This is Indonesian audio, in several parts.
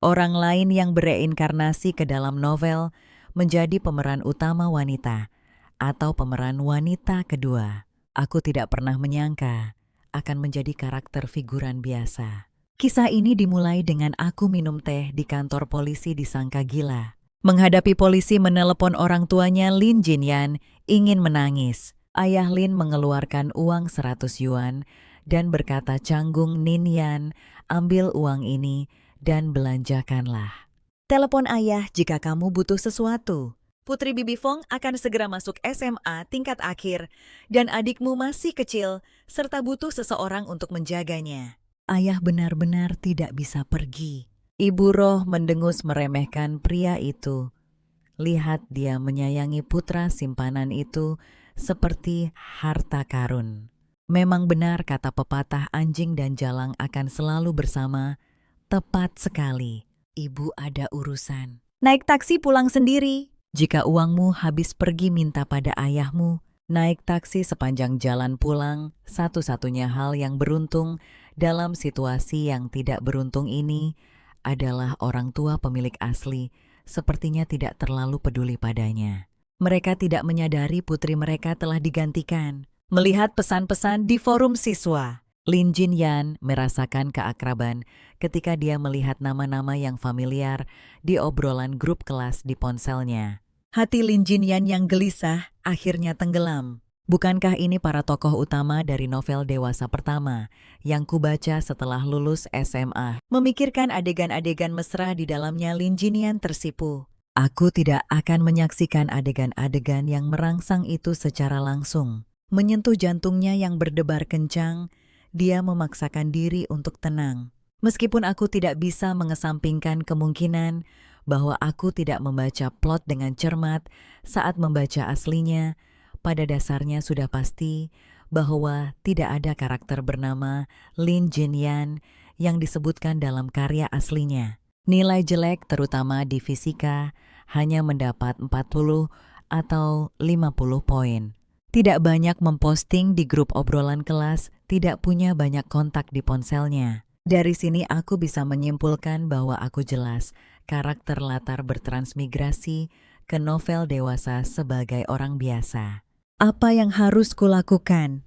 Orang lain yang bereinkarnasi ke dalam novel menjadi pemeran utama wanita atau pemeran wanita kedua. Aku tidak pernah menyangka akan menjadi karakter figuran biasa. Kisah ini dimulai dengan aku minum teh di kantor polisi disangka gila. Menghadapi polisi menelepon orang tuanya Lin Jinyan ingin menangis. Ayah Lin mengeluarkan uang 100 yuan dan berkata canggung Ninian, ambil uang ini dan belanjakanlah. Telepon ayah jika kamu butuh sesuatu. Putri Bibi Fong akan segera masuk SMA tingkat akhir dan adikmu masih kecil serta butuh seseorang untuk menjaganya. Ayah benar-benar tidak bisa pergi. Ibu Roh mendengus meremehkan pria itu. Lihat dia menyayangi putra simpanan itu seperti harta karun. Memang benar kata pepatah anjing dan jalang akan selalu bersama. Tepat sekali. Ibu ada urusan. Naik taksi pulang sendiri. Jika uangmu habis pergi minta pada ayahmu. Naik taksi sepanjang jalan pulang, satu-satunya hal yang beruntung dalam situasi yang tidak beruntung ini adalah orang tua pemilik asli sepertinya tidak terlalu peduli padanya. Mereka tidak menyadari putri mereka telah digantikan. Melihat pesan-pesan di forum siswa, Lin Jinyan merasakan keakraban ketika dia melihat nama-nama yang familiar di obrolan grup kelas di ponselnya. Hati Lin Jinyan yang gelisah akhirnya tenggelam. Bukankah ini para tokoh utama dari novel dewasa pertama yang kubaca setelah lulus SMA? Memikirkan adegan-adegan mesra di dalamnya Lin Jinyan tersipu. Aku tidak akan menyaksikan adegan-adegan yang merangsang itu secara langsung. Menyentuh jantungnya yang berdebar kencang, dia memaksakan diri untuk tenang. Meskipun aku tidak bisa mengesampingkan kemungkinan bahwa aku tidak membaca plot dengan cermat saat membaca aslinya, pada dasarnya sudah pasti bahwa tidak ada karakter bernama Lin Jinyan yang disebutkan dalam karya aslinya. Nilai jelek terutama di fisika hanya mendapat 40 atau 50 poin. Tidak banyak memposting di grup obrolan kelas, tidak punya banyak kontak di ponselnya. Dari sini aku bisa menyimpulkan bahwa aku jelas karakter latar bertransmigrasi ke novel dewasa sebagai orang biasa. Apa yang harus kulakukan?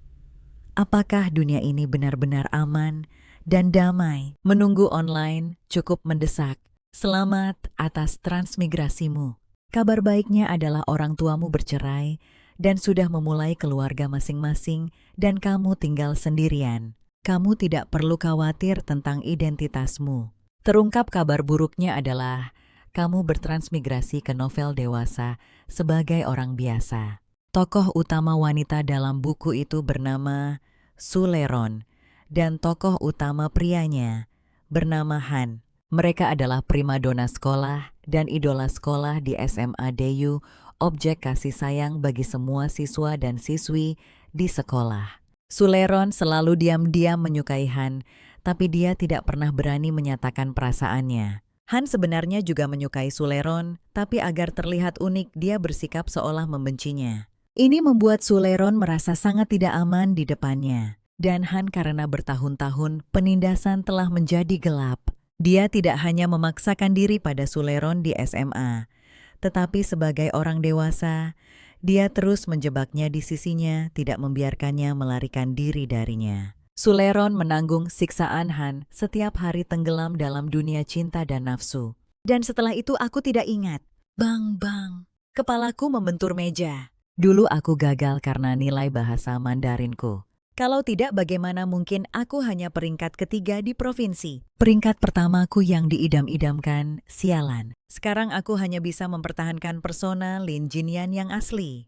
Apakah dunia ini benar-benar aman dan damai? Menunggu online cukup mendesak. Selamat atas transmigrasimu. Kabar baiknya adalah orang tuamu bercerai dan sudah memulai keluarga masing-masing dan kamu tinggal sendirian. Kamu tidak perlu khawatir tentang identitasmu. Terungkap kabar buruknya adalah kamu bertransmigrasi ke novel dewasa sebagai orang biasa. Tokoh utama wanita dalam buku itu bernama Suleron dan tokoh utama prianya bernama Han. Mereka adalah primadona sekolah dan idola sekolah di SMA Dayu, objek kasih sayang bagi semua siswa dan siswi di sekolah. Suleron selalu diam-diam menyukai Han, tapi dia tidak pernah berani menyatakan perasaannya. Han sebenarnya juga menyukai Suleron, tapi agar terlihat unik dia bersikap seolah membencinya. Ini membuat Suleron merasa sangat tidak aman di depannya. Dan Han karena bertahun-tahun penindasan telah menjadi gelap. Dia tidak hanya memaksakan diri pada Suleron di SMA, tetapi sebagai orang dewasa, dia terus menjebaknya di sisinya, tidak membiarkannya melarikan diri darinya. Suleron menanggung siksaan Han setiap hari tenggelam dalam dunia cinta dan nafsu. Dan setelah itu aku tidak ingat. Bang, bang. Kepalaku membentur meja. Dulu aku gagal karena nilai bahasa Mandarinku. Kalau tidak bagaimana mungkin aku hanya peringkat ketiga di provinsi. Peringkat pertamaku yang diidam-idamkan, sialan. Sekarang aku hanya bisa mempertahankan persona Lin Jinyan yang asli.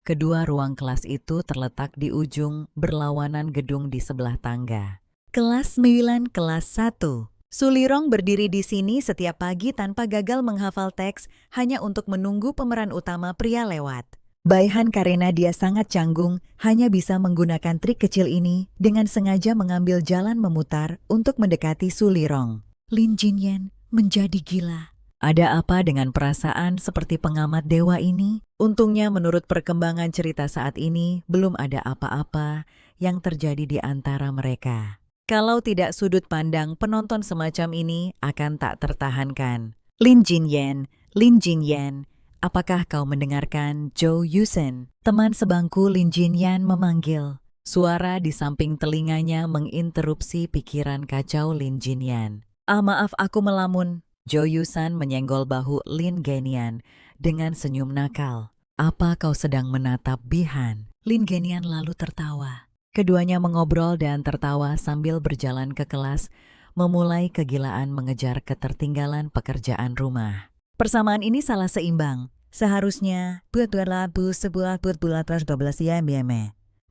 Kedua ruang kelas itu terletak di ujung berlawanan gedung di sebelah tangga. Kelas 9, kelas 1. Sulirong berdiri di sini setiap pagi tanpa gagal menghafal teks hanya untuk menunggu pemeran utama pria lewat. Baihan karena dia sangat canggung, hanya bisa menggunakan trik kecil ini dengan sengaja mengambil jalan memutar untuk mendekati Sulirong. Lin Jinyan menjadi gila. Ada apa dengan perasaan seperti pengamat dewa ini? Untungnya menurut perkembangan cerita saat ini, belum ada apa-apa yang terjadi di antara mereka. Kalau tidak sudut pandang penonton semacam ini akan tak tertahankan. Lin Jinyan, apakah kau mendengarkan Zhou Yusen? Teman sebangku Lin Jinyan memanggil. Suara di samping telinganya menginterupsi pikiran kacau Lin Jinyan. Maaf aku melamun. Zhou Yusan menyenggol bahu Lin Genian dengan senyum nakal. Apa kau sedang menatap Bihan? Lin Genian lalu tertawa. Keduanya mengobrol dan tertawa sambil berjalan ke kelas, memulai kegilaan mengejar ketertinggalan pekerjaan rumah. Persamaan ini salah seimbang. Seharusnya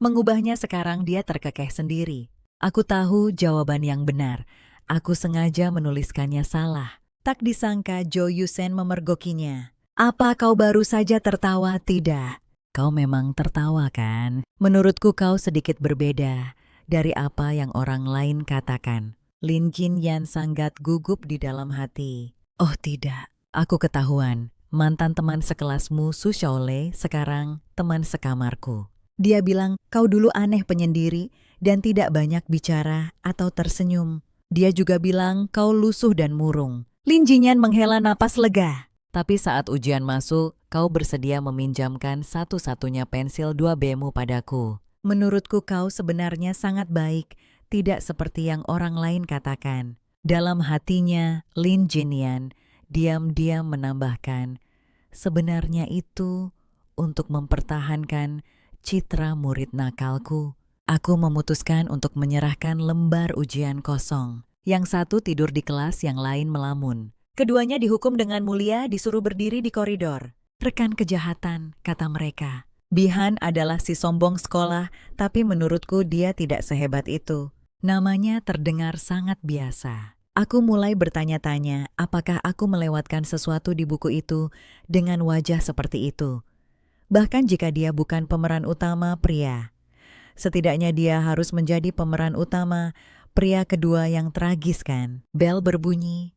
mengubahnya sekarang dia terkekeh sendiri. Aku tahu jawaban yang benar. Aku sengaja menuliskannya salah. Tak disangka Zhou Yusen memergokinya. Apa kau baru saja tertawa? Tidak. Kau memang tertawa kan? Menurutku kau sedikit berbeda dari apa yang orang lain katakan. Lin Jinyan sangat gugup di dalam hati. Oh tidak, aku ketahuan. Mantan teman sekelasmu Su Shaolei sekarang teman sekamarku. Dia bilang kau dulu aneh penyendiri dan tidak banyak bicara atau tersenyum. Dia juga bilang kau lusuh dan murung. Lin Jinyan menghela napas lega. Tapi saat ujian masuk, kau bersedia meminjamkan satu-satunya pensil 2B-mu padaku. Menurutku kau sebenarnya sangat baik, tidak seperti yang orang lain katakan. Dalam hatinya, Lin Jinyan diam-diam menambahkan, sebenarnya itu untuk mempertahankan citra murid nakalku. Aku memutuskan untuk menyerahkan lembar ujian kosong. Yang satu tidur di kelas, yang lain melamun. Keduanya dihukum dengan mulia, disuruh berdiri di koridor. Rekan kejahatan, kata mereka. Bihan adalah si sombong sekolah, tapi menurutku dia tidak sehebat itu. Namanya terdengar sangat biasa. Aku mulai bertanya-tanya, apakah aku melewatkan sesuatu di buku itu dengan wajah seperti itu. Bahkan jika dia bukan pemeran utama pria. Setidaknya dia harus menjadi pemeran utama pria kedua yang tragis kan? Bel berbunyi.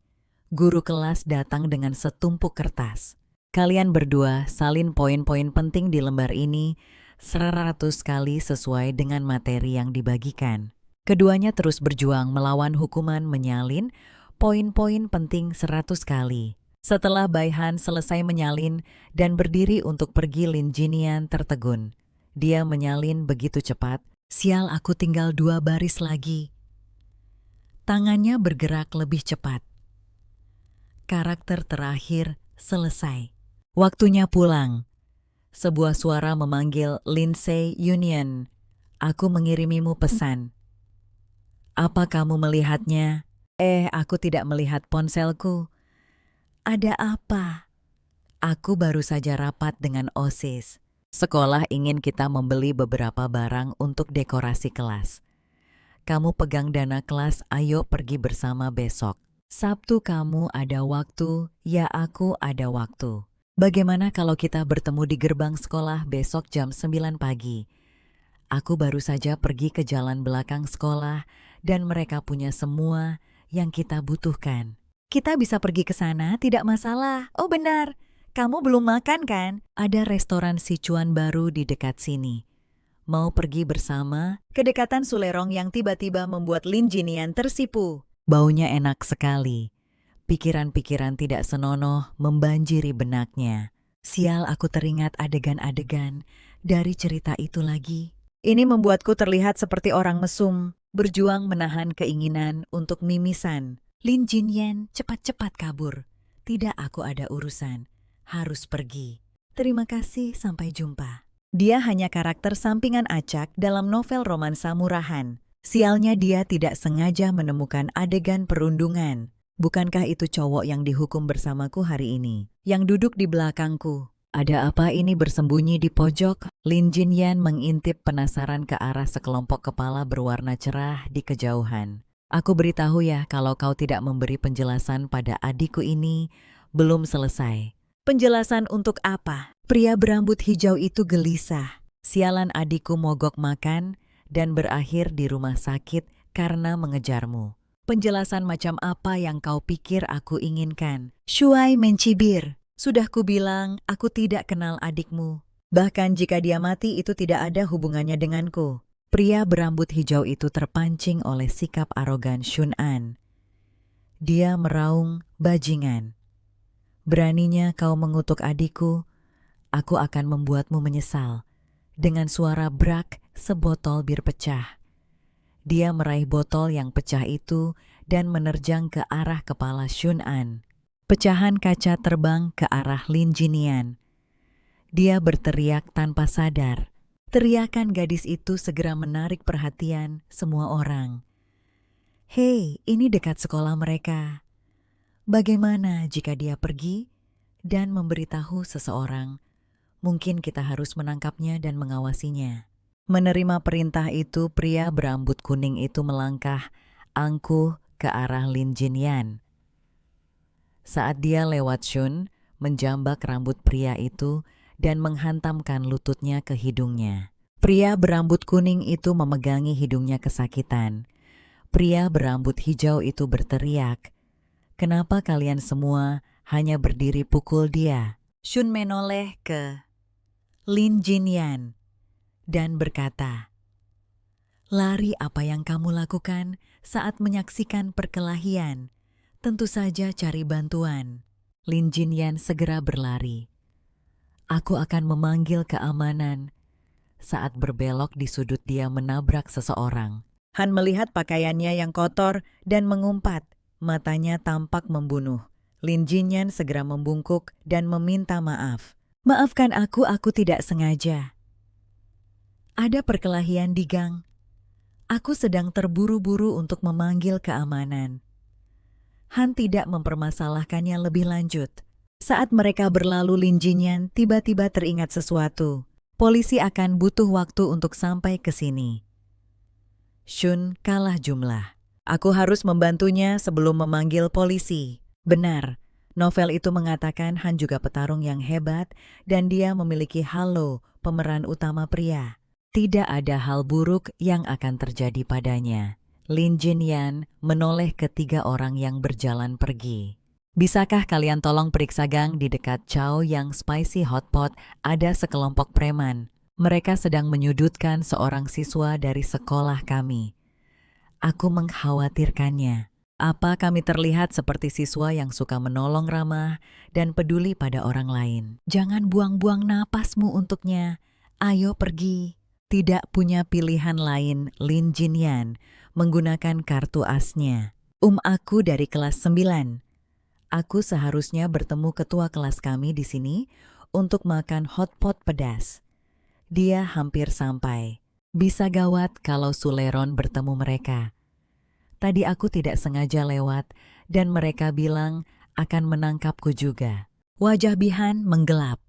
Guru kelas datang dengan setumpuk kertas. Kalian berdua salin poin-poin penting di lembar ini 100 kali sesuai dengan materi yang dibagikan. Keduanya terus berjuang melawan hukuman menyalin poin-poin penting 100 kali. Setelah Baihan selesai menyalin dan berdiri untuk pergi, Lin Jinyan tertegun. Dia menyalin begitu cepat. Sial, aku tinggal 2 baris lagi. Tangannya bergerak lebih cepat. Karakter terakhir selesai. Waktunya pulang. Sebuah suara memanggil Lindsay Union. Aku mengirimimu pesan. Apa kamu melihatnya? Aku tidak melihat ponselku. Ada apa? Aku baru saja rapat dengan OSIS. Sekolah ingin kita membeli beberapa barang untuk dekorasi kelas. Kamu pegang dana kelas, ayo pergi bersama besok. Sabtu kamu ada waktu, ya aku ada waktu. Bagaimana kalau kita bertemu di gerbang sekolah besok jam 9 pagi? Aku baru saja pergi ke jalan belakang sekolah dan mereka punya semua yang kita butuhkan. Kita bisa pergi ke sana, tidak masalah. Oh benar, kamu belum makan kan? Ada restoran Sichuan baru di dekat sini. Mau pergi bersama? Kedekatan Sulerong yang tiba-tiba membuat Lin Jinyan tersipu. Baunya enak sekali. Pikiran-pikiran tidak senonoh membanjiri benaknya. Sial, aku teringat adegan-adegan dari cerita itu lagi. Ini membuatku terlihat seperti orang mesum, berjuang menahan keinginan untuk mimisan. Lin Jinyan cepat-cepat kabur. Tidak, aku ada urusan. Harus pergi. Terima kasih, sampai jumpa. Dia hanya karakter sampingan acak dalam novel romansa murahan. Sialnya dia tidak sengaja menemukan adegan perundungan. Bukankah itu cowok yang dihukum bersamaku hari ini? Yang duduk di belakangku. Ada apa ini bersembunyi di pojok? Lin Jinyan mengintip penasaran ke arah sekelompok kepala berwarna cerah di kejauhan. Aku beritahu ya kalau kau tidak memberi penjelasan pada adikku ini, belum selesai. Penjelasan untuk apa? Pria berambut hijau itu gelisah. Sialan adikku mogok makan dan berakhir di rumah sakit karena mengejarmu. Penjelasan macam apa yang kau pikir aku inginkan? Shuai mencibir. Sudah kubilang, aku tidak kenal adikmu. Bahkan jika dia mati, itu tidak ada hubungannya denganku. Pria berambut hijau itu terpancing oleh sikap arogan Shun An. Dia meraung, bajingan. Beraninya kau mengutuk adikku, aku akan membuatmu menyesal. Dengan suara brak, sebotol bir pecah. Dia meraih botol yang pecah itu dan menerjang ke arah kepala Shun An. Pecahan kaca terbang ke arah Lin Jinyan. Dia berteriak tanpa sadar. Teriakan gadis itu segera menarik perhatian semua orang. Hei, ini dekat sekolah mereka. Bagaimana jika dia pergi dan memberitahu seseorang? Mungkin kita harus menangkapnya dan mengawasinya. Menerima perintah itu, pria berambut kuning itu melangkah angkuh ke arah Lin Jinyan. Saat dia lewat Shun, menjambak rambut pria itu dan menghantamkan lututnya ke hidungnya. Pria berambut kuning itu memegangi hidungnya kesakitan. Pria berambut hijau itu berteriak, "Kenapa kalian semua hanya berdiri pukul dia?" Shun menoleh ke Lin Jinyan dan berkata, "Lari apa yang kamu lakukan saat menyaksikan perkelahian? Tentu saja cari bantuan." Lin Jinyan segera berlari. Aku akan memanggil keamanan. Saat berbelok di sudut dia menabrak seseorang. Han melihat pakaiannya yang kotor dan mengumpat. Matanya tampak membunuh. Lin Jinyan segera membungkuk dan meminta maaf. Maafkan aku tidak sengaja. Ada perkelahian di gang. Aku sedang terburu-buru untuk memanggil keamanan. Han tidak mempermasalahkannya lebih lanjut. Saat mereka berlalu Lin Jinyan tiba-tiba teringat sesuatu. Polisi akan butuh waktu untuk sampai ke sini. Shun kalah jumlah. Aku harus membantunya sebelum memanggil polisi. Benar, novel itu mengatakan Han juga petarung yang hebat dan dia memiliki halo pemeran utama pria. Tidak ada hal buruk yang akan terjadi padanya. Lin Jinyan menoleh ke 3 orang yang berjalan pergi. Bisakah kalian tolong periksa gang di dekat Chow yang spicy hotpot? Ada sekelompok preman. Mereka sedang menyudutkan seorang siswa dari sekolah kami. Aku mengkhawatirkannya. Apa kami terlihat seperti siswa yang suka menolong ramah dan peduli pada orang lain? Jangan buang-buang napasmu untuknya. Ayo pergi. Tidak punya pilihan lain, Lin Jinyan menggunakan kartu asnya. Aku dari kelas 9. Aku seharusnya bertemu ketua kelas kami di sini untuk makan hotpot pedas. Dia hampir sampai. Bisa gawat kalau Suleron bertemu mereka. Tadi aku tidak sengaja lewat dan mereka bilang akan menangkapku juga. Wajah Bihan menggelap.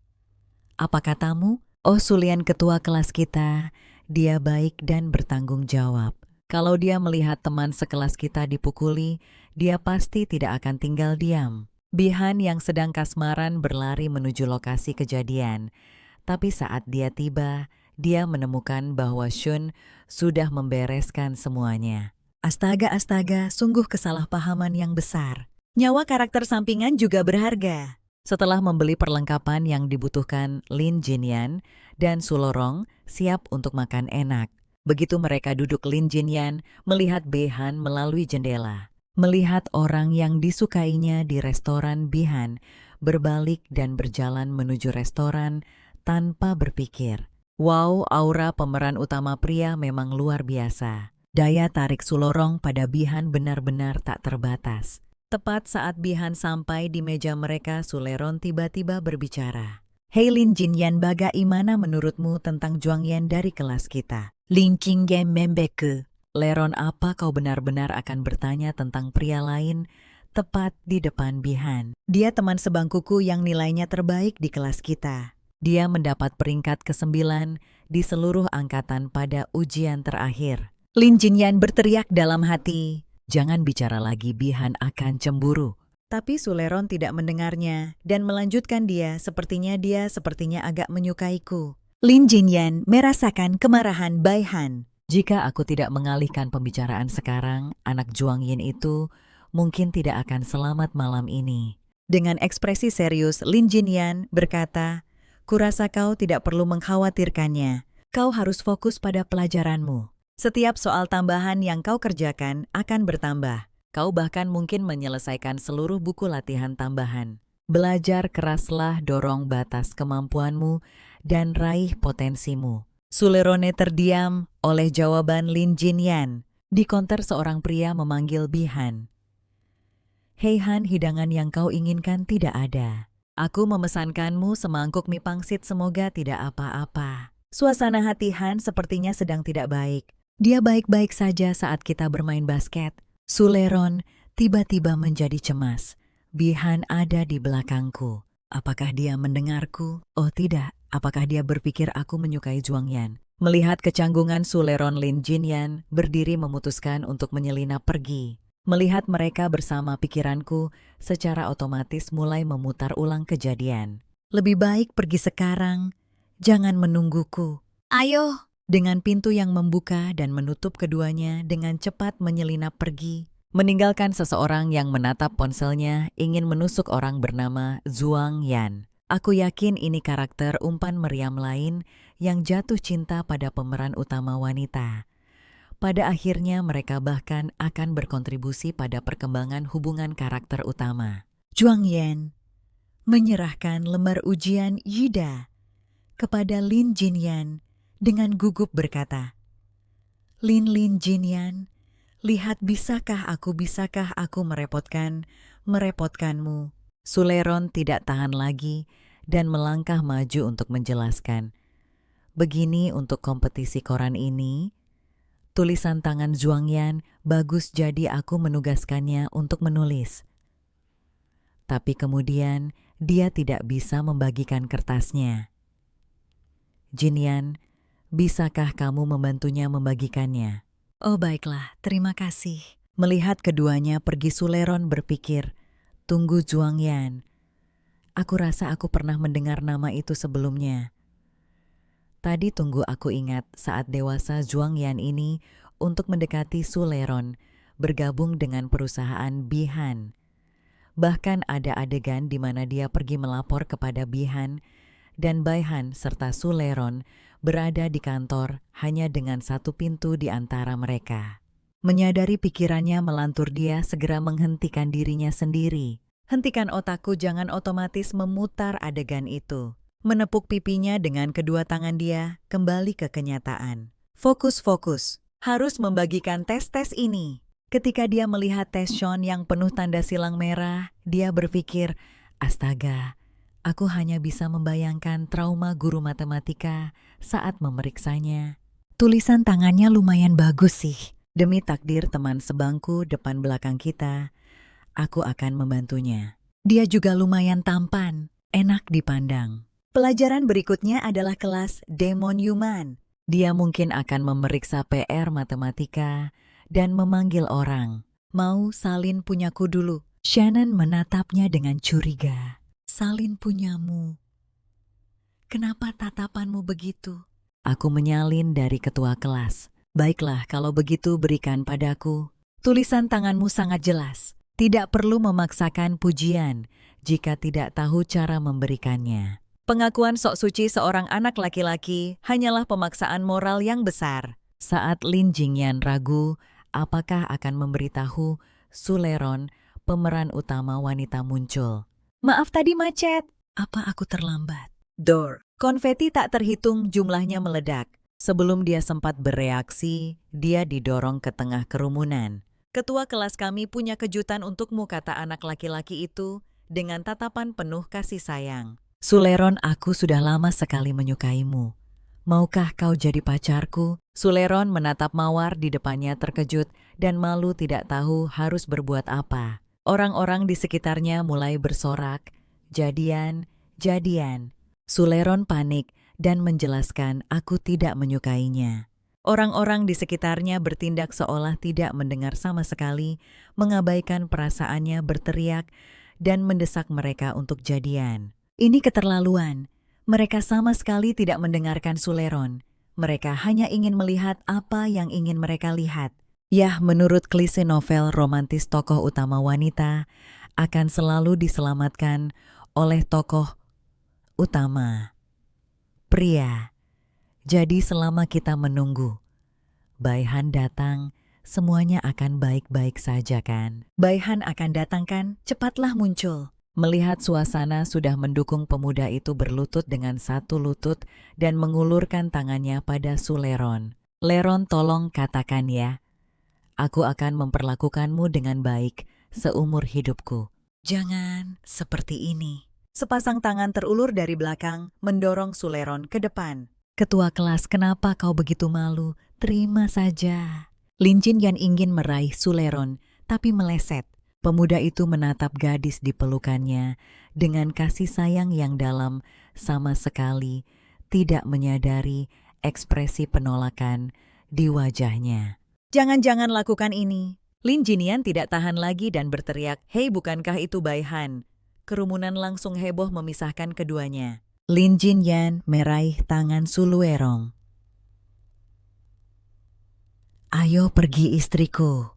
Apa katamu? Oh, Sulian ketua kelas kita. Dia baik dan bertanggung jawab. Kalau dia melihat teman sekelas kita dipukuli, dia pasti tidak akan tinggal diam. Bihan yang sedang kasmaran berlari menuju lokasi kejadian. Tapi saat dia tiba, dia menemukan bahwa Shun sudah membereskan semuanya. Astaga, sungguh kesalahpahaman yang besar. Nyawa karakter sampingan juga berharga. Setelah membeli perlengkapan yang dibutuhkan, Lin Jinyan dan Sulorong siap untuk makan enak. Begitu mereka duduk, Lin Jinyan melihat Bihan melalui jendela. Melihat orang yang disukainya di restoran, Bihan berbalik dan berjalan menuju restoran tanpa berpikir. Wow, aura pemeran utama pria memang luar biasa. Daya tarik Sulorong pada Bihan benar-benar tak terbatas. Tepat saat Bihan sampai di meja mereka, Suleron tiba-tiba berbicara. Hei Lin Jinyan, bagaimana menurutmu tentang Juangyan dari kelas kita? Lin Jinyan membeku. Leron, apa kau benar-benar akan bertanya tentang pria lain tepat di depan Bihan? Dia teman sebangkuku yang nilainya terbaik di kelas kita. Dia mendapat peringkat ke-9 di seluruh angkatan pada ujian terakhir. Lin Jinyan berteriak dalam hati, "Jangan bicara lagi, Bihan akan cemburu." Tapi Suleron tidak mendengarnya dan melanjutkan dia sepertinya agak menyukaiku. Lin Jinyan merasakan kemarahan Baihan. Jika aku tidak mengalihkan pembicaraan sekarang, anak Juang Yin itu mungkin tidak akan selamat malam ini. Dengan ekspresi serius, Lin Jinyan berkata, "Kurasa kau tidak perlu mengkhawatirkannya. Kau harus fokus pada pelajaranmu. Setiap soal tambahan yang kau kerjakan akan bertambah. Kau bahkan mungkin menyelesaikan seluruh buku latihan tambahan. Belajar keraslah, dorong batas kemampuanmu, dan raih potensimu." Sulerone terdiam oleh jawaban Lin Jinyan. Di konter seorang pria memanggil Bihan. "Hei Han, hidangan yang kau inginkan tidak ada. Aku memesankanmu semangkuk mie pangsit, semoga tidak apa-apa." Suasana hati Han sepertinya sedang tidak baik. Dia baik-baik saja saat kita bermain basket. Suleron tiba-tiba menjadi cemas. Bihan ada di belakangku. Apakah dia mendengarku? Oh tidak, apakah dia berpikir aku menyukai Juang Yan? Melihat kecanggungan Suleron, Lin Jinyan berdiri memutuskan untuk menyelinap pergi. Melihat mereka bersama, pikiranku secara otomatis mulai memutar ulang kejadian. Lebih baik pergi sekarang, jangan menungguku. Ayo! Dengan pintu yang membuka dan menutup keduanya dengan cepat menyelinap pergi, meninggalkan seseorang yang menatap ponselnya ingin menusuk orang bernama Juang Yan. Aku yakin ini karakter umpan meriam lain yang jatuh cinta pada pemeran utama wanita. Pada akhirnya mereka bahkan akan berkontribusi pada perkembangan hubungan karakter utama. Juang Yan menyerahkan lembar ujian Yida kepada Lin Jinyan dengan gugup berkata, Lin Jinyan, lihat bisakah aku merepotkanmu." Suleron tidak tahan lagi dan melangkah maju untuk menjelaskan. "Begini, untuk kompetisi koran ini, tulisan tangan Juang Yan bagus, jadi aku menugaskannya untuk menulis. Tapi kemudian dia tidak bisa membagikan kertasnya. Jinyan, bisakah kamu membantunya membagikannya?" "Oh baiklah, terima kasih." Melihat keduanya pergi, Suleron berpikir, tunggu, Juang Yan. Aku rasa aku pernah mendengar nama itu sebelumnya. Tadi tunggu, aku ingat saat dewasa Juang Yan ini untuk mendekati Suleron, bergabung dengan perusahaan Bihan. Bahkan ada adegan di mana dia pergi melapor kepada Bihan dan Baihan serta Suleron berada di kantor hanya dengan satu pintu di antara mereka. Menyadari pikirannya melantur, dia segera menghentikan dirinya sendiri. Hentikan otakku, jangan otomatis memutar adegan itu. Menepuk pipinya dengan kedua tangan, dia kembali ke kenyataan. Fokus. Harus membagikan tes ini. Ketika dia melihat tes Sean yang penuh tanda silang merah, dia berpikir, astaga, aku hanya bisa membayangkan trauma guru matematika saat memeriksanya. Tulisan tangannya lumayan bagus sih. Demi takdir teman sebangku depan belakang kita, aku akan membantunya. Dia juga lumayan tampan, enak dipandang. Pelajaran berikutnya adalah kelas Demon Human. Dia mungkin akan memeriksa PR matematika dan memanggil orang. Mau salin punyaku dulu. Shannon menatapnya dengan curiga. Salin punyamu. Kenapa tatapanmu begitu? Aku menyalin dari ketua kelas. Baiklah, kalau begitu berikan padaku. Tulisan tanganmu sangat jelas. Tidak perlu memaksakan pujian jika tidak tahu cara memberikannya. Pengakuan sok suci seorang anak laki-laki hanyalah pemaksaan moral yang besar. Saat Lin Jinyan ragu apakah akan memberitahu Suleron, pemeran utama wanita muncul. Maaf tadi macet. Apa aku terlambat? Door. Konfeti tak terhitung jumlahnya meledak. Sebelum dia sempat bereaksi, dia didorong ke tengah kerumunan. Ketua kelas kami punya kejutan untukmu, kata anak laki-laki itu dengan tatapan penuh kasih sayang. Suleron, aku sudah lama sekali menyukaimu. Maukah kau jadi pacarku? Suleron menatap mawar di depannya, terkejut dan malu tidak tahu harus berbuat apa. Orang-orang di sekitarnya mulai bersorak, jadian. Suleron panik dan menjelaskan aku tidak menyukainya. Orang-orang di sekitarnya bertindak seolah tidak mendengar sama sekali, mengabaikan perasaannya, berteriak dan mendesak mereka untuk jadian. Ini keterlaluan. Mereka sama sekali tidak mendengarkan Suleron. Mereka hanya ingin melihat apa yang ingin mereka lihat. Yah, menurut klise novel romantis, tokoh utama wanita akan selalu diselamatkan oleh tokoh utama pria. Jadi selama kita menunggu Baihan datang, semuanya akan baik-baik saja kan? Baihan akan datang kan? Cepatlah muncul. Melihat suasana sudah mendukung, pemuda itu berlutut dengan satu lutut dan mengulurkan tangannya pada Suleron. Leron, tolong katakan ya. Aku akan memperlakukanmu dengan baik seumur hidupku. Jangan seperti ini. Sepasang tangan terulur dari belakang, mendorong Suleron ke depan. Ketua kelas, kenapa kau begitu malu? Terima saja. Lin Jin Yan ingin meraih Suleron, tapi meleset. Pemuda itu menatap gadis di pelukannya dengan kasih sayang yang dalam, sama sekali tidak menyadari ekspresi penolakan di wajahnya. Jangan-jangan lakukan ini. Lin Jinian tidak tahan lagi dan berteriak, "Hei, bukankah itu Baihan?" Kerumunan langsung heboh memisahkan keduanya. Lin Jinian meraih tangan Suluerong. "Ayo pergi istriku,"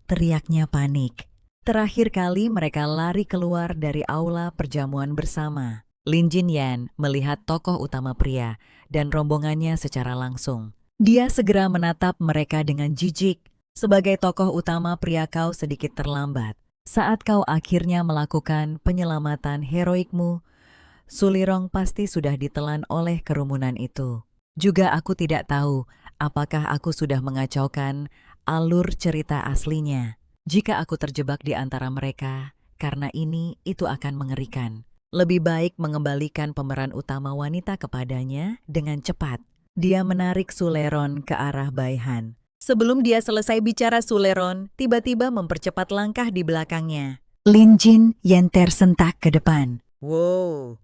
teriaknya panik. Terakhir kali mereka lari keluar dari aula perjamuan bersama. Lin Jinian melihat tokoh utama pria dan rombongannya secara langsung. Dia segera menatap mereka dengan jijik. Sebagai tokoh utama pria, kau sedikit terlambat. Saat kau akhirnya melakukan penyelamatan heroikmu, Sulirong pasti sudah ditelan oleh kerumunan itu. Juga aku tidak tahu apakah aku sudah mengacaukan alur cerita aslinya. Jika aku terjebak di antara mereka, karena ini itu akan mengerikan. Lebih baik mengembalikan pemeran utama wanita kepadanya dengan cepat. Dia menarik Suleron ke arah Baihan. Sebelum dia selesai bicara, Suleron tiba-tiba mempercepat langkah di belakangnya. Lin Jin Yan tersentak ke depan. Wow.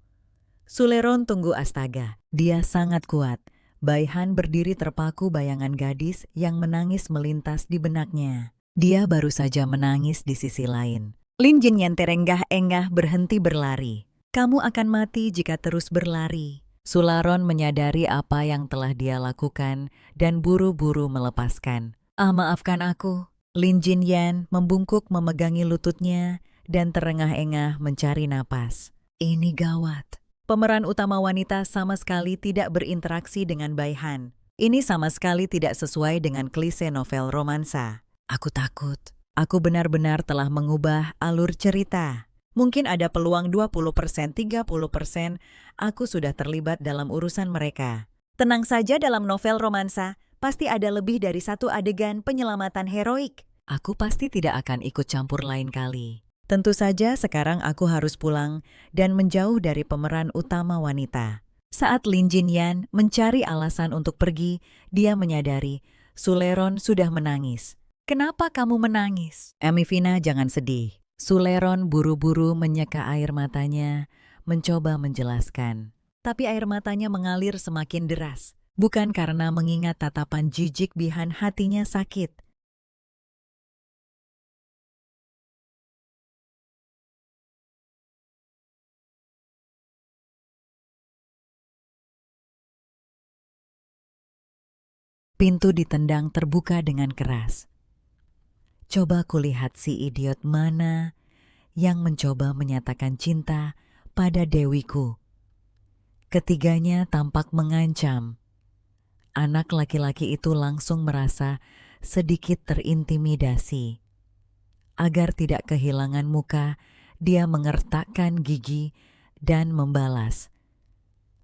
Suleron tunggu, astaga. Dia sangat kuat. Baihan berdiri terpaku, bayangan gadis yang menangis melintas di benaknya. Dia baru saja menangis di sisi lain. Lin Jin Yan terenggah-enggah berhenti berlari. Kamu akan mati jika terus berlari. Suleron menyadari apa yang telah dia lakukan dan buru-buru melepaskan. Maafkan aku. Lin Jin Yan membungkuk, memegangi lututnya dan terengah-engah mencari napas. Ini gawat. Pemeran utama wanita sama sekali tidak berinteraksi dengan Baihan. Ini sama sekali tidak sesuai dengan klise novel romansa. Aku takut. Aku benar-benar telah mengubah alur cerita. Mungkin ada peluang 20%, 30%, aku sudah terlibat dalam urusan mereka. Tenang saja, dalam novel romansa, pasti ada lebih dari satu adegan penyelamatan heroik. Aku pasti tidak akan ikut campur lain kali. Tentu saja sekarang aku harus pulang dan menjauh dari pemeran utama wanita. Saat Lin Jin Yan mencari alasan untuk pergi, dia menyadari Suleron sudah menangis. Kenapa kamu menangis? Emivina, jangan sedih. Suleron buru-buru menyeka air matanya, mencoba menjelaskan. Tapi air matanya mengalir semakin deras. Bukan karena mengingat tatapan jijik Baihan, hatinya sakit. Pintu ditendang terbuka dengan keras. Coba kulihat si idiot mana yang mencoba menyatakan cinta pada dewiku. Ketiganya tampak mengancam. Anak laki-laki itu langsung merasa sedikit terintimidasi. Agar tidak kehilangan muka, dia mengertakkan gigi dan membalas.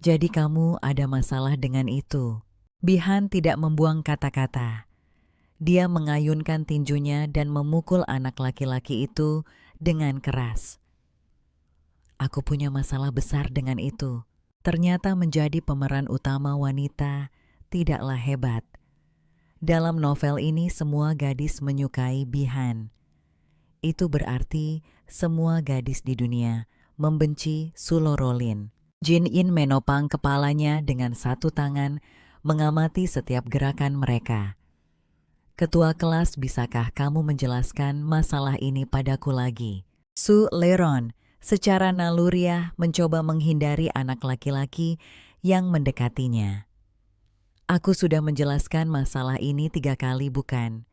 Jadi kamu ada masalah dengan itu? Baihan tidak membuang kata-kata. Dia mengayunkan tinjunya dan memukul anak laki-laki itu dengan keras. Aku punya masalah besar dengan itu. Ternyata menjadi pemeran utama wanita tidaklah hebat. Dalam novel ini semua gadis menyukai Baihan. Itu berarti semua gadis di dunia membenci Sulorolin. Jin Yin menopang kepalanya dengan satu tangan, mengamati setiap gerakan mereka. Ketua kelas, bisakah kamu menjelaskan masalah ini padaku lagi? Su Leron secara naluriah mencoba menghindari anak laki-laki yang mendekatinya. Aku sudah menjelaskan masalah ini 3 kali, bukan?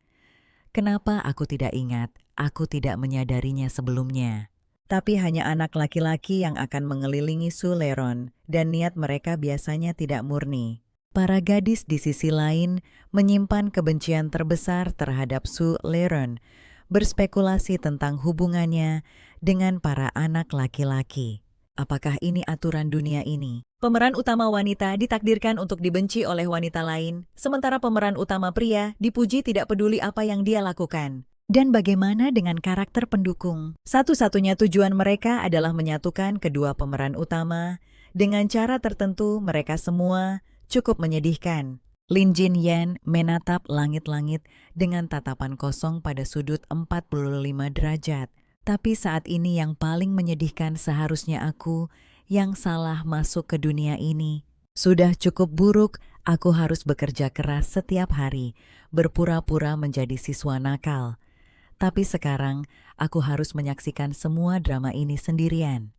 Kenapa aku tidak ingat? Aku tidak menyadarinya sebelumnya. Tapi hanya anak laki-laki yang akan mengelilingi Su Leron, dan niat mereka biasanya tidak murni. Para gadis di sisi lain menyimpan kebencian terbesar terhadap Su Leron, berspekulasi tentang hubungannya dengan para anak laki-laki. Apakah ini aturan dunia ini? Pemeran utama wanita ditakdirkan untuk dibenci oleh wanita lain, sementara pemeran utama pria dipuji tidak peduli apa yang dia lakukan. Dan bagaimana dengan karakter pendukung? Satu-satunya tujuan mereka adalah menyatukan kedua pemeran utama. Dengan cara tertentu, mereka semua cukup menyedihkan. Lin Jin Yan menatap langit-langit dengan tatapan kosong pada sudut 45 derajat. Tapi saat ini yang paling menyedihkan seharusnya aku yang salah masuk ke dunia ini. Sudah cukup buruk, aku harus bekerja keras setiap hari, berpura-pura menjadi siswa nakal. Tapi sekarang, aku harus menyaksikan semua drama ini sendirian.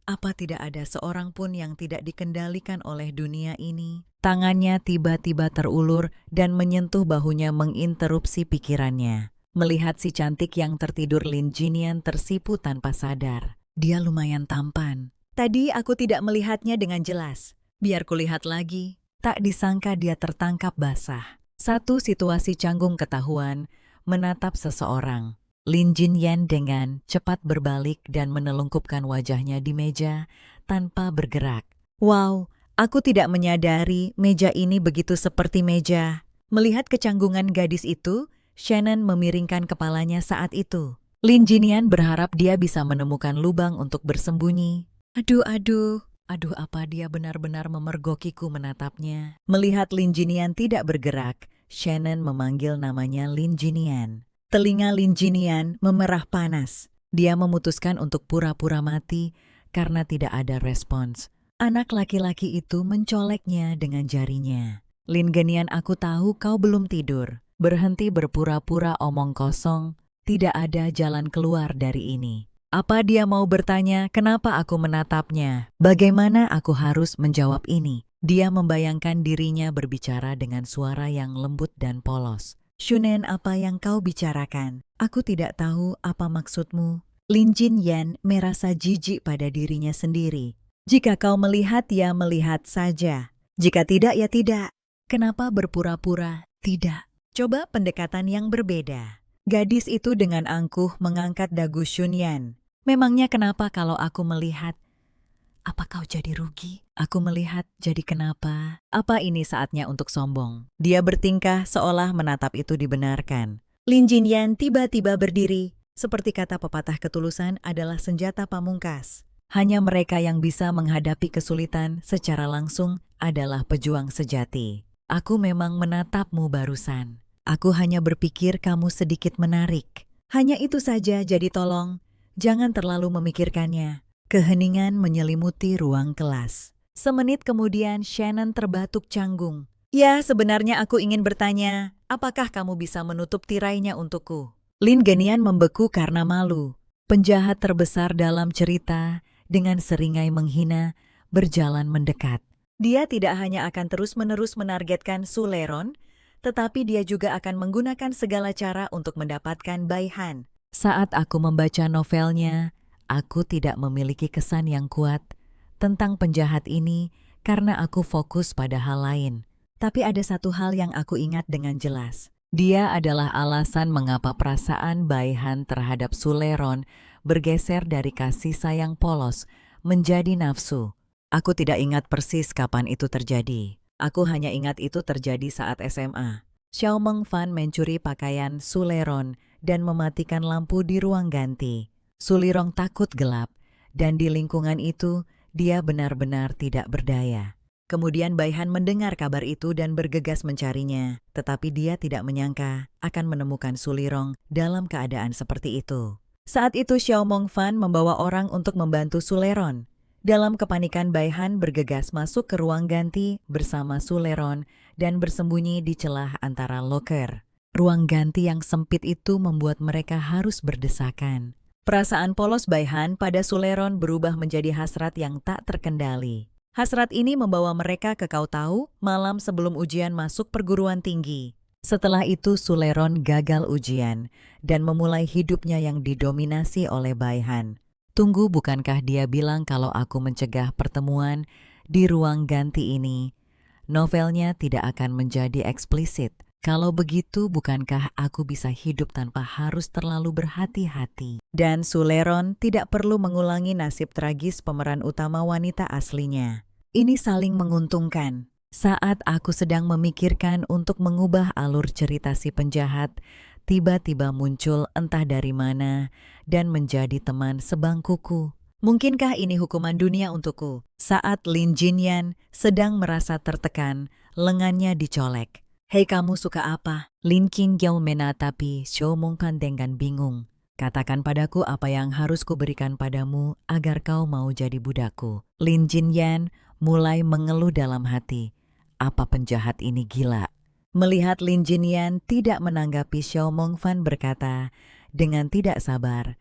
Apa tidak ada seorang pun yang tidak dikendalikan oleh dunia ini? Tangannya tiba-tiba terulur dan menyentuh bahunya menginterupsi pikirannya. Melihat si cantik yang tertidur, Lin Jinian tersipu tanpa sadar. Dia lumayan tampan. Tadi aku tidak melihatnya dengan jelas. Biar kulihat lagi. Tak disangka dia tertangkap basah. Satu situasi canggung ketahuan menatap seseorang. Lin Jinian dengan cepat berbalik dan menelungkupkan wajahnya di meja tanpa bergerak. Wow, aku tidak menyadari meja ini begitu seperti meja. Melihat kecanggungan gadis itu, Shannon memiringkan kepalanya saat itu. Lin Jinian berharap dia bisa menemukan lubang untuk bersembunyi. Aduh, apa dia benar-benar memergokiku menatapnya. Melihat Lin Jinian tidak bergerak, Shannon memanggil namanya Lin Jinian. Telinga Lin Jinian memerah panas. Dia memutuskan untuk pura-pura mati karena tidak ada respons. Anak laki-laki itu mencoleknya dengan jarinya. Lin Genian, aku tahu kau belum tidur. Berhenti berpura-pura omong kosong, tidak ada jalan keluar dari ini. Apa dia mau bertanya kenapa aku menatapnya? Bagaimana aku harus menjawab ini? Dia membayangkan dirinya berbicara dengan suara yang lembut dan polos. Shunen, apa yang kau bicarakan? Aku tidak tahu apa maksudmu. Lin Jin Yan merasa jijik pada dirinya sendiri. Jika kau melihat, ya melihat saja. Jika tidak, ya tidak. Kenapa berpura-pura tidak? Coba pendekatan yang berbeda. Gadis itu dengan angkuh mengangkat dagu Shunyan. Memangnya kenapa kalau aku melihat? Apa kau jadi rugi? Aku melihat jadi kenapa? Apa ini saatnya untuk sombong? Dia bertingkah seolah menatap itu dibenarkan. Lin Jinian tiba-tiba berdiri. Seperti kata pepatah, ketulusan adalah senjata pamungkas. Hanya mereka yang bisa menghadapi kesulitan secara langsung adalah pejuang sejati. Aku memang menatapmu barusan. Aku hanya berpikir kamu sedikit menarik. Hanya itu saja, jadi tolong, jangan terlalu memikirkannya. Keheningan menyelimuti ruang kelas. Semenit kemudian Shannon terbatuk canggung. Ya, sebenarnya aku ingin bertanya, apakah kamu bisa menutup tirainya untukku? Lin Genian membeku karena malu. Penjahat terbesar dalam cerita, dengan seringai menghina, berjalan mendekat. Dia tidak hanya akan terus-menerus menargetkan Su Leron, tetapi dia juga akan menggunakan segala cara untuk mendapatkan Bai Han. Saat aku membaca novelnya, aku tidak memiliki kesan yang kuat tentang penjahat ini karena aku fokus pada hal lain. Tapi ada satu hal yang aku ingat dengan jelas. Dia adalah alasan mengapa perasaan Bai Han terhadap Su Leron bergeser dari kasih sayang polos menjadi nafsu. Aku tidak ingat persis kapan itu terjadi. Aku hanya ingat itu terjadi saat SMA. Xiao Mengfan mencuri pakaian Su Leron dan mematikan lampu di ruang ganti. Su Lirong takut gelap, dan di lingkungan itu dia benar-benar tidak berdaya. Kemudian Bai Han mendengar kabar itu dan bergegas mencarinya, tetapi dia tidak menyangka akan menemukan Su Lirong dalam keadaan seperti itu. Saat itu Xiao Mengfan membawa orang untuk membantu Su Leron. Dalam kepanikan Baihan bergegas masuk ke ruang ganti bersama Suleron dan bersembunyi di celah antara loker. Ruang ganti yang sempit itu membuat mereka harus berdesakan. Perasaan polos Baihan pada Suleron berubah menjadi hasrat yang tak terkendali. Hasrat ini membawa mereka ke Kau Tahu malam sebelum ujian masuk perguruan tinggi. Setelah itu Suleron gagal ujian dan memulai hidupnya yang didominasi oleh Baihan. Tunggu, bukankah dia bilang kalau aku mencegah pertemuan di ruang ganti ini? Novelnya tidak akan menjadi eksplisit. Kalau begitu, bukankah aku bisa hidup tanpa harus terlalu berhati-hati? Dan Suleron tidak perlu mengulangi nasib tragis pemeran utama wanita aslinya. Ini saling menguntungkan. Saat aku sedang memikirkan untuk mengubah alur cerita si penjahat, tiba-tiba muncul entah dari mana dan menjadi teman sebangkuku. Mungkinkah ini hukuman dunia untukku? Saat Lin Jinyan sedang merasa tertekan, lengannya dicolek. Hei, kamu suka apa? Lin Qingyao menatapi Xiao Mengfan dengan bingung. Katakan padaku apa yang harus kuberikan padamu agar kau mau jadi budakku. Lin Jinyan mulai mengeluh dalam hati. Apa penjahat ini gila? Melihat Lin Jinyan tidak menanggapi, Xiao Mengfan berkata dengan tidak sabar,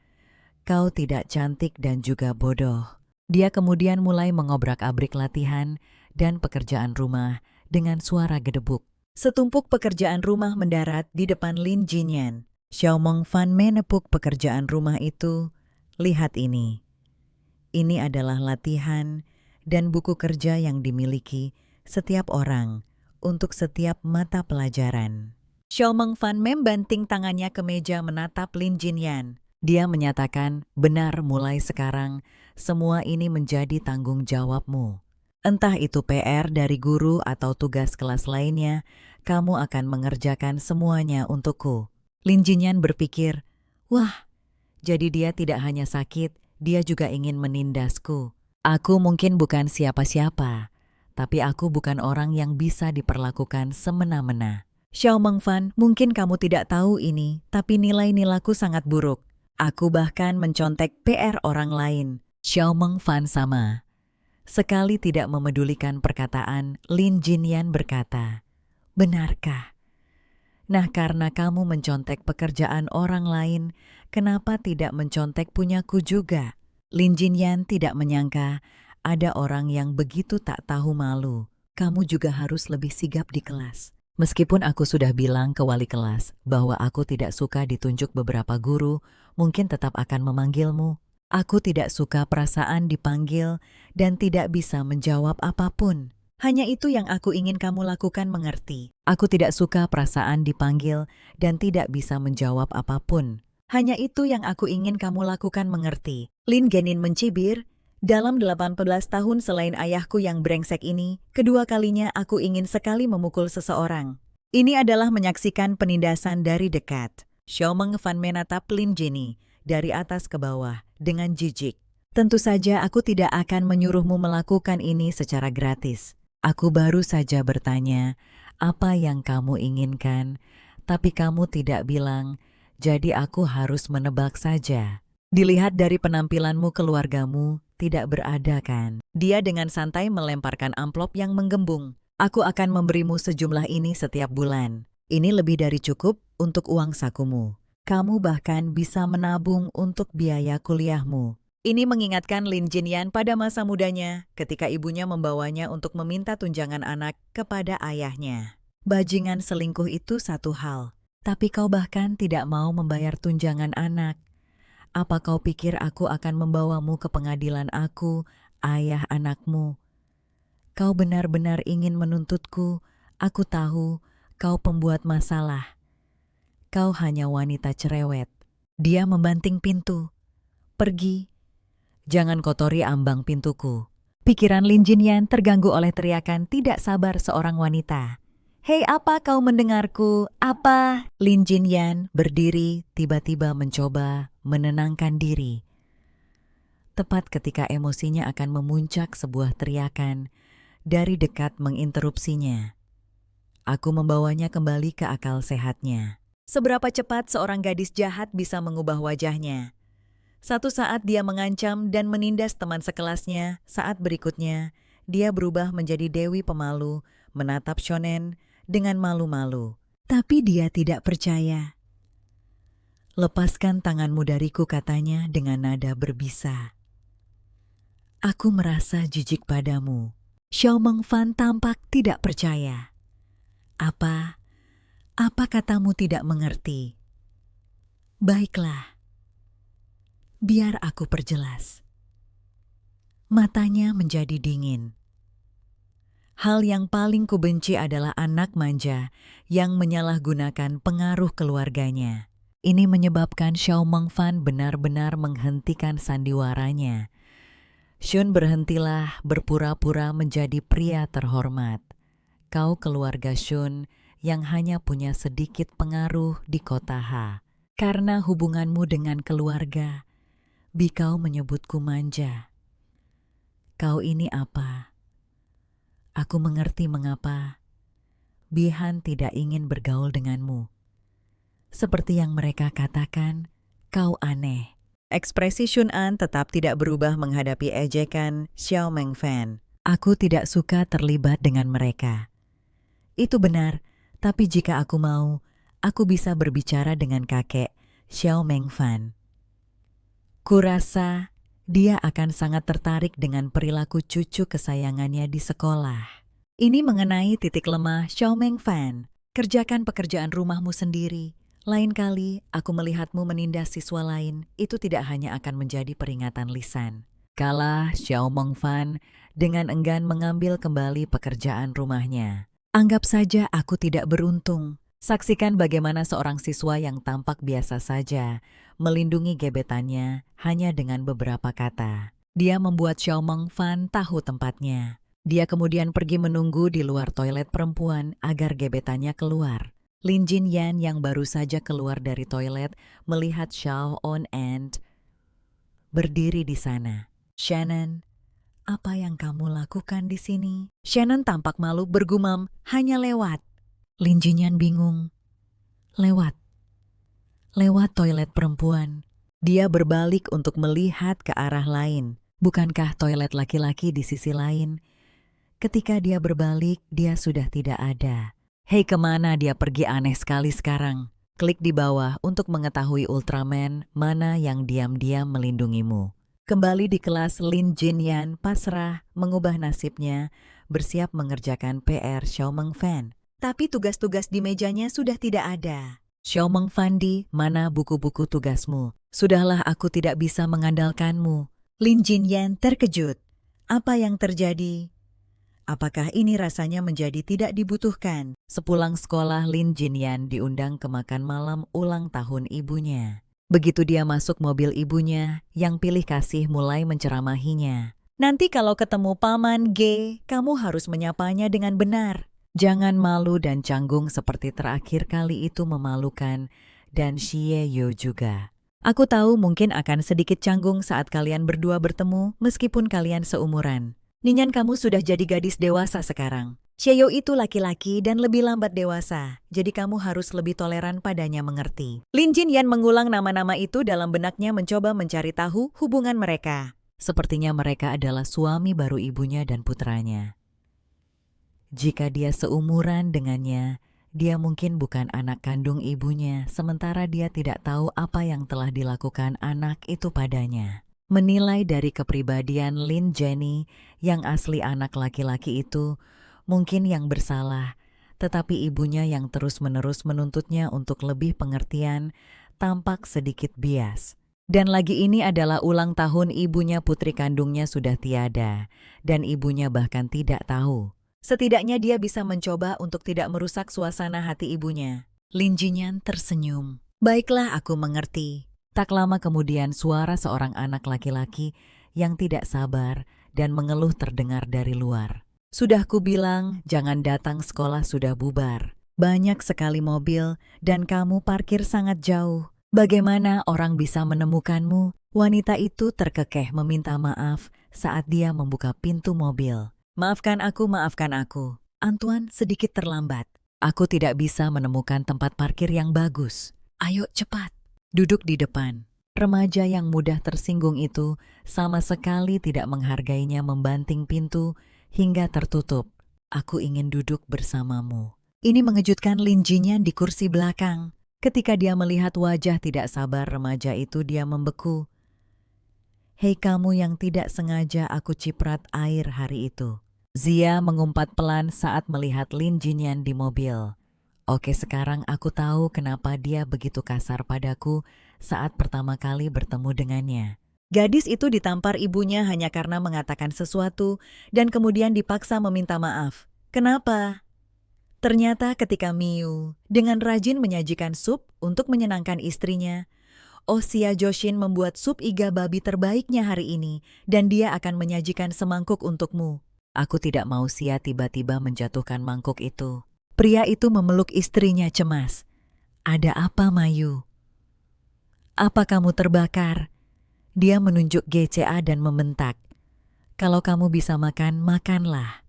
"Kau tidak cantik dan juga bodoh." Dia kemudian mulai mengobrak-abrik latihan dan pekerjaan rumah dengan suara gedebuk. Setumpuk pekerjaan rumah mendarat di depan Lin Jinyan. Xiao Mengfan menepuk pekerjaan rumah itu. Lihat ini. Ini adalah latihan dan buku kerja yang dimiliki setiap orang untuk setiap mata pelajaran. Xiao Mengfan membanting tangannya ke meja menatap Lin Jinyan. Dia menyatakan, benar, mulai sekarang semua ini menjadi tanggung jawabmu. Entah itu PR dari guru atau tugas kelas lainnya, kamu akan mengerjakan semuanya untukku. Lin Jinyan berpikir, wah, jadi dia tidak hanya sakit, dia juga ingin menindasku. Aku mungkin bukan siapa-siapa, tapi aku bukan orang yang bisa diperlakukan semena-mena. Xiao Mengfan, mungkin kamu tidak tahu ini, tapi nilai-nilaiku sangat buruk. Aku bahkan mencontek PR orang lain. Xiao Mengfan sama sekali tidak memedulikan perkataan Lin Jinyan berkata, benarkah? Nah, karena kamu mencontek pekerjaan orang lain, kenapa tidak mencontek punyaku juga? Lin Jinyan tidak menyangka ada orang yang begitu tak tahu malu. Kamu juga harus lebih sigap di kelas. Meskipun aku sudah bilang ke wali kelas bahwa aku tidak suka ditunjuk beberapa guru, mungkin tetap akan memanggilmu. Aku tidak suka perasaan dipanggil dan tidak bisa menjawab apapun. Hanya itu yang aku ingin kamu lakukan, mengerti? Aku tidak suka perasaan dipanggil dan tidak bisa menjawab apapun. Hanya itu yang aku ingin kamu lakukan, mengerti? Lin Genin mencibir. Dalam 18 tahun selain ayahku yang brengsek ini, kedua kalinya aku ingin sekali memukul seseorang. Ini adalah menyaksikan penindasan dari dekat. Xiao Mengfan menatap Lin Jinny dari atas ke bawah dengan jijik. Tentu saja aku tidak akan menyuruhmu melakukan ini secara gratis. Aku baru saja bertanya, apa yang kamu inginkan? Tapi kamu tidak bilang, jadi aku harus menebak saja. Dilihat dari penampilanmu, keluargamu tidak berada kan? Dia dengan santai melemparkan amplop yang menggembung. Aku akan memberimu sejumlah ini setiap bulan. Ini lebih dari cukup untuk uang sakumu. Kamu bahkan bisa menabung untuk biaya kuliahmu. Ini mengingatkan Lin Jinyan pada masa mudanya ketika ibunya membawanya untuk meminta tunjangan anak kepada ayahnya. Bajingan selingkuh itu satu hal, tapi kau bahkan tidak mau membayar tunjangan anak. Apa kau pikir aku akan membawamu ke pengadilan aku, ayah anakmu? Kau benar-benar ingin menuntutku. Aku tahu kau pembuat masalah. Kau hanya wanita cerewet. Dia membanting pintu. Pergi. Jangan kotori ambang pintuku. Pikiran Lin Jinyan terganggu oleh teriakan tidak sabar seorang wanita. Hei, apa kau mendengarku? Apa? Lin Jinyan berdiri, tiba-tiba mencoba menenangkan diri. Tepat ketika emosinya akan memuncak, sebuah teriakan dari dekat menginterupsinya. Aku membawanya kembali ke akal sehatnya. Seberapa cepat seorang gadis jahat bisa mengubah wajahnya? Satu saat dia mengancam dan menindas teman sekelasnya, saat berikutnya dia berubah menjadi dewi pemalu, menatap Shonen dengan malu-malu. Tapi dia tidak percaya. "Lepaskan tanganmu dariku," katanya dengan nada berbisa. "Aku merasa jijik padamu." Xiao Mengfan tampak tidak percaya. Apa katamu tidak mengerti? Baiklah, biar aku perjelas. Matanya menjadi dingin. Hal yang paling kubenci adalah anak manja yang menyalahgunakan pengaruh keluarganya. Ini menyebabkan Xiao Mengfan benar-benar menghentikan sandiwaranya. "Shun, berhentilah berpura-pura menjadi pria terhormat. Kau keluarga Shun yang hanya punya sedikit pengaruh di kota Ha. Karena hubunganmu dengan keluarga, Bikau menyebutku manja. Kau ini apa? Aku mengerti mengapa Bihan tidak ingin bergaul denganmu. Seperti yang mereka katakan, kau aneh." Ekspresi Shun An tetap tidak berubah menghadapi ejekan Xiao Mengfan. "Aku tidak suka terlibat dengan mereka." "Itu benar, tapi jika aku mau, aku bisa berbicara dengan kakek Xiao Mengfan. Kurasa dia akan sangat tertarik dengan perilaku cucu kesayangannya di sekolah." Ini mengenai titik lemah Xiao Mengfan. "Kerjakan pekerjaan rumahmu sendiri. Lain kali aku melihatmu menindas siswa lain, itu tidak hanya akan menjadi peringatan lisan." Kalah Xiao Mengfan dengan enggan mengambil kembali pekerjaan rumahnya. "Anggap saja aku tidak beruntung." Saksikan bagaimana seorang siswa yang tampak biasa saja melindungi gebetannya hanya dengan beberapa kata. Dia membuat Xiao Mengfan tahu tempatnya. Dia kemudian pergi menunggu di luar toilet perempuan agar gebetannya keluar. Lin Jinyan yang baru saja keluar dari toilet melihat Xiao On and berdiri di sana. "Shannon, apa yang kamu lakukan di sini?" Shannon tampak malu bergumam, "Hanya lewat." Lin Jinyan bingung. Lewat toilet perempuan. Dia berbalik untuk melihat ke arah lain. Bukankah toilet laki-laki di sisi lain? Ketika dia berbalik, dia sudah tidak ada. "Hei, kemana dia pergi? Aneh sekali sekarang." Klik di bawah untuk mengetahui Ultraman mana yang diam-diam melindungimu. Kembali di kelas, Lin Jinyan pasrah mengubah nasibnya, bersiap mengerjakan PR Xiao Mengfan. Tapi tugas-tugas di mejanya sudah tidak ada. "Xiao Mengfan, di mana buku-buku tugasmu? Sudahlah, aku tidak bisa mengandalkanmu." Lin Jinyan terkejut. Apa yang terjadi? Apakah ini rasanya menjadi tidak dibutuhkan? Sepulang sekolah, Lin Jinyan diundang ke makan malam ulang tahun ibunya. Begitu dia masuk mobil ibunya, yang pilih kasih mulai menceramahinya. "Nanti kalau ketemu Paman G, kamu harus menyapanya dengan benar. Jangan malu dan canggung seperti terakhir kali itu memalukan, dan Xie Yo juga. Aku tahu mungkin akan sedikit canggung saat kalian berdua bertemu meskipun kalian seumuran. Ninyan, kamu sudah jadi gadis dewasa sekarang. Xie Yo itu laki-laki dan lebih lambat dewasa, jadi kamu harus lebih toleran padanya, mengerti?" Lin Jinyan mengulang nama-nama itu dalam benaknya mencoba mencari tahu hubungan mereka. Sepertinya mereka adalah suami baru ibunya dan putranya. Jika dia seumuran dengannya, dia mungkin bukan anak kandung ibunya, sementara dia tidak tahu apa yang telah dilakukan anak itu padanya. Menilai dari kepribadian Lin Jenny yang asli anak laki-laki itu, mungkin yang bersalah, tetapi ibunya yang terus-menerus menuntutnya untuk lebih pengertian tampak sedikit bias. Dan lagi ini adalah ulang tahun ibunya, putri kandungnya sudah tiada, dan ibunya bahkan tidak tahu. Setidaknya dia bisa mencoba untuk tidak merusak suasana hati ibunya. Lin Jinyan tersenyum. "Baiklah, aku mengerti." Tak lama kemudian suara seorang anak laki-laki yang tidak sabar dan mengeluh terdengar dari luar. "Sudah kubilang jangan datang sekolah, sudah bubar. Banyak sekali mobil dan kamu parkir sangat jauh. Bagaimana orang bisa menemukanmu?" Wanita itu terkekeh meminta maaf saat dia membuka pintu mobil. Maafkan aku. Antoine sedikit terlambat. Aku tidak bisa menemukan tempat parkir yang bagus. Ayo cepat. Duduk di depan." Remaja yang mudah tersinggung itu sama sekali tidak menghargainya, membanting pintu hingga tertutup. Aku ingin duduk bersamamu. Ini mengejutkan Lin Jinyan di kursi belakang. Ketika dia melihat wajah tidak sabar remaja itu, dia membeku. Hei kamu yang tidak sengaja aku ciprat air hari itu. Zia mengumpat pelan saat melihat Lin Jinyan di mobil. Oke, sekarang aku tahu kenapa dia begitu kasar padaku saat pertama kali bertemu dengannya. Gadis itu ditampar ibunya hanya karena mengatakan sesuatu dan kemudian dipaksa meminta maaf. Kenapa? Ternyata ketika Miu dengan rajin menyajikan sup untuk menyenangkan istrinya, Xia Joshin membuat sup iga babi terbaiknya hari ini dan dia akan menyajikan semangkuk untukmu. Aku tidak mau Xia tiba-tiba menjatuhkan mangkuk itu. Pria itu memeluk istrinya cemas. Ada apa, Mayu? Apa kamu terbakar? Dia menunjuk GCA dan membentak. Kalau kamu bisa makan, makanlah.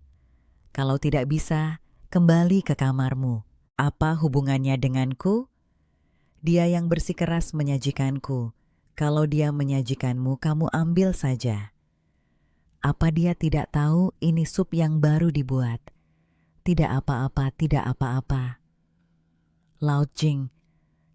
Kalau tidak bisa, kembali ke kamarmu. Apa hubungannya denganku? Dia yang bersikeras menyajikanku. Kalau dia menyajikanmu, kamu ambil saja. Apa dia tidak tahu ini sup yang baru dibuat? Tidak apa-apa, tidak apa-apa. Lao Jing,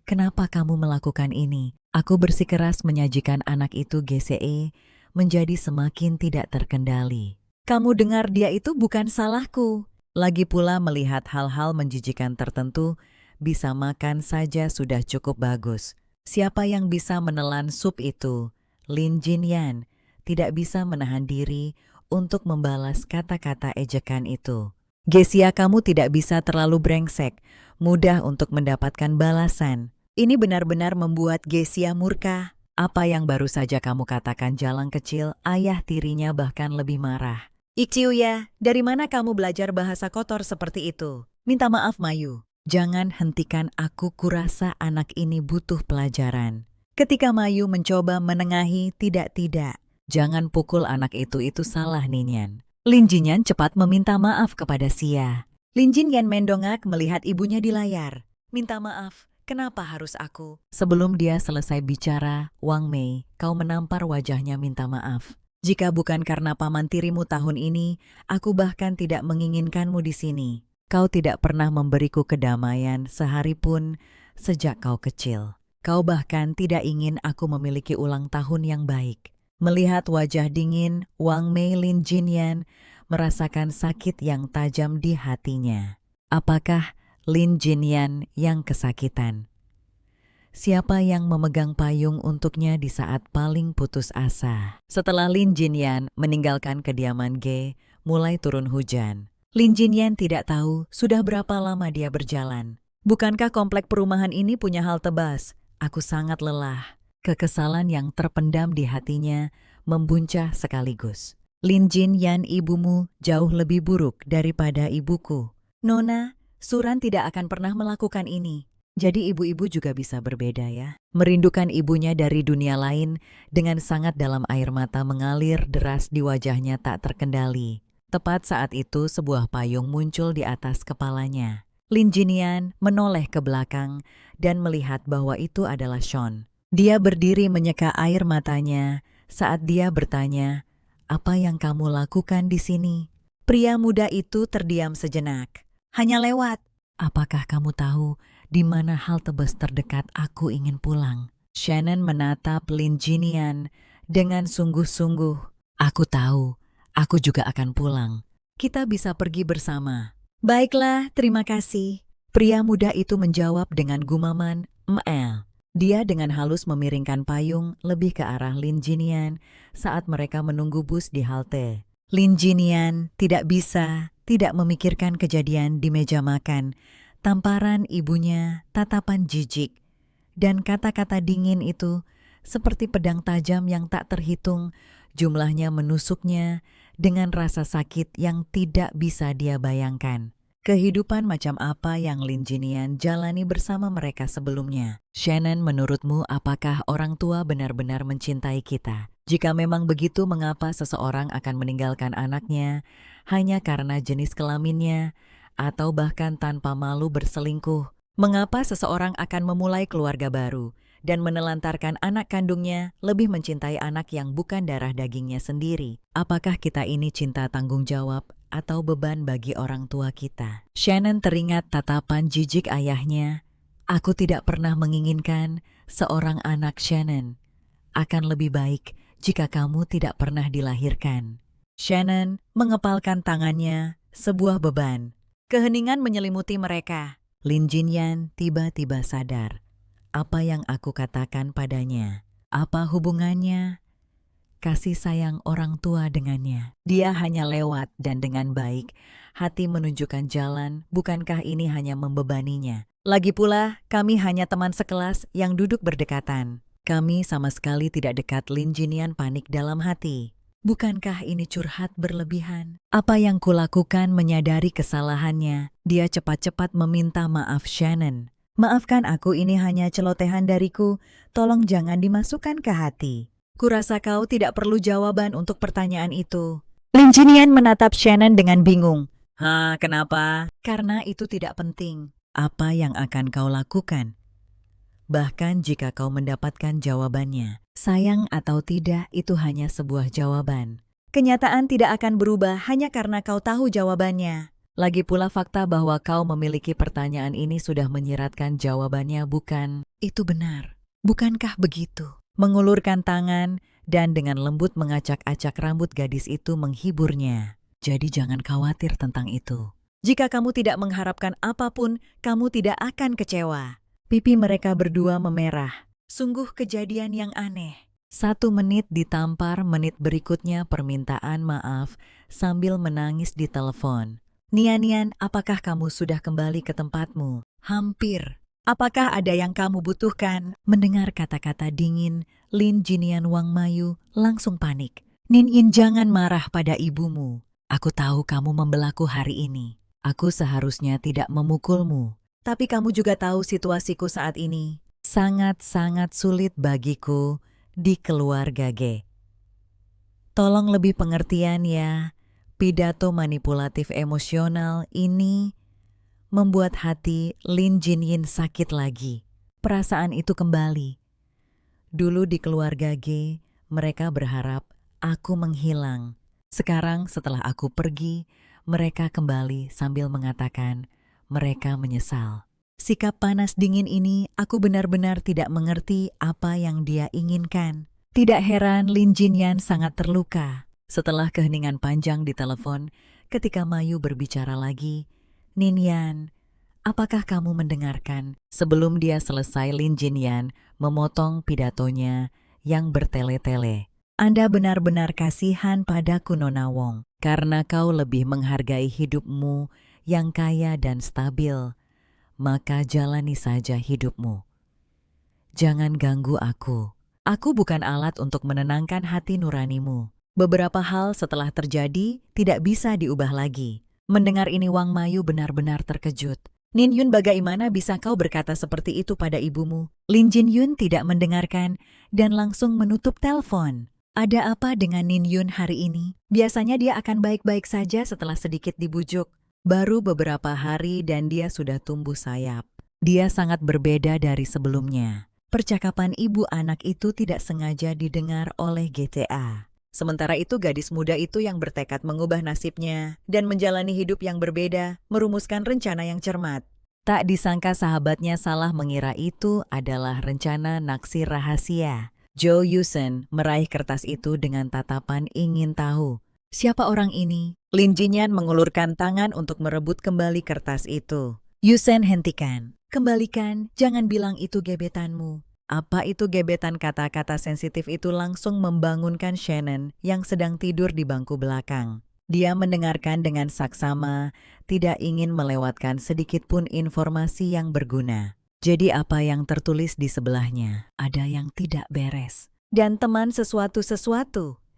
kenapa kamu melakukan ini? Aku bersikeras menyajikan anak itu. GCE menjadi semakin tidak terkendali. Kamu dengar, dia itu bukan salahku. Lagi pula melihat hal-hal menjijikan tertentu, bisa makan saja sudah cukup bagus. Siapa yang bisa menelan sup itu? Lin Jinyan tidak bisa menahan diri untuk membalas kata-kata ejekan itu. Gesia, kamu tidak bisa terlalu brengsek, mudah untuk mendapatkan balasan. Ini benar-benar membuat Gesia murka. Apa yang baru saja kamu katakan, jalang kecil? Ayah tirinya bahkan lebih marah. Ikciu ya, dari mana kamu belajar bahasa kotor seperti itu? Minta maaf Mayu. Jangan hentikan aku, kurasa anak ini butuh pelajaran. Ketika Mayu mencoba menengahi, tidak. Jangan pukul anak itu salah Ninyan. Lin Jinyan cepat meminta maaf kepada Xia. Lin Jinyan mendongak melihat ibunya di layar. Minta maaf, kenapa harus aku? Sebelum dia selesai bicara, Wang Mei, kau menampar wajahnya minta maaf. Jika bukan karena paman tirimu tahun ini, aku bahkan tidak menginginkanmu di sini. Kau tidak pernah memberiku kedamaian sehari pun sejak kau kecil. Kau bahkan tidak ingin aku memiliki ulang tahun yang baik. Melihat wajah dingin Wang Mei, Lin Jinyan merasakan sakit yang tajam di hatinya. Apakah Lin Jinyan yang kesakitan? Siapa yang memegang payung untuknya di saat paling putus asa? Setelah Lin Jinyan meninggalkan kediaman Ge, mulai turun hujan. Lin Jinyan tidak tahu sudah berapa lama dia berjalan. Bukankah komplek perumahan ini punya halte bus? Aku sangat lelah. Kekesalan yang terpendam di hatinya membuncah sekaligus. Lin Jinyan, ibumu jauh lebih buruk daripada ibuku. Nona, Suran tidak akan pernah melakukan ini. Jadi ibu-ibu juga bisa berbeda ya. Merindukan ibunya dari dunia lain, dengan sangat dalam air mata mengalir deras di wajahnya tak terkendali. Tepat saat itu sebuah payung muncul di atas kepalanya. Lin Jinyan menoleh ke belakang dan melihat bahwa itu adalah Sean. Dia berdiri menyeka air matanya saat dia bertanya, "Apa yang kamu lakukan di sini?" Pria muda itu terdiam sejenak. "Hanya lewat." "Apakah kamu tahu di mana halte bus terdekat? Aku ingin pulang." Shannon menatap Lin Jinyan dengan sungguh-sungguh. "Aku tahu, aku juga akan pulang. Kita bisa pergi bersama." "Baiklah, terima kasih." Pria muda itu menjawab dengan gumaman, "Mel." Dia dengan halus memiringkan payung lebih ke arah Lin Jinyan saat mereka menunggu bus di halte. Lin Jinyan tidak bisa tidak memikirkan kejadian di meja makan, tamparan ibunya, tatapan jijik, dan kata-kata dingin itu seperti pedang tajam yang tak terhitung, jumlahnya menusuknya dengan rasa sakit yang tidak bisa dia bayangkan. Kehidupan macam apa yang Lin Jinyan jalani bersama mereka sebelumnya? Shannon, menurutmu apakah orang tua benar-benar mencintai kita? Jika memang begitu, mengapa seseorang akan meninggalkan anaknya hanya karena jenis kelaminnya atau bahkan tanpa malu berselingkuh? Mengapa seseorang akan memulai keluarga baru dan menelantarkan anak kandungnya lebih mencintai anak yang bukan darah dagingnya sendiri. Apakah kita ini cinta tanggung jawab atau beban bagi orang tua kita? Shannon teringat tatapan jijik ayahnya. Aku tidak pernah menginginkan seorang anak, Shannon. Akan lebih baik jika kamu tidak pernah dilahirkan. Shannon mengepalkan tangannya, sebuah beban. Keheningan menyelimuti mereka. Lin Jinyan tiba-tiba sadar. Apa yang aku katakan padanya? Apa hubungannya kasih sayang orang tua dengannya? Dia hanya lewat dan dengan baik hati menunjukkan jalan, bukankah ini hanya membebaninya? Lagi pula, kami hanya teman sekelas yang duduk berdekatan. Kami sama sekali tidak dekat. Lin Jinyan panik dalam hati. Bukankah ini curhat berlebihan? Apa yang kulakukan? Menyadari kesalahannya, dia cepat-cepat meminta maaf. Shannon, maafkan aku, ini hanya celotehan dariku. Tolong jangan dimasukkan ke hati. Kurasa kau tidak perlu jawaban untuk pertanyaan itu. Lin Jinyan menatap Shannon dengan bingung. Kenapa? Karena itu tidak penting. Apa yang akan kau lakukan? Bahkan jika kau mendapatkan jawabannya, sayang atau tidak, itu hanya sebuah jawaban. Kenyataan tidak akan berubah hanya karena kau tahu jawabannya. Lagi pula fakta bahwa kau memiliki pertanyaan ini sudah menyiratkan jawabannya, bukan? Itu benar. Bukankah begitu? Mengulurkan tangan dan dengan lembut mengacak-acak rambut gadis itu menghiburnya. Jadi jangan khawatir tentang itu. Jika kamu tidak mengharapkan apapun, kamu tidak akan kecewa. Pipi mereka berdua memerah. Sungguh kejadian yang aneh. 1 menit ditampar, menit berikutnya permintaan maaf sambil menangis di telepon. Nian, apakah kamu sudah kembali ke tempatmu? Hampir. Apakah ada yang kamu butuhkan? Mendengar kata-kata dingin, Lin Jinyan Wang Mayu langsung panik. Nin, jangan marah pada ibumu. Aku tahu kamu membelaku hari ini. Aku seharusnya tidak memukulmu. Tapi kamu juga tahu situasiku saat ini. Sangat-sangat sulit bagiku di keluarga G. Tolong lebih pengertian ya. Pidato manipulatif emosional ini membuat hati Lin Jinyan sakit lagi. Perasaan itu kembali. Dulu di keluarga G, mereka berharap aku menghilang. Sekarang setelah aku pergi, mereka kembali sambil mengatakan mereka menyesal. Sikap panas dingin ini, aku benar-benar tidak mengerti apa yang dia inginkan. Tidak heran Lin Jinyan sangat terluka. Setelah keheningan panjang di telepon, ketika Mayu berbicara lagi, Ninian, apakah kamu mendengarkan? Sebelum dia selesai, Lin Jinyan memotong pidatonya yang bertele-tele. Anda benar-benar kasihan padaku, Nona Wong, karena kau lebih menghargai hidupmu yang kaya dan stabil. Maka jalani saja hidupmu. Jangan ganggu aku. Aku bukan alat untuk menenangkan hati nuranimu. Beberapa hal setelah terjadi tidak bisa diubah lagi. Mendengar ini Wang Mayu benar-benar terkejut. Nin Yun, bagaimana bisa kau berkata seperti itu pada ibumu? Lin Jinyan tidak mendengarkan dan langsung menutup telepon. Ada apa dengan Nin Yun hari ini? Biasanya dia akan baik-baik saja setelah sedikit dibujuk. Baru beberapa hari dan dia sudah tumbuh sayap. Dia sangat berbeda dari sebelumnya. Percakapan ibu anak itu tidak sengaja didengar oleh GTA. Sementara itu gadis muda itu yang bertekad mengubah nasibnya dan menjalani hidup yang berbeda, merumuskan rencana yang cermat. Tak disangka sahabatnya salah mengira itu adalah rencana naksir rahasia. Jo Yusen meraih kertas itu dengan tatapan ingin tahu. Siapa orang ini? Lin Jinyan mengulurkan tangan untuk merebut kembali kertas itu. Yusen, hentikan. Kembalikan, jangan bilang itu gebetanmu. Apa itu gebetan? Kata-kata sensitif itu langsung membangunkan Shannon yang sedang tidur di bangku belakang. Dia mendengarkan dengan saksama, tidak ingin melewatkan sedikit pun informasi yang berguna. Jadi apa yang tertulis di sebelahnya? Ada yang tidak beres. Dan teman sesuatu.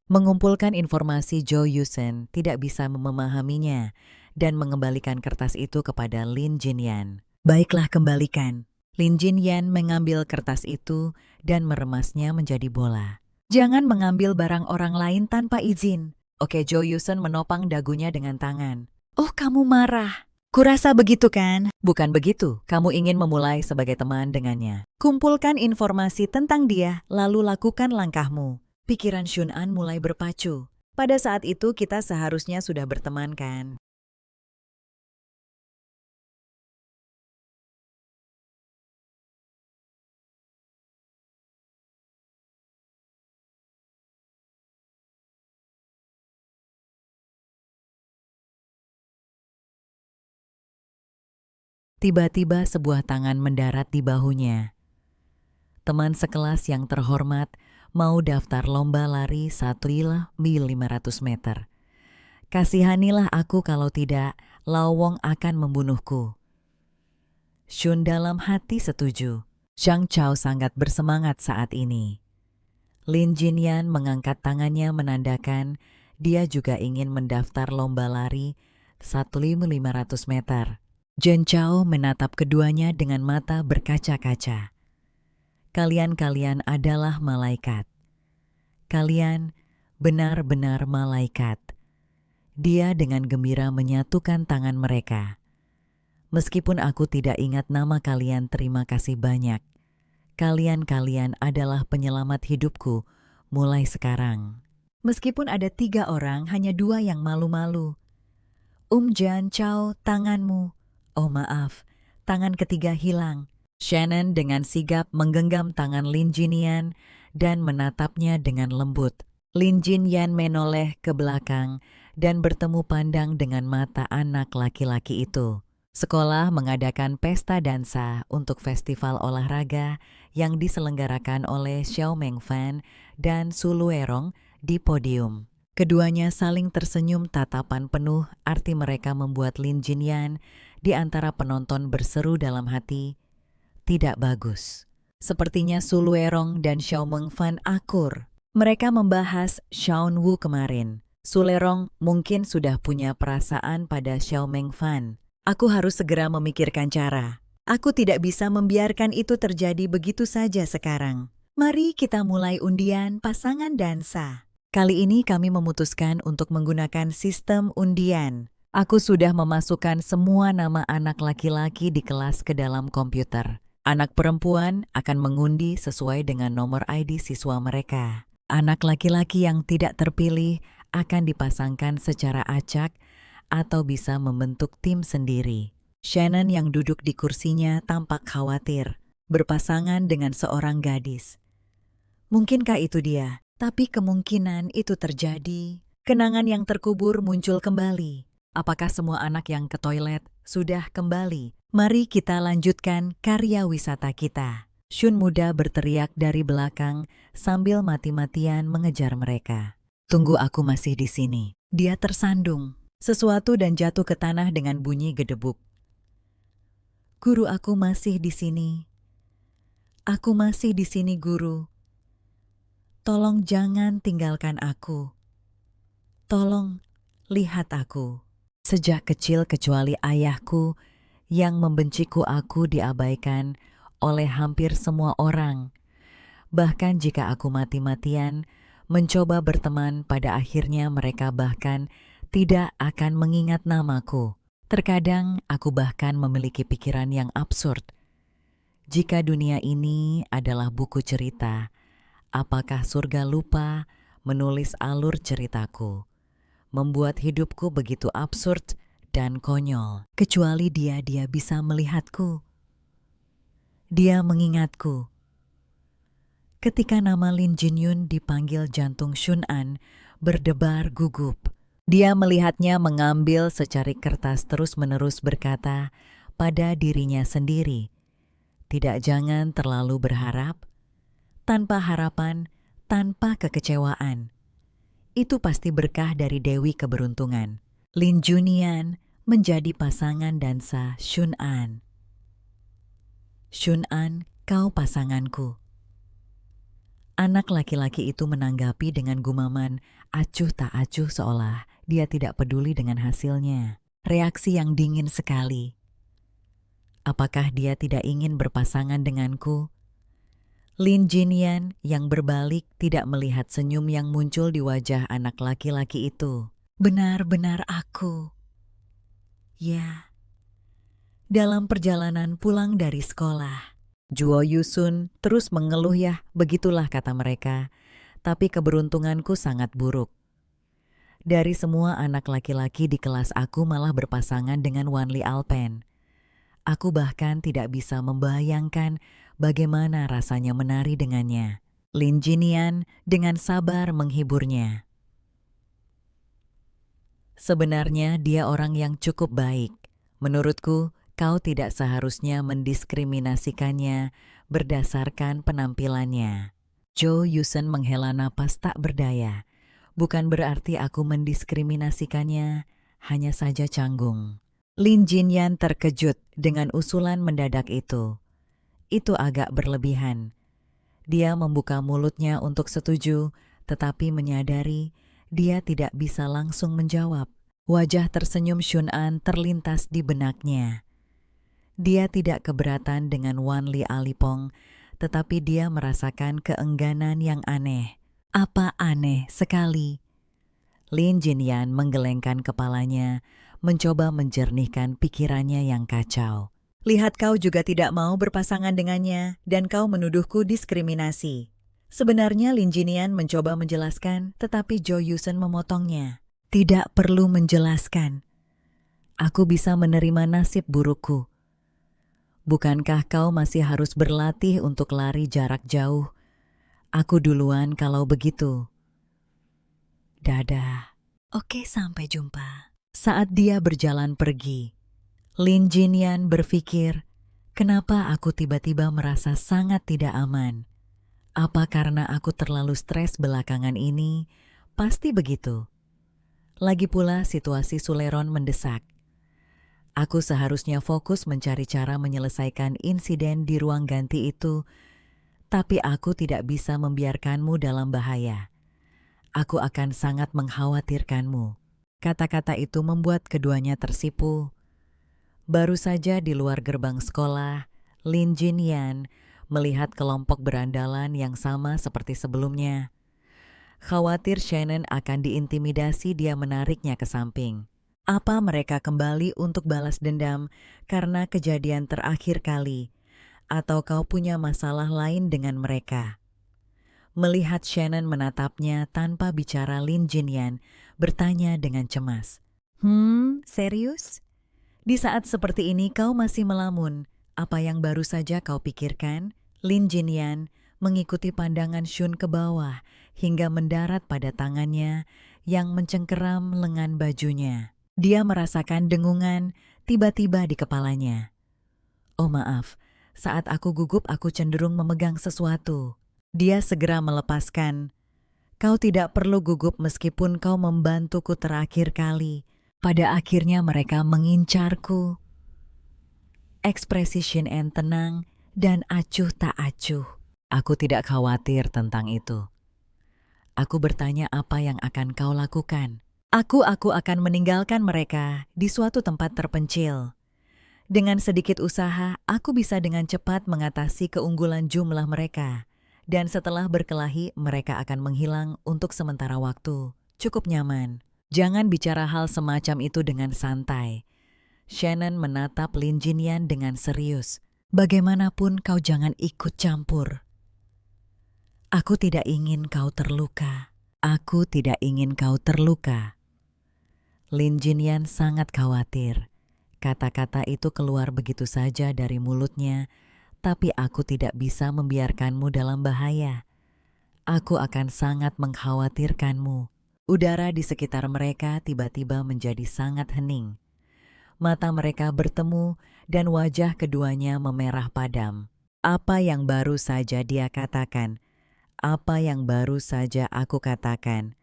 Mengumpulkan informasi, Jo Yusen tidak bisa memahaminya dan mengembalikan kertas itu kepada Lin Jinyan. Baiklah, kembalikan. Lin Jinyan mengambil kertas itu dan meremasnya menjadi bola. Jangan mengambil barang orang lain tanpa izin. Oke, Jo Yusen menopang dagunya dengan tangan. Oh, kamu marah. Kurasa begitu kan? Bukan begitu, kamu ingin memulai sebagai teman dengannya. Kumpulkan informasi tentang dia, lalu lakukan langkahmu. Pikiran Shun-an mulai berpacu. Pada saat itu kita seharusnya sudah berteman kan? Tiba-tiba sebuah tangan mendarat di bahunya. Teman sekelas yang terhormat mau daftar lomba lari 1.500 meter. Kasihanilah aku kalau tidak, Lawong akan membunuhku. Shun dalam hati setuju. Zhang Chao sangat bersemangat saat ini. Lin Jinyan mengangkat tangannya menandakan dia juga ingin mendaftar lomba lari 1.500 meter. Zhang Chao menatap keduanya dengan mata berkaca-kaca. Kalian adalah malaikat. Kalian benar-benar malaikat. Dia dengan gembira menyatukan tangan mereka. Meskipun aku tidak ingat nama kalian, terima kasih banyak. Kalian adalah penyelamat hidupku mulai sekarang. Meskipun ada 3 orang, hanya 2 yang malu-malu. Zhang Chao, tanganmu. Oh maaf, tangan ketiga hilang. Shannon dengan sigap menggenggam tangan Lin Jinyan dan menatapnya dengan lembut. Lin Jinyan menoleh ke belakang dan bertemu pandang dengan mata anak laki-laki itu. Sekolah mengadakan pesta dansa untuk festival olahraga yang diselenggarakan oleh Xiao Mengfan dan Su Luerong di podium. Keduanya saling tersenyum tatapan penuh, arti mereka membuat Lin Jinyan di antara penonton berseru dalam hati, tidak bagus. Sepertinya Su Luerong dan Xiao Mengfan akur. Mereka membahas Shaun Wu kemarin. Su Luerong mungkin sudah punya perasaan pada Xiao Mengfan. Aku harus segera memikirkan cara. Aku tidak bisa membiarkan itu terjadi begitu saja sekarang. Mari kita mulai undian pasangan dansa. Kali ini kami memutuskan untuk menggunakan sistem undian. Aku sudah memasukkan semua nama anak laki-laki di kelas ke dalam komputer. Anak perempuan akan mengundi sesuai dengan nomor ID siswa mereka. Anak laki-laki yang tidak terpilih akan dipasangkan secara acak atau bisa membentuk tim sendiri. Shannon yang duduk di kursinya tampak khawatir, berpasangan dengan seorang gadis. Mungkinkah itu dia? Tapi kemungkinan itu terjadi. Kenangan yang terkubur muncul kembali. Apakah semua anak yang ke toilet sudah kembali? Mari kita lanjutkan karya wisata kita. Shun muda berteriak dari belakang sambil mati-matian mengejar mereka. Tunggu, aku masih di sini. Dia tersandung sesuatu dan jatuh ke tanah dengan bunyi gedebuk. Guru, aku masih di sini. Aku masih di sini, guru. Tolong jangan tinggalkan aku. Tolong lihat aku. Sejak kecil kecuali ayahku yang membenciku, aku diabaikan oleh hampir semua orang. Bahkan jika aku mati-matian mencoba berteman, pada akhirnya mereka bahkan tidak akan mengingat namaku. Terkadang aku bahkan memiliki pikiran yang absurd. Jika dunia ini adalah buku cerita, apakah surga lupa menulis alur ceritaku? Membuat hidupku begitu absurd dan konyol. Kecuali dia bisa melihatku. Dia mengingatku. Ketika nama Lin Jinyun dipanggil, jantung Shun-an berdebar gugup. Dia melihatnya mengambil secari kertas terus-menerus berkata pada dirinya sendiri, tidak, jangan terlalu berharap. Tanpa harapan, tanpa kekecewaan. Itu pasti berkah dari Dewi Keberuntungan. Lin Junian menjadi pasangan dansa Shun-an. Shun-an, kau pasanganku. Anak laki-laki itu menanggapi dengan gumaman, acuh tak acuh, seolah dia tidak peduli dengan hasilnya. Reaksi yang dingin sekali. Apakah dia tidak ingin berpasangan denganku? Lin Jinyan yang berbalik tidak melihat senyum yang muncul di wajah anak laki-laki itu. Benar-benar aku. Ya, Dalam perjalanan pulang dari sekolah, Juo Yusun terus mengeluh ya, begitulah kata mereka. Tapi keberuntunganku sangat buruk. Dari semua anak laki-laki di kelas aku malah berpasangan dengan Wanli Alpen. Aku bahkan tidak bisa membayangkan bagaimana rasanya menari dengannya. Lin Jinian dengan sabar menghiburnya. Sebenarnya dia orang yang cukup baik. Menurutku, kau tidak seharusnya mendiskriminasikannya berdasarkan penampilannya. Jo Yusen menghela napas tak berdaya. Bukan berarti aku mendiskriminasikannya, hanya saja canggung. Lin Jinyan terkejut dengan usulan mendadak itu. Itu agak berlebihan. Dia membuka mulutnya untuk setuju, tetapi menyadari dia tidak bisa langsung menjawab. Wajah tersenyum Shun An terlintas di benaknya. Dia tidak keberatan dengan Wanli Alipong, tetapi dia merasakan keengganan yang aneh. Apa aneh sekali? Lin Jinyan menggelengkan kepalanya, mencoba menjernihkan pikirannya yang kacau. Lihat kau juga tidak mau berpasangan dengannya, dan kau menuduhku diskriminasi. Sebenarnya Lin Jinyan mencoba menjelaskan, tetapi Jo Yusen memotongnya. Tidak perlu menjelaskan. Aku bisa menerima nasib burukku. Bukankah kau masih harus berlatih untuk lari jarak jauh? Aku duluan kalau begitu. Dadah. Oke, sampai jumpa. Saat dia berjalan pergi, Lin Jinyan berpikir, kenapa aku tiba-tiba merasa sangat tidak aman? Apa karena aku terlalu stres belakangan ini? Pasti begitu. Lagi pula situasi Suleron mendesak. Aku seharusnya fokus mencari cara menyelesaikan insiden di ruang ganti itu, tapi aku tidak bisa membiarkanmu dalam bahaya. Aku akan sangat mengkhawatirkanmu. Kata-kata itu membuat keduanya tersipu. Baru saja di luar gerbang sekolah, Lin Jinyan melihat kelompok berandalan yang sama seperti sebelumnya. Khawatir Shannon akan diintimidasi, dia menariknya ke samping. Apa mereka kembali untuk balas dendam karena kejadian terakhir kali? Atau kau punya masalah lain dengan mereka? Melihat Shannon menatapnya tanpa bicara, Lin Jinyan bertanya dengan cemas. Serius? Di saat seperti ini kau masih melamun. Apa yang baru saja kau pikirkan? Lin Jinyan mengikuti pandangan Shun ke bawah hingga mendarat pada tangannya yang mencengkeram lengan bajunya. Dia merasakan dengungan tiba-tiba di kepalanya. Oh maaf, saat aku gugup aku cenderung memegang sesuatu. Dia segera melepaskan. Kau tidak perlu gugup meskipun kau membantuku terakhir kali. Pada akhirnya mereka mengincarku. Ekspresi Shin En tenang dan acuh tak acuh. Aku tidak khawatir tentang itu. Aku bertanya apa yang akan kau lakukan. Aku akan meninggalkan mereka di suatu tempat terpencil. Dengan sedikit usaha, aku bisa dengan cepat mengatasi keunggulan jumlah mereka. Dan setelah berkelahi, mereka akan menghilang untuk sementara waktu. Cukup nyaman. Jangan bicara hal semacam itu dengan santai. Shannon menatap Lin Jinyan dengan serius. Bagaimanapun kau jangan ikut campur. Aku tidak ingin kau terluka. Aku tidak ingin kau terluka. Lin Jinyan sangat khawatir. Kata-kata itu keluar begitu saja dari mulutnya, tapi aku tidak bisa membiarkanmu dalam bahaya. Aku akan sangat mengkhawatirkanmu. Udara di sekitar mereka tiba-tiba menjadi sangat hening. Mata mereka bertemu dan wajah keduanya memerah padam. Apa yang baru saja dia katakan? Apa yang baru saja aku katakan?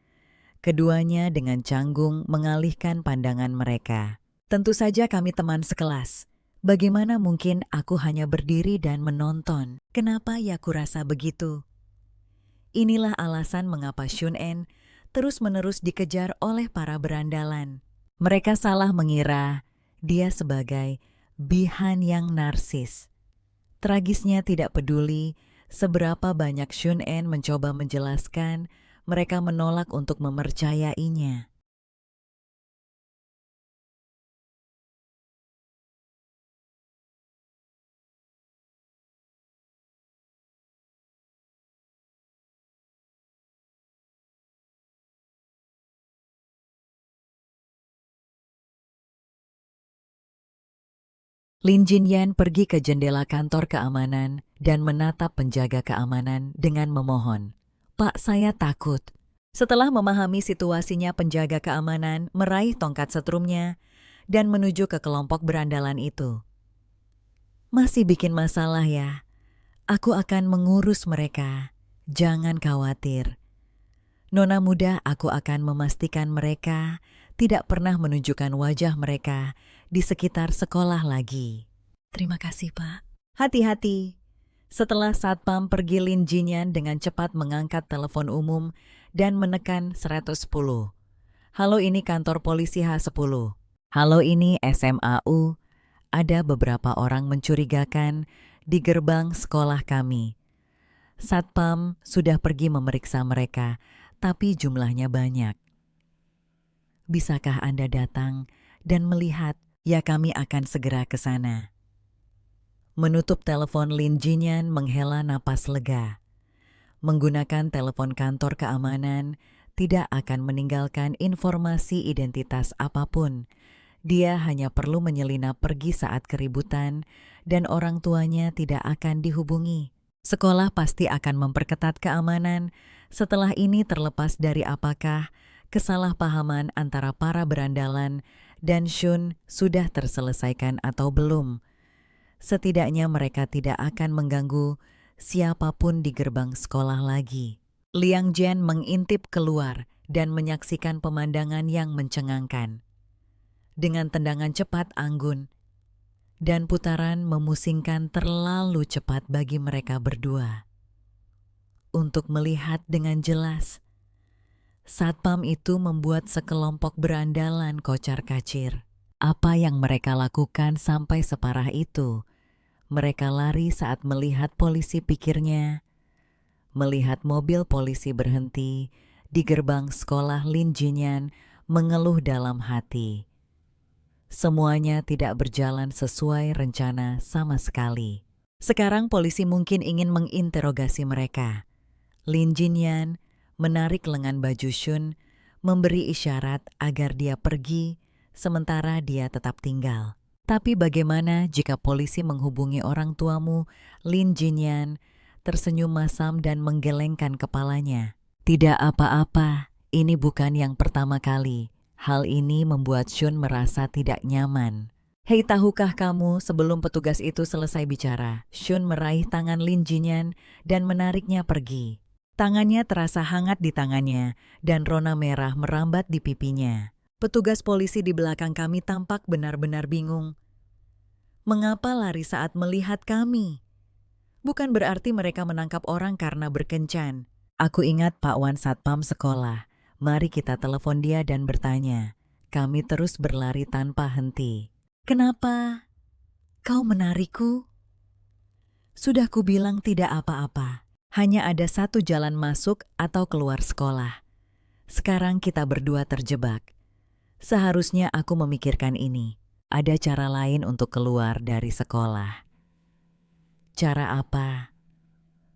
Keduanya dengan canggung mengalihkan pandangan mereka. Tentu saja kami teman sekelas. Bagaimana mungkin aku hanya berdiri dan menonton? Kenapa ya kurasa begitu? Inilah alasan mengapa Shun En terus-menerus dikejar oleh para berandalan. Mereka salah mengira dia sebagai Bihan yang narsis. Tragisnya tidak peduli seberapa banyak Shun En mencoba menjelaskan, mereka menolak untuk mempercayainya. Lin Jinyan pergi ke jendela kantor keamanan dan menatap penjaga keamanan dengan memohon. "Pak, saya takut." Setelah memahami situasinya, penjaga keamanan meraih tongkat setrumnya dan menuju ke kelompok berandalan itu. "Masih bikin masalah ya? Aku akan mengurus mereka. Jangan khawatir. Nona muda, aku akan memastikan mereka tidak pernah menunjukkan wajah mereka di sekitar sekolah lagi." "Terima kasih, Pak." "Hati-hati." Setelah satpam pergi, Lin Jinyan dengan cepat mengangkat telepon umum dan menekan 110. "Halo, ini kantor polisi H10. "Halo, ini SMAU. Ada beberapa orang mencurigakan di gerbang sekolah kami. Satpam sudah pergi memeriksa mereka, tapi jumlahnya banyak. Bisakah Anda datang dan melihat? Ya, kami akan segera ke sana." Menutup telepon, Lin Jinyan menghela napas lega. Menggunakan telepon kantor keamanan tidak akan meninggalkan informasi identitas apapun. Dia hanya perlu menyelinap pergi saat keributan dan orang tuanya tidak akan dihubungi. Sekolah pasti akan memperketat keamanan setelah ini, terlepas dari apakah kesalahpahaman antara para berandalan dan Shun sudah terselesaikan atau belum. Setidaknya mereka tidak akan mengganggu siapapun di gerbang sekolah lagi. Liang Jian mengintip keluar dan menyaksikan pemandangan yang mencengangkan. Dengan tendangan cepat, anggun, dan putaran memusingkan terlalu cepat bagi mereka berdua untuk melihat dengan jelas. Satpam itu membuat sekelompok berandalan kocar-kacir. Apa yang mereka lakukan sampai separah itu? Mereka lari saat melihat polisi, pikirnya. Melihat mobil polisi berhenti di gerbang sekolah, Lin Jinyan mengeluh dalam hati. Semuanya tidak berjalan sesuai rencana sama sekali. Sekarang polisi mungkin ingin menginterogasi mereka. Lin Jinyan menarik lengan baju Shun, memberi isyarat agar dia pergi, sementara dia tetap tinggal. "Tapi bagaimana jika polisi menghubungi orang tuamu?" Lin Jinyan tersenyum masam dan menggelengkan kepalanya. "Tidak apa-apa, ini bukan yang pertama kali." Hal ini membuat Shun merasa tidak nyaman. "Hei, tahukah kamu?" Sebelum petugas itu selesai bicara, Shun meraih tangan Lin Jinyan dan menariknya pergi. Tangannya terasa hangat di tangannya dan rona merah merambat di pipinya. Petugas polisi di belakang kami tampak benar-benar bingung. Mengapa lari saat melihat kami? Bukan berarti mereka menangkap orang karena berkencan. "Aku ingat Pak Wan Satpam sekolah. Mari kita telepon dia dan bertanya." Kami terus berlari tanpa henti. "Kenapa kau menarikku?" "Sudah kubilang tidak apa-apa. Hanya ada satu jalan masuk atau keluar sekolah. Sekarang kita berdua terjebak. Seharusnya aku memikirkan ini. Ada cara lain untuk keluar dari sekolah." "Cara apa?"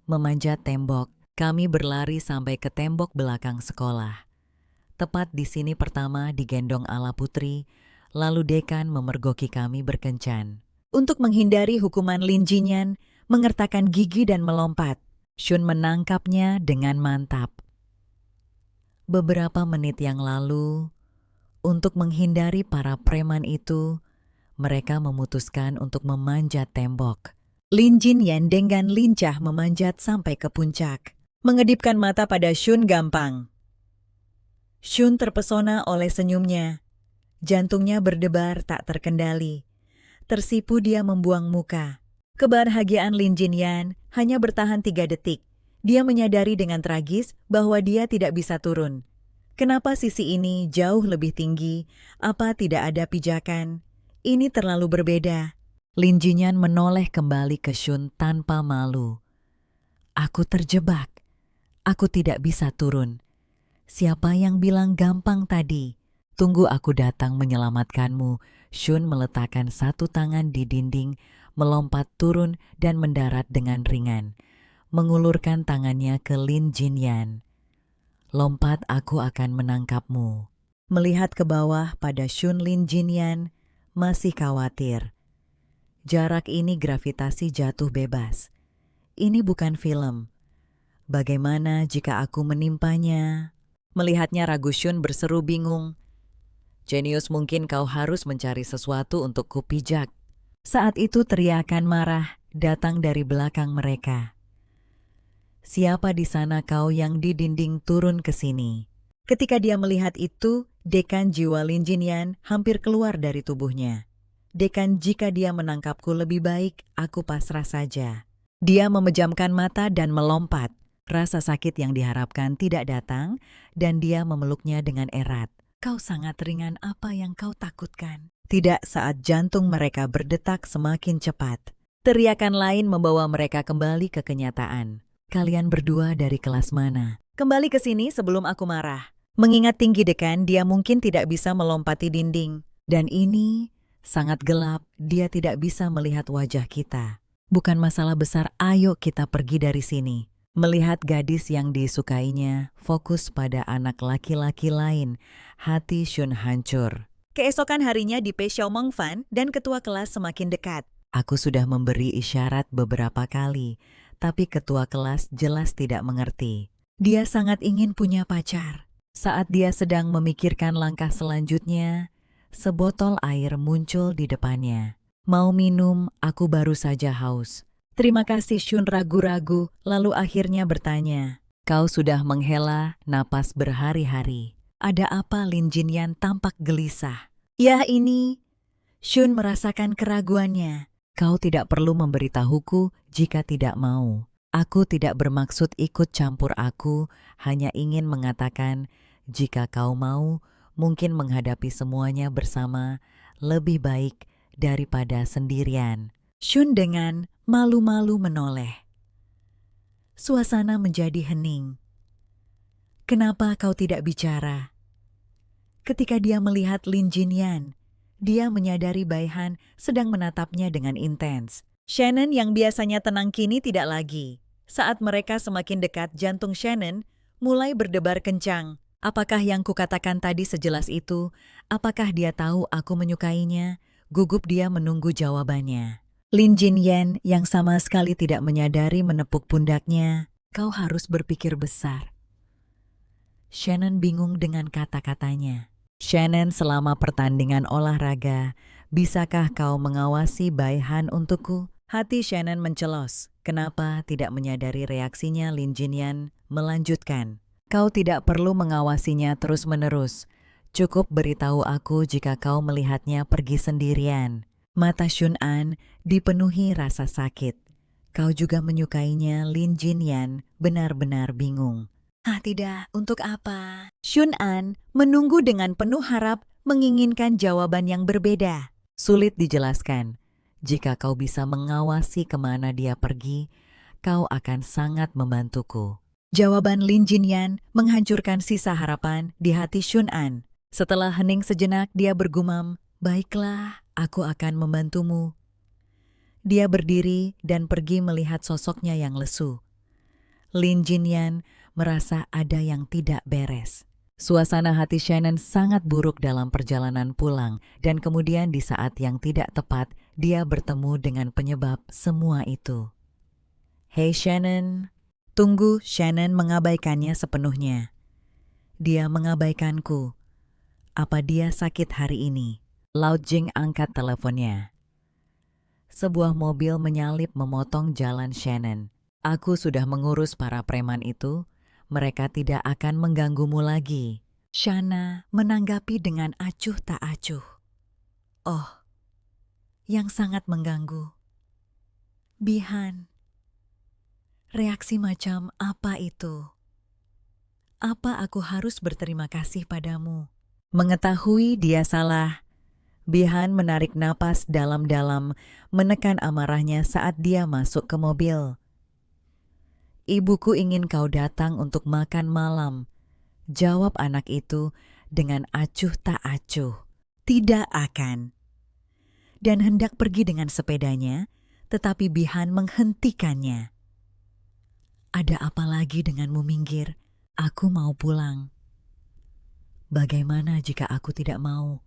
"Memanjat tembok." Kami berlari sampai ke tembok belakang sekolah. Tepat di sini pertama digendong ala putri, lalu dekan memergoki kami berkencan. Untuk menghindari hukuman, Lin Jinyan mengertakkan gigi dan melompat. Shun menangkapnya dengan mantap. Beberapa menit yang lalu, untuk menghindari para preman itu, mereka memutuskan untuk memanjat tembok. Lin Jinyan dengan lincah memanjat sampai ke puncak, mengedipkan mata pada Shun gampang. Shun terpesona oleh senyumnya. Jantungnya berdebar tak terkendali. Tersipu dia membuang muka. Kebahagiaan Lin Jinyan hanya bertahan 3 detik. Dia menyadari dengan tragis bahwa dia tidak bisa turun. Kenapa sisi ini jauh lebih tinggi? Apa tidak ada pijakan? Ini terlalu berbeda. Lin Jinyan menoleh kembali ke Shun tanpa malu. "Aku terjebak. Aku tidak bisa turun. Siapa yang bilang gampang tadi? Tunggu, aku datang menyelamatkanmu." Shun meletakkan satu tangan di dinding, melompat turun dan mendarat dengan ringan. Mengulurkan tangannya ke Lin Jinyan. "Lompat, aku akan menangkapmu." Melihat ke bawah pada Shun, Lin Jinyan masih khawatir. Jarak ini gravitasi jatuh bebas. Ini bukan film. Bagaimana jika aku menimpanya? Melihatnya ragu, Shun berseru bingung. Jenius, mungkin kau harus mencari sesuatu untuk kupijak. Saat itu teriakan marah datang dari belakang mereka. Siapa di sana kau yang di dinding turun ke sini? Ketika dia melihat itu, dekan jiwa Lin Jinyan hampir keluar dari tubuhnya. Dekan, jika dia menangkapku lebih baik, aku pasrah saja. Dia memejamkan mata dan melompat. Rasa sakit yang diharapkan tidak datang, dan dia memeluknya dengan erat. Kau sangat ringan, apa yang kau takutkan? Tidak saat jantung mereka berdetak semakin cepat. Teriakan lain membawa mereka kembali ke kenyataan. Kalian berdua dari kelas mana? Kembali ke sini sebelum aku marah. Mengingat tinggi dekan, dia mungkin tidak bisa melompati dinding. Dan ini sangat gelap, dia tidak bisa melihat wajah kita. Bukan masalah besar, ayo kita pergi dari sini. Melihat gadis yang disukainya fokus pada anak laki-laki lain, hati Shun hancur. Keesokan harinya di Pei Xiaomengfan dan ketua kelas semakin dekat. Aku sudah memberi isyarat beberapa kali, tapi ketua kelas jelas tidak mengerti. Dia sangat ingin punya pacar. Saat dia sedang memikirkan langkah selanjutnya, sebotol air muncul di depannya. Mau minum, aku baru saja haus. Terima kasih, Shun ragu-ragu, lalu akhirnya bertanya. Kau sudah menghela napas berhari-hari. Ada apa? Lin Jinyan tampak gelisah. Ya ini. Shun merasakan keraguannya. Kau tidak perlu memberitahuku jika tidak mau. Aku tidak bermaksud ikut campur, aku hanya ingin mengatakan jika kau mau, mungkin menghadapi semuanya bersama lebih baik daripada sendirian. Shun dengan malu-malu menoleh. Suasana menjadi hening. Kenapa kau tidak bicara? Ketika dia melihat Lin Jinyan, dia menyadari Bai Han sedang menatapnya dengan intens. Shannon yang biasanya tenang kini tidak lagi. Saat mereka semakin dekat, jantung Shannon mulai berdebar kencang. Apakah yang kukatakan tadi sejelas itu? Apakah dia tahu aku menyukainya? Gugup dia menunggu jawabannya. Lin Jinyan yang sama sekali tidak menyadari menepuk pundaknya. Kau harus berpikir besar. Shannon bingung dengan kata-katanya. Shannon, selama pertandingan olahraga, bisakah kau mengawasi Bai Han untukku? Hati Shannon mencelos. Kenapa tidak menyadari reaksinya? Lin Jinyan melanjutkan. Kau tidak perlu mengawasinya terus-menerus. Cukup beritahu aku jika kau melihatnya pergi sendirian. Mata Shun An dipenuhi rasa sakit. Kau juga menyukainya? Lin Jinyan benar-benar bingung. Tidak, untuk apa? Shun An menunggu dengan penuh harap, menginginkan jawaban yang berbeda. Sulit dijelaskan. Jika kau bisa mengawasi kemana dia pergi, kau akan sangat membantuku. Jawaban Lin Jinyan menghancurkan sisa harapan di hati Shun An. Setelah hening sejenak, dia bergumam, baiklah, aku akan membantumu. Dia berdiri dan pergi melihat sosoknya yang lesu. Lin Jinyan merasa ada yang tidak beres. Suasana hati Shannon sangat buruk dalam perjalanan pulang, dan kemudian di saat yang tidak tepat, dia bertemu dengan penyebab semua itu. Hei Shannon, tunggu. Shannon mengabaikannya sepenuhnya. Dia mengabaikanku. Apa dia sakit hari ini? Lao Jing angkat teleponnya. Sebuah mobil menyalip memotong jalan Shannon. Aku sudah mengurus para preman itu. Mereka tidak akan mengganggumu lagi. Shana menanggapi dengan acuh tak acuh. Oh, yang sangat mengganggu. Bihan, reaksi macam apa itu? Apa aku harus berterima kasih padamu? Mengetahui dia salah, Bihan menarik napas dalam-dalam, menekan amarahnya saat dia masuk ke mobil. Ibuku ingin kau datang untuk makan malam, jawab anak itu dengan acuh tak acuh. Tidak akan. Dan hendak pergi dengan sepedanya, tetapi Bihan menghentikannya. Ada apa lagi denganmu minggir? Aku mau pulang. Bagaimana jika aku tidak mau?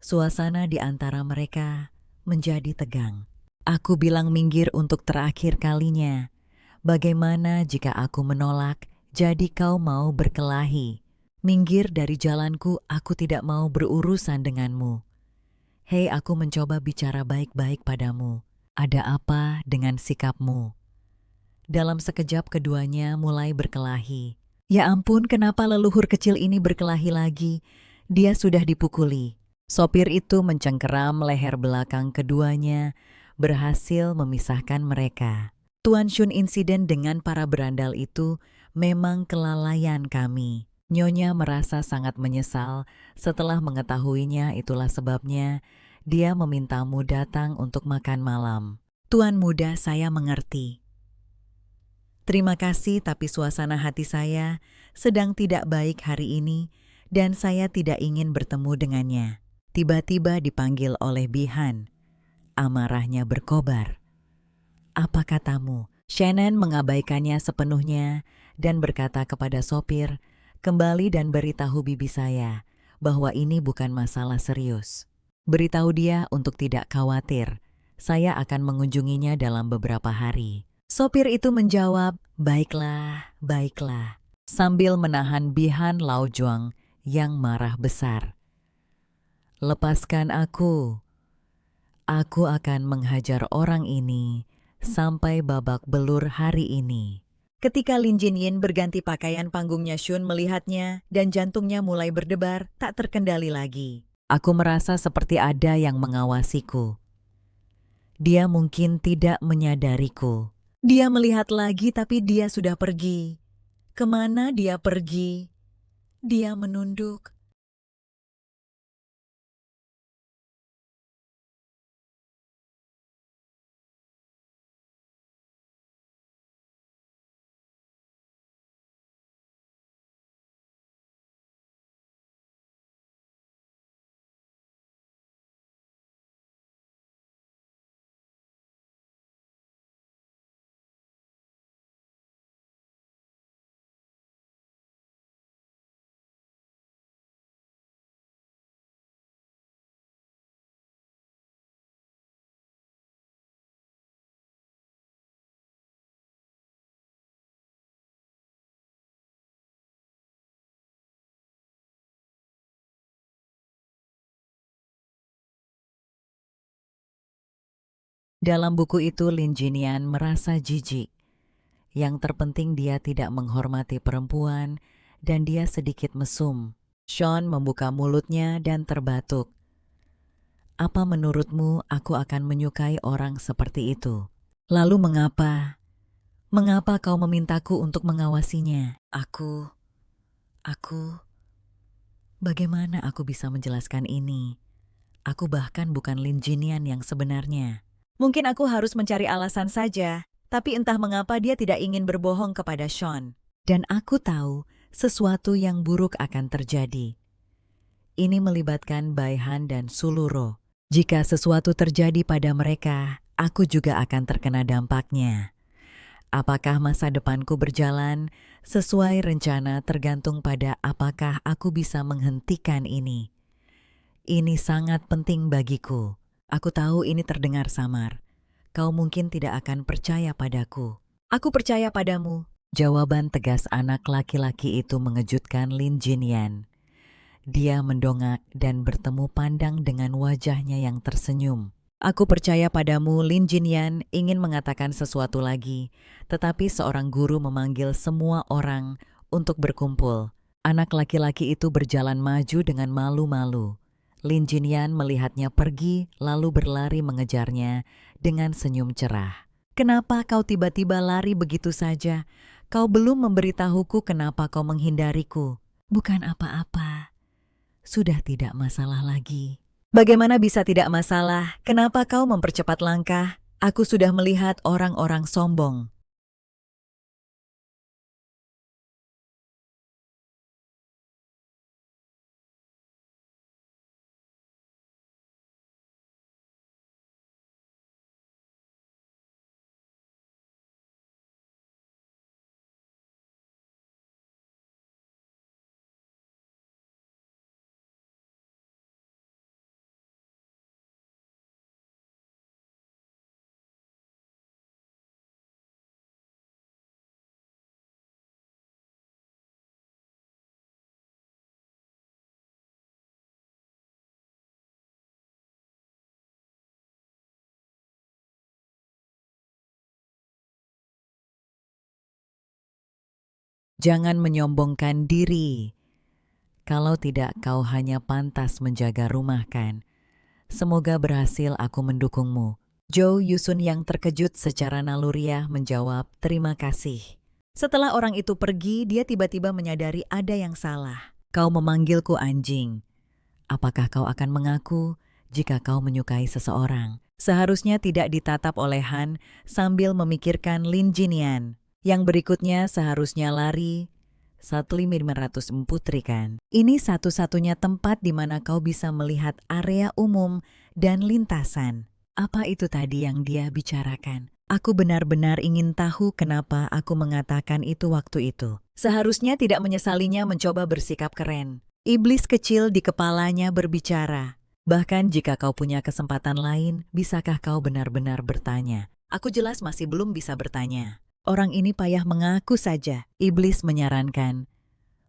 Suasana di antara mereka menjadi tegang. Aku bilang minggir untuk terakhir kalinya. Bagaimana jika aku menolak, jadi kau mau berkelahi? Minggir dari jalanku, aku tidak mau berurusan denganmu. Hei, aku mencoba bicara baik-baik padamu. Ada apa dengan sikapmu? Dalam sekejap keduanya mulai berkelahi. Ya ampun, kenapa leluhur kecil ini berkelahi lagi? Dia sudah dipukuli. Sopir itu mencengkeram leher belakang keduanya, berhasil memisahkan mereka. Tuan Shun, insiden dengan para berandal itu memang kelalaian kami. Nyonya merasa sangat menyesal setelah mengetahuinya, itulah sebabnya dia memintamu datang untuk makan malam. Tuan muda, saya mengerti. Terima kasih, tapi suasana hati saya sedang tidak baik hari ini dan saya tidak ingin bertemu dengannya. Tiba-tiba dipanggil oleh Bihan. Amarahnya berkobar. Apa katamu? Shannon mengabaikannya sepenuhnya dan berkata kepada sopir, kembali dan beritahu bibi saya bahwa ini bukan masalah serius. Beritahu dia untuk tidak khawatir. Saya akan mengunjunginya dalam beberapa hari. Sopir itu menjawab, baiklah, baiklah, sambil menahan Bihan Lao Juang yang marah besar. Lepaskan aku. Aku akan menghajar orang ini sampai babak belur hari ini. Ketika Lin Jinyin berganti pakaian, panggungnya Shun melihatnya dan jantungnya mulai berdebar, tak terkendali lagi. Aku merasa seperti ada yang mengawasiku. Dia mungkin tidak menyadariku. Dia melihat lagi tapi dia sudah pergi. Kemana dia pergi? Dia menunduk. Dalam buku itu Lin Jinian merasa jijik. Yang terpenting dia tidak menghormati perempuan dan dia sedikit mesum. Sean membuka mulutnya dan terbatuk. Apa menurutmu aku akan menyukai orang seperti itu? Lalu mengapa? Mengapa kau memintaku untuk mengawasinya? Aku, bagaimana aku bisa menjelaskan ini? Aku bahkan bukan Lin Jinian yang sebenarnya. Mungkin aku harus mencari alasan saja, tapi entah mengapa dia tidak ingin berbohong kepada Sean. Dan aku tahu sesuatu yang buruk akan terjadi. Ini melibatkan Bai Han dan Suluro. Jika sesuatu terjadi pada mereka, aku juga akan terkena dampaknya. Apakah masa depanku berjalan sesuai rencana tergantung pada apakah aku bisa menghentikan ini. Ini sangat penting bagiku. Aku tahu ini terdengar samar. Kau mungkin tidak akan percaya padaku. Aku percaya padamu. Jawaban tegas anak laki-laki itu mengejutkan Lin Jinian. Dia mendongak dan bertemu pandang dengan wajahnya yang tersenyum. Aku percaya padamu. Lin Jinian ingin mengatakan sesuatu lagi, tetapi seorang guru memanggil semua orang untuk berkumpul. Anak laki-laki itu berjalan maju dengan malu-malu. Lin Jinian melihatnya pergi lalu berlari mengejarnya dengan senyum cerah. Kenapa kau tiba-tiba lari begitu saja? Kau belum memberitahuku kenapa kau menghindariku. Bukan apa-apa. Sudah tidak masalah lagi. Bagaimana bisa tidak masalah? Kenapa kau mempercepat langkah? Aku sudah melihat orang-orang sombong. Jangan menyombongkan diri. Kalau tidak, kau hanya pantas menjaga rumah kan? Semoga berhasil, aku mendukungmu. Jo Yusun yang terkejut secara naluriah menjawab, terima kasih. Setelah orang itu pergi, dia tiba-tiba menyadari ada yang salah. Kau memanggilku anjing. Apakah kau akan mengaku jika kau menyukai seseorang? Seharusnya tidak ditatap oleh Han sambil memikirkan Lin Jinian. Yang berikutnya seharusnya lari 1500 Putri kan? Ini satu-satunya tempat di mana kau bisa melihat area umum dan lintasan. Apa itu tadi yang dia bicarakan? Aku benar-benar ingin tahu kenapa aku mengatakan itu waktu itu. Seharusnya tidak menyesalinya mencoba bersikap keren. Iblis kecil di kepalanya berbicara. Bahkan jika kau punya kesempatan lain, bisakah kau benar-benar bertanya? Aku jelas masih belum bisa bertanya. Orang ini payah mengaku saja. Iblis menyarankan,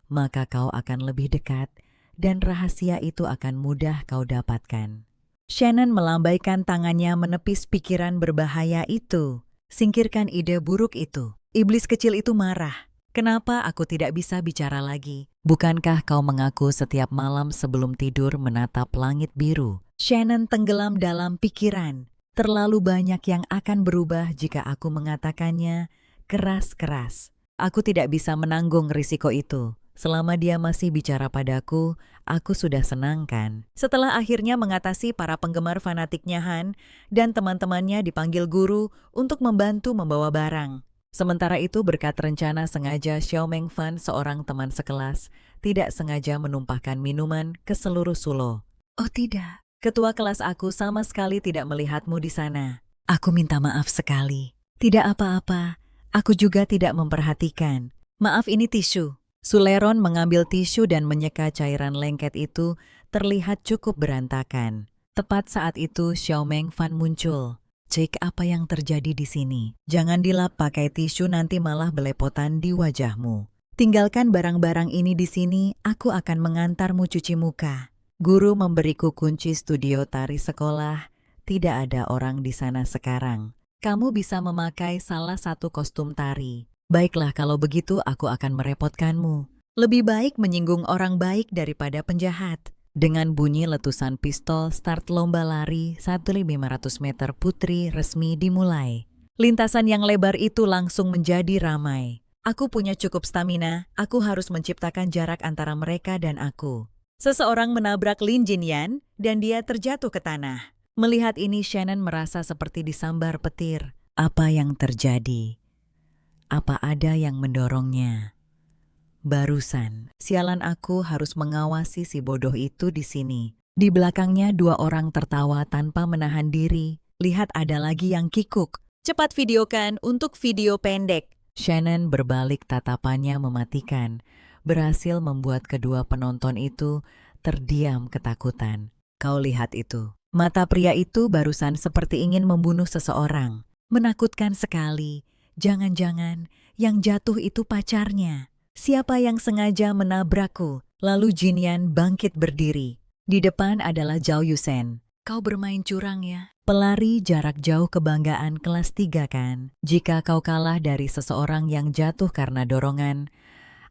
maka kau akan lebih dekat dan rahasia itu akan mudah kau dapatkan. Shannon melambaikan tangannya menepis pikiran berbahaya itu. Singkirkan ide buruk itu. Iblis kecil itu marah. Kenapa aku tidak bisa bicara lagi? Bukankah kau mengaku setiap malam sebelum tidur menatap langit biru? Shannon tenggelam dalam pikiran. Terlalu banyak yang akan berubah jika aku mengatakannya keras-keras. Aku tidak bisa menanggung risiko itu. Selama dia masih bicara padaku, aku sudah senang kan? Setelah akhirnya mengatasi para penggemar fanatiknya Han dan teman-temannya dipanggil guru untuk membantu membawa barang. Sementara itu berkat rencana sengaja Xiao Mengfan, seorang teman sekelas, tidak sengaja menumpahkan minuman ke seluruh Sulo. Oh tidak, ketua kelas aku sama sekali tidak melihatmu di sana. Aku minta maaf sekali. Tidak apa-apa, aku juga tidak memperhatikan. Maaf, ini tisu. Suleron mengambil tisu dan menyeka cairan lengket itu terlihat cukup berantakan. Tepat saat itu Xiao Mengfan muncul. Cek apa yang terjadi di sini. Jangan dilap pakai tisu, nanti malah belepotan di wajahmu. Tinggalkan barang-barang ini di sini, aku akan mengantarmu cuci muka. Guru memberiku kunci studio tari sekolah. Tidak ada orang di sana sekarang. Kamu bisa memakai salah satu kostum tari. Baiklah, kalau begitu aku akan merepotkanmu. Lebih baik menyinggung orang baik daripada penjahat. Dengan bunyi letusan pistol, start lomba lari 1.500 meter putri resmi dimulai. Lintasan yang lebar itu langsung menjadi ramai. Aku punya cukup stamina, aku harus menciptakan jarak antara mereka dan aku. Seseorang menabrak Lin Jinian dan dia terjatuh ke tanah. Melihat ini Shannon merasa seperti disambar petir. Apa yang terjadi? Apa ada yang mendorongnya? Barusan, sialan, aku harus mengawasi si bodoh itu di sini. Di belakangnya dua orang tertawa tanpa menahan diri. Lihat, ada lagi yang kikuk. Cepat videokan untuk video pendek. Shannon berbalik tatapannya mematikan. Berhasil membuat kedua penonton itu terdiam ketakutan. Kau lihat itu. Mata pria itu barusan seperti ingin membunuh seseorang. Menakutkan sekali. Jangan-jangan yang jatuh itu pacarnya. Siapa yang sengaja menabrakku? Lalu Jinian bangkit berdiri. Di depan adalah Zhao Yusen. Kau bermain curang ya? Pelari jarak jauh kebanggaan kelas 3 kan? Jika kau kalah dari seseorang yang jatuh karena dorongan,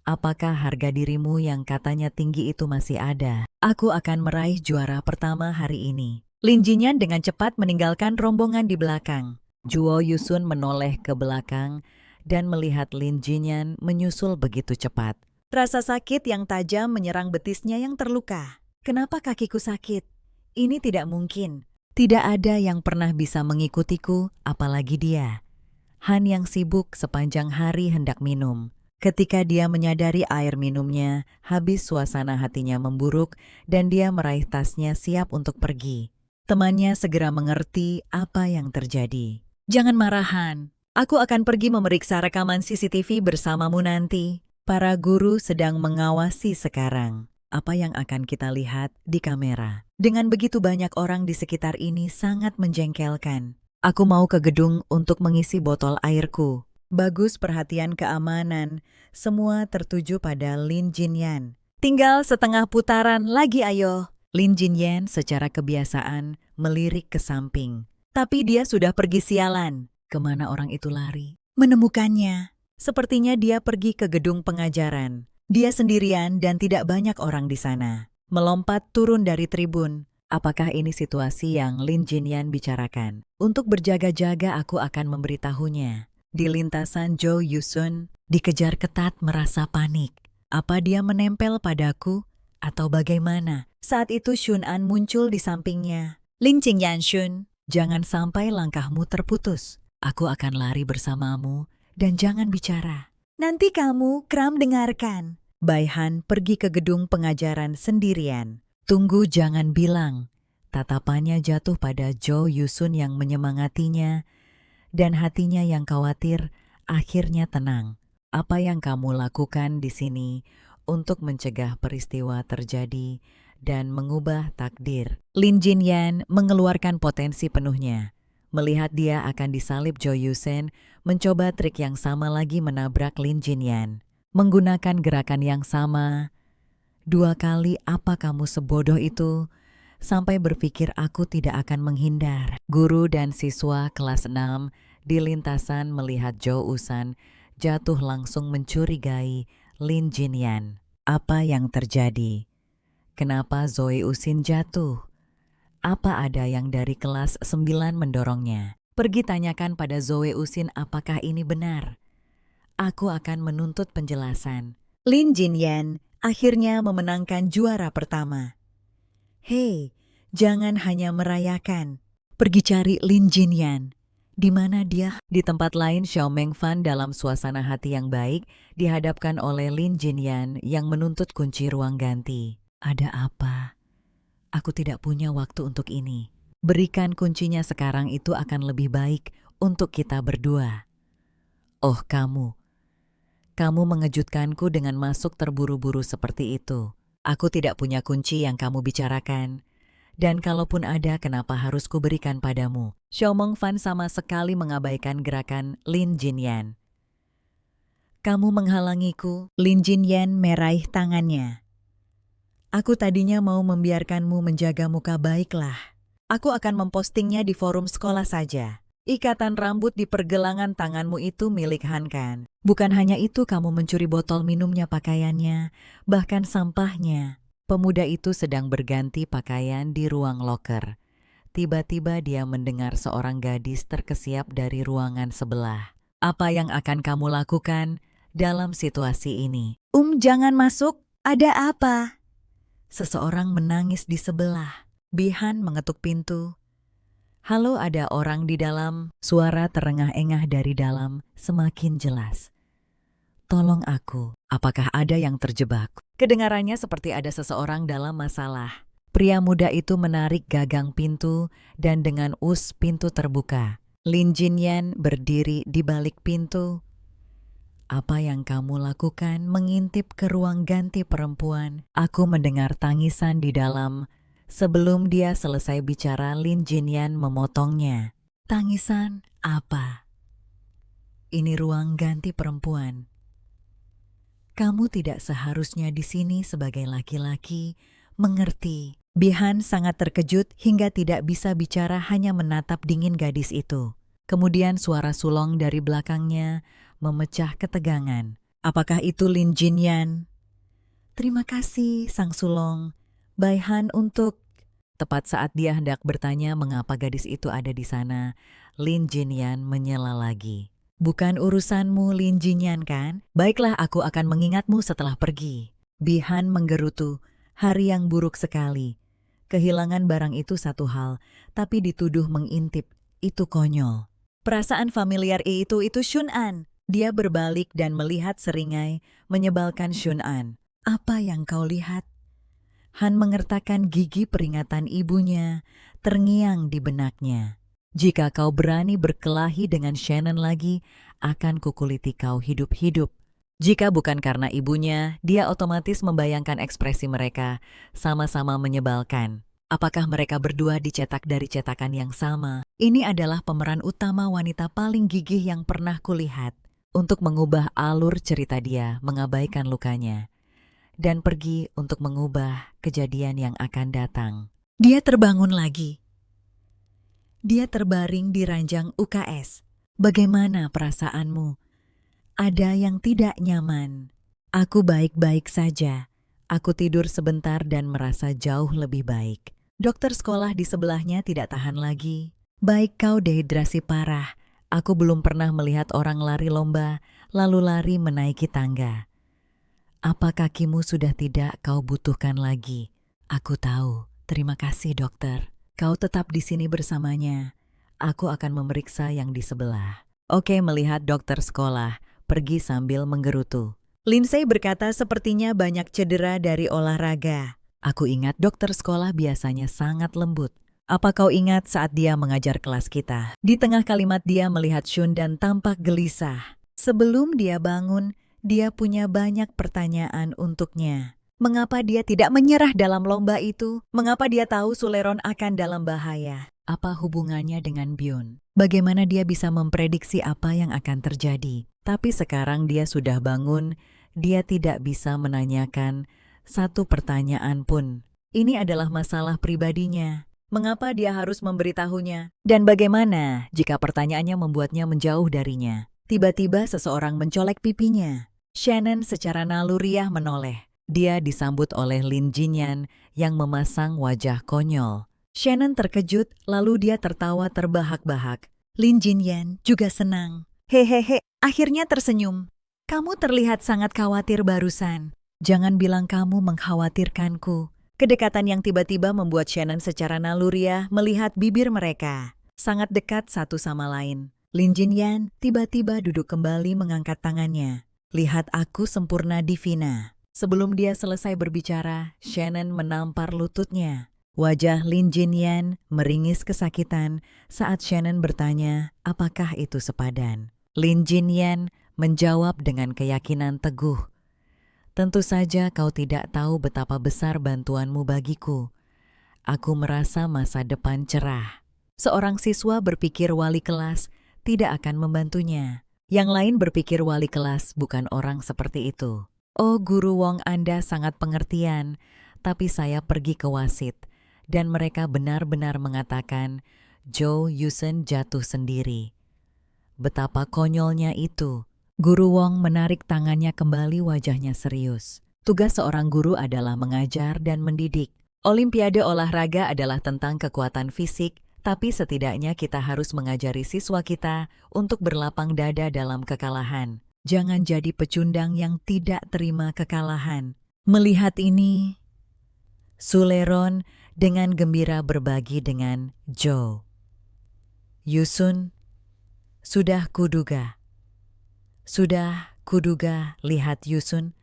apakah harga dirimu yang katanya tinggi itu masih ada? Aku akan meraih juara pertama hari ini. Lin Jinian dengan cepat meninggalkan rombongan di belakang. Zhao Yusun menoleh ke belakang dan melihat Lin Jinian menyusul begitu cepat. Rasa sakit yang tajam menyerang betisnya yang terluka. Kenapa kakiku sakit? Ini tidak mungkin. Tidak ada yang pernah bisa mengikutiku, apalagi dia. Han yang sibuk sepanjang hari hendak minum. Ketika dia menyadari air minumnya habis, suasana hatinya memburuk dan dia meraih tasnya siap untuk pergi. Temannya segera mengerti apa yang terjadi. Jangan marah, Han. Aku akan pergi memeriksa rekaman CCTV bersamamu nanti. Para guru sedang mengawasi sekarang. Apa yang akan kita lihat di kamera? Dengan begitu banyak orang di sekitar ini sangat menjengkelkan. Aku mau ke gedung untuk mengisi botol airku. Bagus, perhatian keamanan. Semua tertuju pada Lin Jinian. Tinggal setengah putaran lagi, ayo. Lin Jinian secara kebiasaan melirik ke samping. Tapi dia sudah pergi, sialan. Kemana orang itu lari? Menemukannya. Sepertinya dia pergi ke gedung pengajaran. Dia sendirian dan tidak banyak orang di sana. Melompat turun dari tribun. Apakah ini situasi yang Lin Jinyan bicarakan? Untuk berjaga-jaga aku akan memberitahunya. Di lintasan Zhou Yusun, dikejar ketat merasa panik. Apa dia menempel padaku? Atau bagaimana? Saat itu Shun An muncul di sampingnya. Lin Jinyan Shun, jangan sampai langkahmu terputus. Aku akan lari bersamamu dan jangan bicara. Nanti kamu kram dengarkan. Bai Han pergi ke gedung pengajaran sendirian. Tunggu, jangan bilang. Tatapannya jatuh pada Zhou Yusun yang menyemangatinya dan hatinya yang khawatir akhirnya tenang. Apa yang kamu lakukan di sini untuk mencegah peristiwa terjadi dan mengubah takdir? Lin Jinyan mengeluarkan potensi penuhnya. Melihat dia akan disalib Zhou Yusun, mencoba trik yang sama lagi menabrak Lin Jinyan. Menggunakan gerakan yang sama. 2 kali, apa kamu sebodoh itu? Sampai berpikir aku tidak akan menghindar. Guru dan siswa kelas 6 di lintasan melihat Zhou Yusun jatuh langsung mencurigai Lin Jinyan. Apa yang terjadi? Kenapa Zhou Yusun jatuh? Apa ada yang dari kelas 9 mendorongnya? Pergi tanyakan pada Zhou Yusun apakah ini benar. Aku akan menuntut penjelasan. Lin Jinyan akhirnya memenangkan juara pertama. Hei, jangan hanya merayakan. Pergi cari Lin Jinyan. Di mana dia? Di tempat lain, Xiao Mengfan dalam suasana hati yang baik dihadapkan oleh Lin Jinyan yang menuntut kunci ruang ganti. Ada apa? Aku tidak punya waktu untuk ini. Berikan kuncinya sekarang, itu akan lebih baik untuk kita berdua. Oh kamu. Kamu mengejutkanku dengan masuk terburu-buru seperti itu. Aku tidak punya kunci yang kamu bicarakan. Dan kalaupun ada, kenapa harus kuberikan padamu? Xiao Mengfan sama sekali mengabaikan gerakan Lin Jinyan. Kamu menghalangiku. Lin Jinyan meraih tangannya. Aku tadinya mau membiarkanmu menjaga muka baiklah. Aku akan mempostingnya di forum sekolah saja. Ikatan rambut di pergelangan tanganmu itu milik Han kan? Bukan hanya itu, kamu mencuri botol minumnya, pakaiannya, bahkan sampahnya. Pemuda itu sedang berganti pakaian di ruang loker. Tiba-tiba dia mendengar seorang gadis terkesiap dari ruangan sebelah. Apa yang akan kamu lakukan dalam situasi ini? Jangan masuk, ada apa? Seseorang menangis di sebelah. Bihan mengetuk pintu. Halo, ada orang di dalam. Suara terengah-engah dari dalam semakin jelas. Tolong aku, apakah ada yang terjebak? Kedengarannya seperti ada seseorang dalam masalah. Pria muda itu menarik gagang pintu dan dengan pintu terbuka. Lin Jinyan berdiri di balik pintu. Apa yang kamu lakukan? Mengintip ke ruang ganti perempuan. Aku mendengar tangisan di dalam. Sebelum dia selesai bicara, Lin Jinyan memotongnya. Tangisan apa? Ini ruang ganti perempuan. Kamu tidak seharusnya di sini sebagai laki-laki, mengerti? Bihan sangat terkejut hingga tidak bisa bicara, hanya menatap dingin gadis itu. Kemudian suara sulong dari belakangnya memecah ketegangan. Apakah itu Lin Jinyan? Terima kasih, sang sulong. Bai Han untuk... Tepat saat dia hendak bertanya mengapa gadis itu ada di sana, Lin Jinyan menyela lagi. Bukan urusanmu, Lin Jinyan, kan? Baiklah, aku akan mengingatmu setelah pergi. Bihan menggerutu. Hari yang buruk sekali. Kehilangan barang itu satu hal, tapi dituduh mengintip, itu konyol. Perasaan familiar itu Shun An. Dia berbalik dan melihat seringai, menyebalkan Shun An. Apa yang kau lihat? Han mengertakkan gigi, peringatan ibunya terngiang di benaknya. Jika kau berani berkelahi dengan Shannon lagi, akan kukuliti kau hidup-hidup. Jika bukan karena ibunya, dia otomatis membayangkan ekspresi mereka sama-sama menyebalkan. Apakah mereka berdua dicetak dari cetakan yang sama? Ini adalah pemeran utama wanita paling gigih yang pernah kulihat. Untuk mengubah alur cerita, dia mengabaikan lukanya dan pergi untuk mengubah kejadian yang akan datang. Dia terbangun lagi. Dia terbaring di ranjang UKS. Bagaimana perasaanmu? Ada yang tidak nyaman. Aku baik-baik saja. Aku tidur sebentar dan merasa jauh lebih baik. Dokter sekolah di sebelahnya tidak tahan lagi. Baik kau dehidrasi parah. Aku belum pernah melihat orang lari lomba, lalu lari menaiki tangga. Apa kakimu sudah tidak kau butuhkan lagi? Aku tahu. Terima kasih dokter. Kau tetap di sini bersamanya. Aku akan memeriksa yang di sebelah. Oke, melihat dokter sekolah pergi sambil menggerutu. Lindsay berkata sepertinya banyak cedera dari olahraga. Aku ingat dokter sekolah biasanya sangat lembut. Apa kau ingat saat dia mengajar kelas kita? Di tengah kalimat dia melihat Shun dan tampak gelisah. Sebelum dia bangun, dia punya banyak pertanyaan untuknya. Mengapa dia tidak menyerah dalam lomba itu? Mengapa dia tahu Suleron akan dalam bahaya? Apa hubungannya dengan Byun? Bagaimana dia bisa memprediksi apa yang akan terjadi? Tapi sekarang dia sudah bangun, dia tidak bisa menanyakan satu pertanyaan pun. Ini adalah masalah pribadinya. Mengapa dia harus memberitahunya? Dan bagaimana jika pertanyaannya membuatnya menjauh darinya? Tiba-tiba seseorang mencolek pipinya. Shannon secara naluriah menoleh. Dia disambut oleh Lin Jinyan yang memasang wajah konyol. Shannon terkejut, lalu dia tertawa terbahak-bahak. Lin Jinyan juga senang. Hehehe, akhirnya tersenyum. Kamu terlihat sangat khawatir barusan. Jangan bilang kamu mengkhawatirkanku. Kedekatan yang tiba-tiba membuat Shannon secara naluriah melihat bibir mereka. Sangat dekat satu sama lain. Lin Jinyan tiba-tiba duduk kembali mengangkat tangannya. Lihat aku sempurna divina. Sebelum dia selesai berbicara, Shannon menampar lututnya. Wajah Lin Jinyan meringis kesakitan saat Shannon bertanya apakah itu sepadan. Lin Jinyan menjawab dengan keyakinan teguh. Tentu saja kau tidak tahu betapa besar bantuanmu bagiku. Aku merasa masa depan cerah. Seorang siswa berpikir wali kelas tidak akan membantunya. Yang lain berpikir wali kelas bukan orang seperti itu. Oh Guru Wong, Anda sangat pengertian, tapi saya pergi ke wasit. Dan mereka benar-benar mengatakan Jo Yusen jatuh sendiri. Betapa konyolnya itu. Guru Wong menarik tangannya kembali, wajahnya serius. Tugas seorang guru adalah mengajar dan mendidik. Olimpiade olahraga adalah tentang kekuatan fisik, tapi setidaknya kita harus mengajari siswa kita untuk berlapang dada dalam kekalahan. Jangan jadi pecundang yang tidak terima kekalahan. Melihat ini, Suleron dengan gembira berbagi dengan Jo. Yusun, sudah kuduga. Lihat Yusun.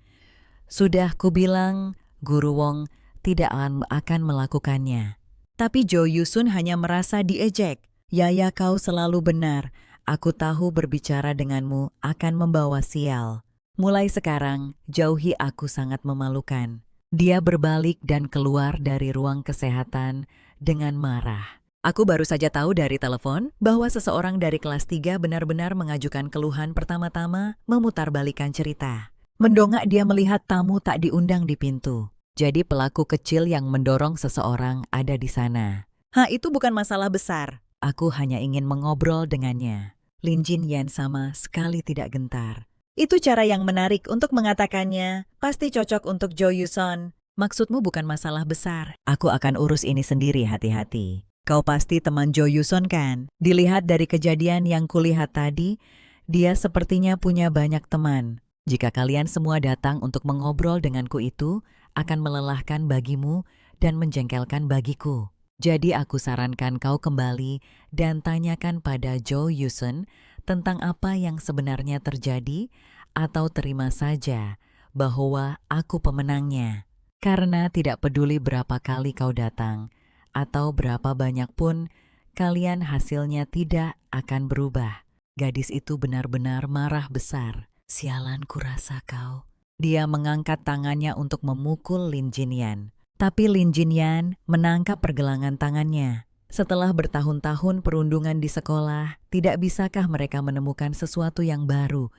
Sudah kubilang Guru Wong tidak akan melakukannya. Tapi Jo Yusun hanya merasa diejek. Ya kau selalu benar. Aku tahu berbicara denganmu akan membawa sial. Mulai sekarang, jauhi aku, sangat memalukan. Dia berbalik dan keluar dari ruang kesehatan dengan marah. Aku baru saja tahu dari telepon bahwa seseorang dari kelas 3 benar-benar mengajukan keluhan. Pertama-tama memutarbalikkan cerita. Mendongak dia melihat tamu tak diundang di pintu. Jadi pelaku kecil yang mendorong seseorang ada di sana. Itu bukan masalah besar. Aku hanya ingin mengobrol dengannya. Lin Jinyan sama sekali tidak gentar. Itu cara yang menarik untuk mengatakannya. Pasti cocok untuk Jo Yusun. Maksudmu bukan masalah besar. Aku akan urus ini sendiri, hati-hati. Kau pasti teman Jo Yusun kan? Dilihat dari kejadian yang kulihat tadi, dia sepertinya punya banyak teman. Jika kalian semua datang untuk mengobrol denganku, itu akan melelahkan bagimu dan menjengkelkan bagiku. Jadi aku sarankan kau kembali dan tanyakan pada Jo Yusun tentang apa yang sebenarnya terjadi, atau terima saja bahwa aku pemenangnya. Karena tidak peduli berapa kali kau datang, atau berapa banyak pun, kalian hasilnya tidak akan berubah. Gadis itu benar-benar marah besar. Sialan, kurasa kau. Dia mengangkat tangannya untuk memukul Lin Jinyan. Tapi Lin Jinyan menangkap pergelangan tangannya. Setelah bertahun-tahun perundungan di sekolah, tidak bisakah mereka menemukan sesuatu yang baru?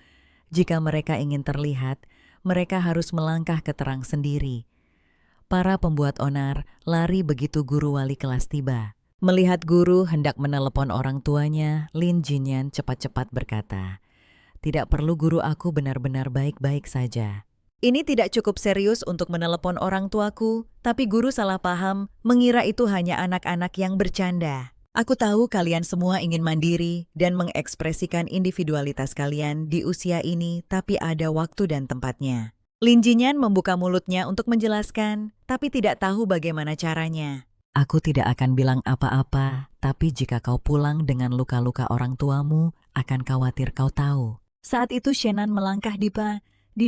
Jika mereka ingin terlihat, mereka harus melangkah ke terang sendiri. Para pembuat onar lari begitu guru wali kelas tiba. Melihat guru hendak menelepon orang tuanya, Lin Jinyan cepat-cepat berkata, Tidak perlu guru, aku benar-benar baik-baik saja. Ini tidak cukup serius untuk menelepon orang tuaku, tapi guru salah paham, mengira itu hanya anak-anak yang bercanda. Aku tahu kalian semua ingin mandiri dan mengekspresikan individualitas kalian di usia ini, tapi ada waktu dan tempatnya. Lin Jinyan membuka mulutnya untuk menjelaskan, tapi tidak tahu bagaimana caranya. Aku tidak akan bilang apa-apa, tapi jika kau pulang dengan luka-luka orang tuamu, akan khawatir kau tahu. Saat itu Shenan melangkah di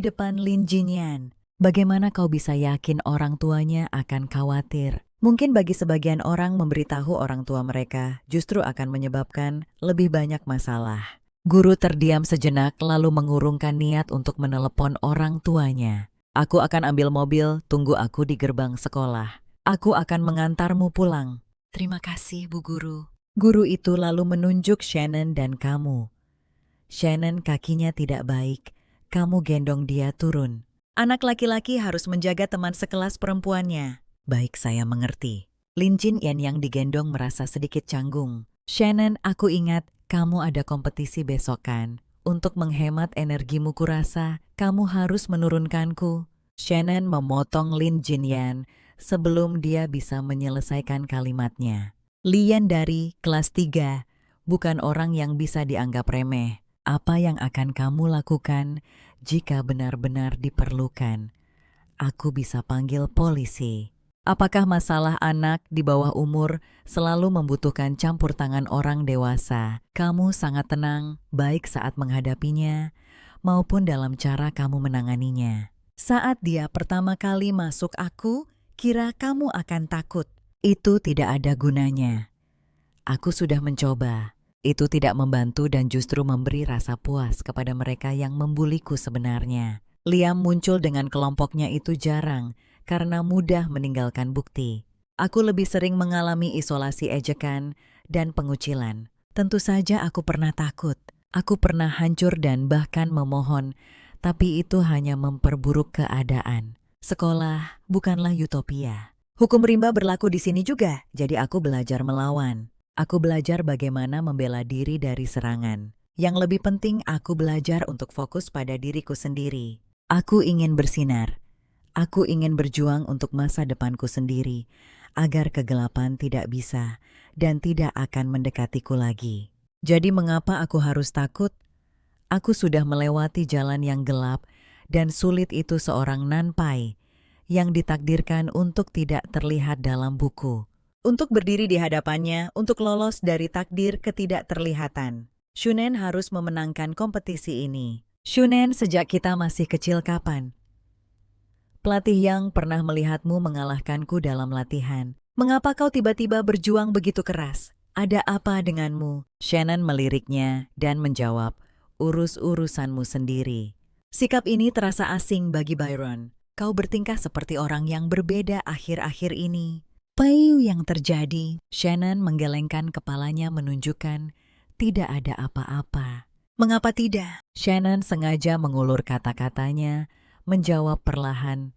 depan Lin Jinyan. Bagaimana kau bisa yakin orang tuanya akan khawatir? Mungkin bagi sebagian orang memberitahu orang tua mereka justru akan menyebabkan lebih banyak masalah. Guru terdiam sejenak lalu mengurungkan niat untuk menelepon orang tuanya. Aku akan ambil mobil, tunggu aku di gerbang sekolah. Aku akan mengantarmu pulang. Terima kasih, Bu Guru. Guru itu lalu menunjuk Shannon dan kamu. Shannon kakinya tidak baik, kamu gendong dia turun. Anak laki-laki harus menjaga teman sekelas perempuannya. Baik, saya mengerti. Lin Jinyan yang digendong merasa sedikit canggung. Shannon, aku ingat kamu ada kompetisi besok kan? Untuk menghemat energimu kurasa, kamu harus menurunkanku. Shannon memotong Lin Jinyan sebelum dia bisa menyelesaikan kalimatnya. Lian dari kelas 3, bukan orang yang bisa dianggap remeh. Apa yang akan kamu lakukan jika benar-benar diperlukan? Aku bisa panggil polisi. Apakah masalah anak di bawah umur selalu membutuhkan campur tangan orang dewasa? Kamu sangat tenang, baik saat menghadapinya, maupun dalam cara kamu menanganinya. Saat dia pertama kali masuk, aku kira kamu akan takut. Itu tidak ada gunanya. Aku sudah mencoba. Itu tidak membantu dan justru memberi rasa puas kepada mereka yang membuliku sebenarnya. Liam muncul dengan kelompoknya itu jarang, karena mudah meninggalkan bukti. Aku lebih sering mengalami isolasi ejekan dan pengucilan. Tentu saja aku pernah takut. Aku pernah hancur dan bahkan memohon, tapi itu hanya memperburuk keadaan. Sekolah bukanlah utopia. Hukum rimba berlaku di sini juga, jadi aku belajar melawan. Aku belajar bagaimana membela diri dari serangan. Yang lebih penting, aku belajar untuk fokus pada diriku sendiri. Aku ingin bersinar. Aku ingin berjuang untuk masa depanku sendiri, agar kegelapan tidak bisa dan tidak akan mendekatiku lagi. Jadi mengapa aku harus takut? Aku sudah melewati jalan yang gelap dan sulit itu seorang nanpai yang ditakdirkan untuk tidak terlihat dalam buku. Untuk berdiri di hadapannya, untuk lolos dari takdir ketidakterlihatan. Shunen harus memenangkan kompetisi ini. Shunen, sejak kita masih kecil kapan? Pelatih yang pernah melihatmu mengalahkanku dalam latihan. Mengapa kau tiba-tiba berjuang begitu keras? Ada apa denganmu? Shannon meliriknya dan menjawab, urus-urusanmu sendiri. Sikap ini terasa asing bagi Byron. Kau bertingkah seperti orang yang berbeda akhir-akhir ini. Payu yang terjadi, Shannon menggelengkan kepalanya menunjukkan tidak ada apa-apa. Mengapa tidak? Shannon sengaja mengulur kata-katanya, menjawab perlahan,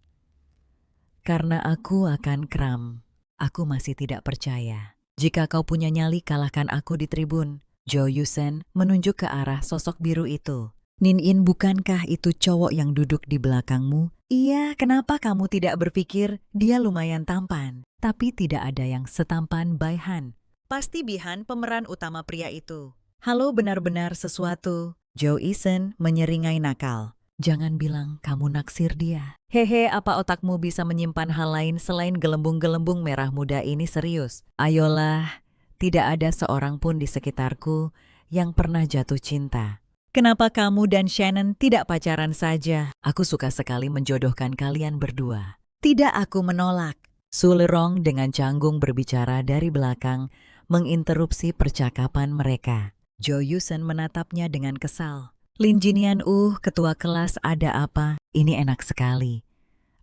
karena aku akan kram. Aku masih tidak percaya. Jika kau punya nyali, kalahkan aku di tribun. Jo Yusen menunjuk ke arah sosok biru itu. Nin-in, bukankah itu cowok yang duduk di belakangmu? Iya, kenapa kamu tidak berpikir dia lumayan tampan? Tapi tidak ada yang setampan Baihan. Pasti Bihan pemeran utama pria itu. Halo, benar-benar sesuatu. Jo Isen menyeringai nakal. Jangan bilang kamu naksir dia. Hehe, apa otakmu bisa menyimpan hal lain selain gelembung-gelembung merah muda ini? Serius? Ayolah, tidak ada seorang pun di sekitarku yang pernah jatuh cinta. Kenapa kamu dan Shannon tidak pacaran saja? Aku suka sekali menjodohkan kalian berdua. Tidak, aku menolak. Sulerong dengan canggung berbicara dari belakang, menginterupsi percakapan mereka. Jo Yusen menatapnya dengan kesal. Lin Jinyan, ketua kelas, ada apa? Ini enak sekali.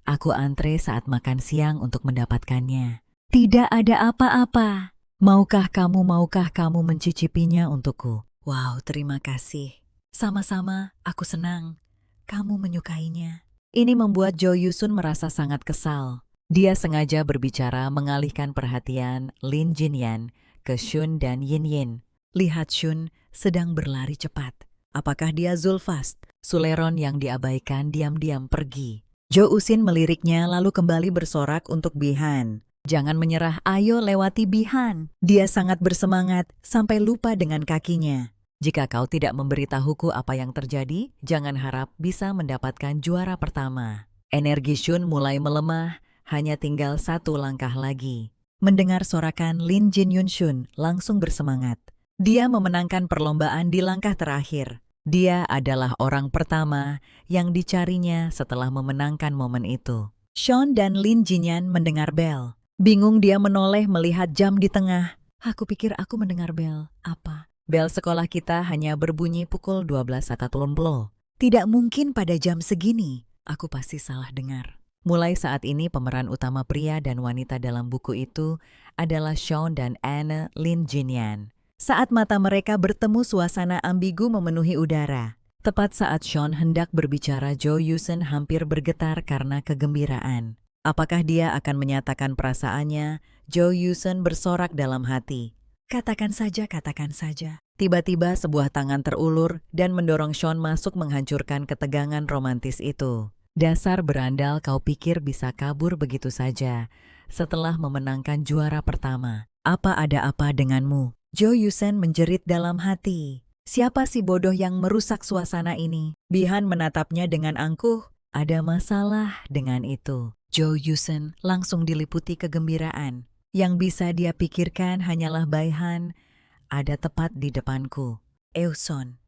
Aku antre saat makan siang untuk mendapatkannya. Tidak ada apa-apa. Maukah kamu mencicipinya untukku? Wow, terima kasih. Sama-sama, aku senang. Kamu menyukainya. Ini membuat Jo Yusun merasa sangat kesal. Dia sengaja berbicara mengalihkan perhatian Lin Jinyan ke Shun dan Yin Yin. Lihat Shun sedang berlari cepat. Apakah dia Zulfast? Suleron yang diabaikan diam-diam pergi. Jo Usin meliriknya lalu kembali bersorak untuk Bihan. Jangan menyerah, ayo lewati Bihan. Dia sangat bersemangat sampai lupa dengan kakinya. Jika kau tidak memberitahuku apa yang terjadi, jangan harap bisa mendapatkan juara pertama. Energi Shun mulai melemah, hanya tinggal satu langkah lagi. Mendengar sorakan Lin Jin Yun Shun langsung bersemangat. Dia memenangkan perlombaan di langkah terakhir. Dia adalah orang pertama yang dicarinya setelah memenangkan momen itu. Sean dan Lin Jinyan mendengar bel. Bingung dia menoleh melihat jam di tengah. Aku pikir aku mendengar bel. Apa? Bel sekolah kita hanya berbunyi pukul 12.30. Tidak mungkin pada jam segini. Aku pasti salah dengar. Mulai saat ini pemeran utama pria dan wanita dalam buku itu adalah Sean dan Anne Lin Jinyan. Saat mata mereka bertemu, suasana ambigu memenuhi udara. Tepat saat Sean hendak berbicara, Jo Yusen hampir bergetar karena kegembiraan. Apakah dia akan menyatakan perasaannya? Jo Yusen bersorak dalam hati. Katakan saja, katakan saja. Tiba-tiba sebuah tangan terulur dan mendorong Sean masuk menghancurkan ketegangan romantis itu. Dasar berandal, kau pikir bisa kabur begitu saja setelah memenangkan juara pertama. Apa ada apa denganmu? Jo Yusen menjerit dalam hati. Siapa si bodoh yang merusak suasana ini? Bihan menatapnya dengan angkuh. Ada masalah dengan itu. Jo Yusen langsung diliputi kegembiraan. Yang bisa dia pikirkan hanyalah Baihan ada tepat di depanku. Euson,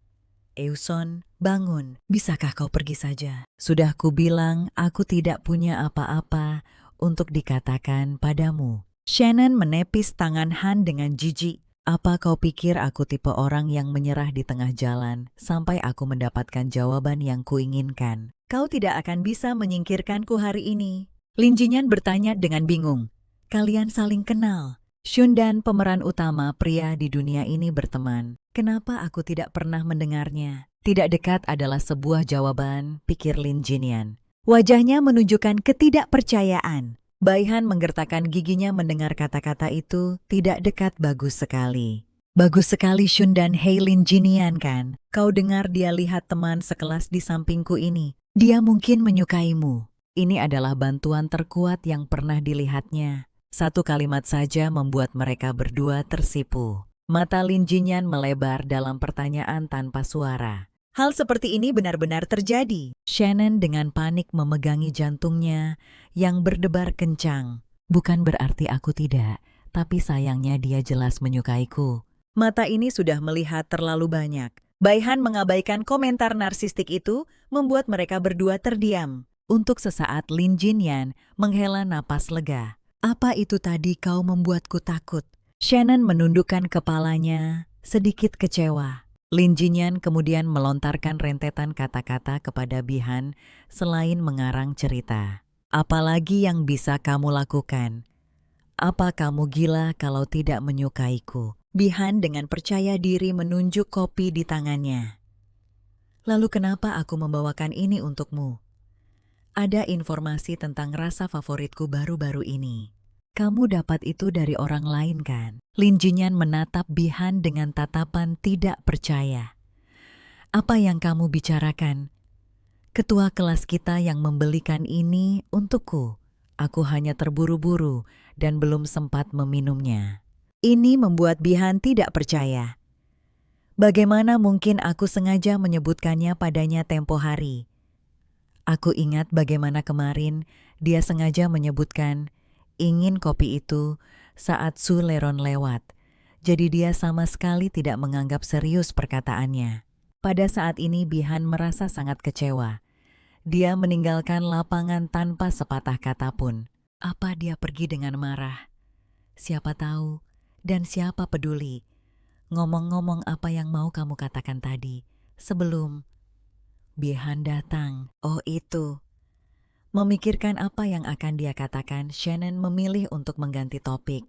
Euson, bangun. Bisakah kau pergi saja? Sudah kubilang aku tidak punya apa-apa untuk dikatakan padamu. Shannon menepis tangan Han dengan jijik. Apa kau pikir aku tipe orang yang menyerah di tengah jalan sampai aku mendapatkan jawaban yang kuinginkan? Kau tidak akan bisa menyingkirkanku hari ini. Lin Jinyan bertanya dengan bingung. Kalian saling kenal. Shun dan pemeran utama pria di dunia ini berteman. Kenapa aku tidak pernah mendengarnya? Tidak dekat adalah sebuah jawaban, pikir Lin Jinyan. Wajahnya menunjukkan ketidakpercayaan. Baihan menggertakkan giginya mendengar kata-kata itu. Tidak dekat bagus sekali. Bagus sekali Shun dan Hei Lin Jinyan kan? Kau dengar dia lihat teman sekelas di sampingku ini. Dia mungkin menyukaimu. Ini adalah bantuan terkuat yang pernah dilihatnya. Satu kalimat saja membuat mereka berdua tersipu. Mata Lin Jinyan melebar dalam pertanyaan tanpa suara. Hal seperti ini benar-benar terjadi. Shannon dengan panik memegangi jantungnya yang berdebar kencang. Bukan berarti aku tidak, tapi sayangnya dia jelas menyukaiku. Mata ini sudah melihat terlalu banyak. Baihan mengabaikan komentar narsistik itu membuat mereka berdua terdiam. Untuk sesaat Lin Jinyan menghela napas lega. Apa itu tadi kau membuatku takut? Shannon menundukkan kepalanya, sedikit kecewa. Lin Jinyan kemudian melontarkan rentetan kata-kata kepada Bihan selain mengarang cerita. Apalagi yang bisa kamu lakukan? Apa kamu gila kalau tidak menyukaiku? Bihan dengan percaya diri menunjuk kopi di tangannya. Lalu kenapa aku membawakan ini untukmu? Ada informasi tentang rasa favoritku baru-baru ini. Kamu dapat itu dari orang lain kan? Lin Jinyan menatap Bihan dengan tatapan tidak percaya. Apa yang kamu bicarakan? Ketua kelas kita yang membelikan ini untukku. Aku hanya terburu-buru dan belum sempat meminumnya. Ini membuat Bihan tidak percaya. Bagaimana mungkin aku sengaja menyebutkannya padanya tempo hari? Aku ingat bagaimana kemarin dia sengaja menyebutkan ingin kopi itu saat Su Leron lewat. Jadi dia sama sekali tidak menganggap serius perkataannya. Pada saat ini Bihan merasa sangat kecewa. Dia meninggalkan lapangan tanpa sepatah kata pun. Apa dia pergi dengan marah? Siapa tahu dan siapa peduli. Ngomong-ngomong apa yang mau kamu katakan tadi sebelum Bihan datang. Oh itu. Memikirkan apa yang akan dia katakan, Shannon memilih untuk mengganti topik.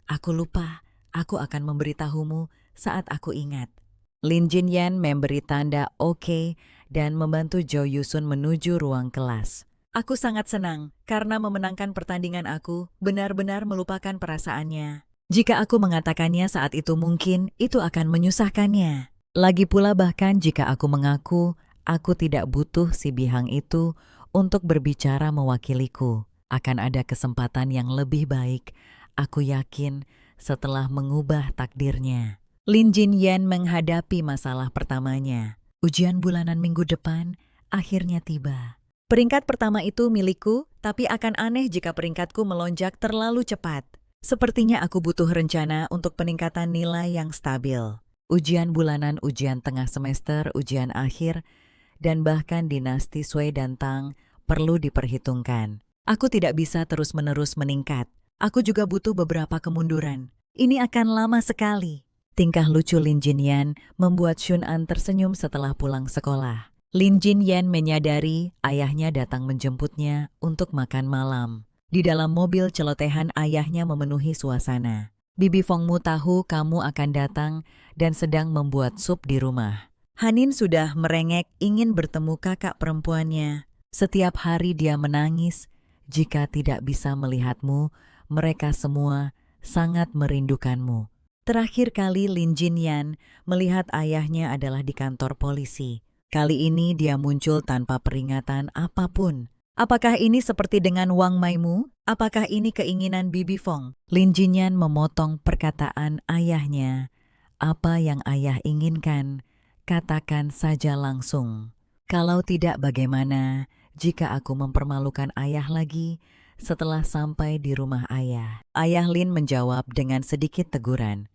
Aku lupa, aku akan memberitahumu saat aku ingat. Lin Jinyan memberi tanda oke dan membantu Jo Yusun menuju ruang kelas. Aku sangat senang karena memenangkan pertandingan aku benar-benar melupakan perasaannya. Jika aku mengatakannya saat itu mungkin itu akan menyusahkannya. Lagi pula bahkan jika aku mengaku, aku tidak butuh si bihang itu untuk berbicara mewakiliku. Akan ada kesempatan yang lebih baik, aku yakin, setelah mengubah takdirnya. Lin Jinyan menghadapi masalah pertamanya. Ujian bulanan minggu depan akhirnya tiba. Peringkat pertama itu milikku, tapi akan aneh jika peringkatku melonjak terlalu cepat. Sepertinya aku butuh rencana untuk peningkatan nilai yang stabil. Ujian bulanan, ujian tengah semester, ujian akhir, dan bahkan dinasti Sui dan Tang perlu diperhitungkan. Aku tidak bisa terus-menerus meningkat. Aku juga butuh beberapa kemunduran. Ini akan lama sekali. Tingkah lucu Lin Jinyan membuat Shun An tersenyum setelah pulang sekolah. Lin Jinyan menyadari ayahnya datang menjemputnya untuk makan malam. Di dalam mobil celotehan ayahnya memenuhi suasana. Bibi Fongmu tahu kamu akan datang dan sedang membuat sup di rumah. Hanin sudah merengek ingin bertemu kakak perempuannya. Setiap hari dia menangis. Jika tidak bisa melihatmu, mereka semua sangat merindukanmu. Terakhir kali Lin Jinyan melihat ayahnya adalah di kantor polisi. Kali ini dia muncul tanpa peringatan apapun. Apakah ini seperti dengan Wang Maimu? Apakah ini keinginan Bibi Fong? Lin Jinyan memotong perkataan ayahnya. Apa yang ayah inginkan, katakan saja langsung. Kalau tidak bagaimana jika aku mempermalukan ayah lagi setelah sampai di rumah ayah? Ayah Lin menjawab dengan sedikit teguran.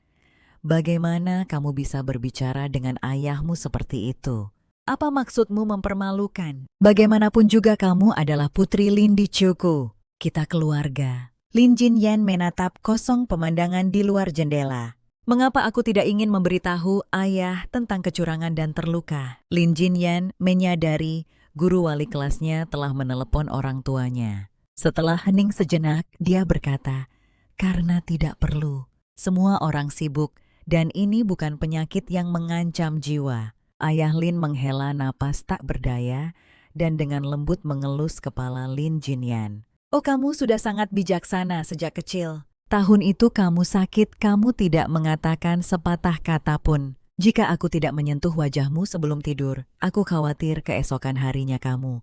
Bagaimana kamu bisa berbicara dengan ayahmu seperti itu? Apa maksudmu mempermalukan? Bagaimanapun juga kamu adalah putri Lin di Chuku. Kita keluarga. Lin Jinyan menatap kosong pemandangan di luar jendela. Mengapa aku tidak ingin memberitahu ayah tentang kecurangan dan terluka? Lin Jinyan menyadari guru wali kelasnya telah menelepon orang tuanya. Setelah hening sejenak, dia berkata, karena tidak perlu. Semua orang sibuk dan ini bukan penyakit yang mengancam jiwa. Ayah Lin menghela napas tak berdaya dan dengan lembut mengelus kepala Lin Jinyan. Oh, kamu sudah sangat bijaksana sejak kecil. Tahun itu kamu sakit, kamu tidak mengatakan sepatah kata pun. Jika aku tidak menyentuh wajahmu sebelum tidur, aku khawatir keesokan harinya kamu.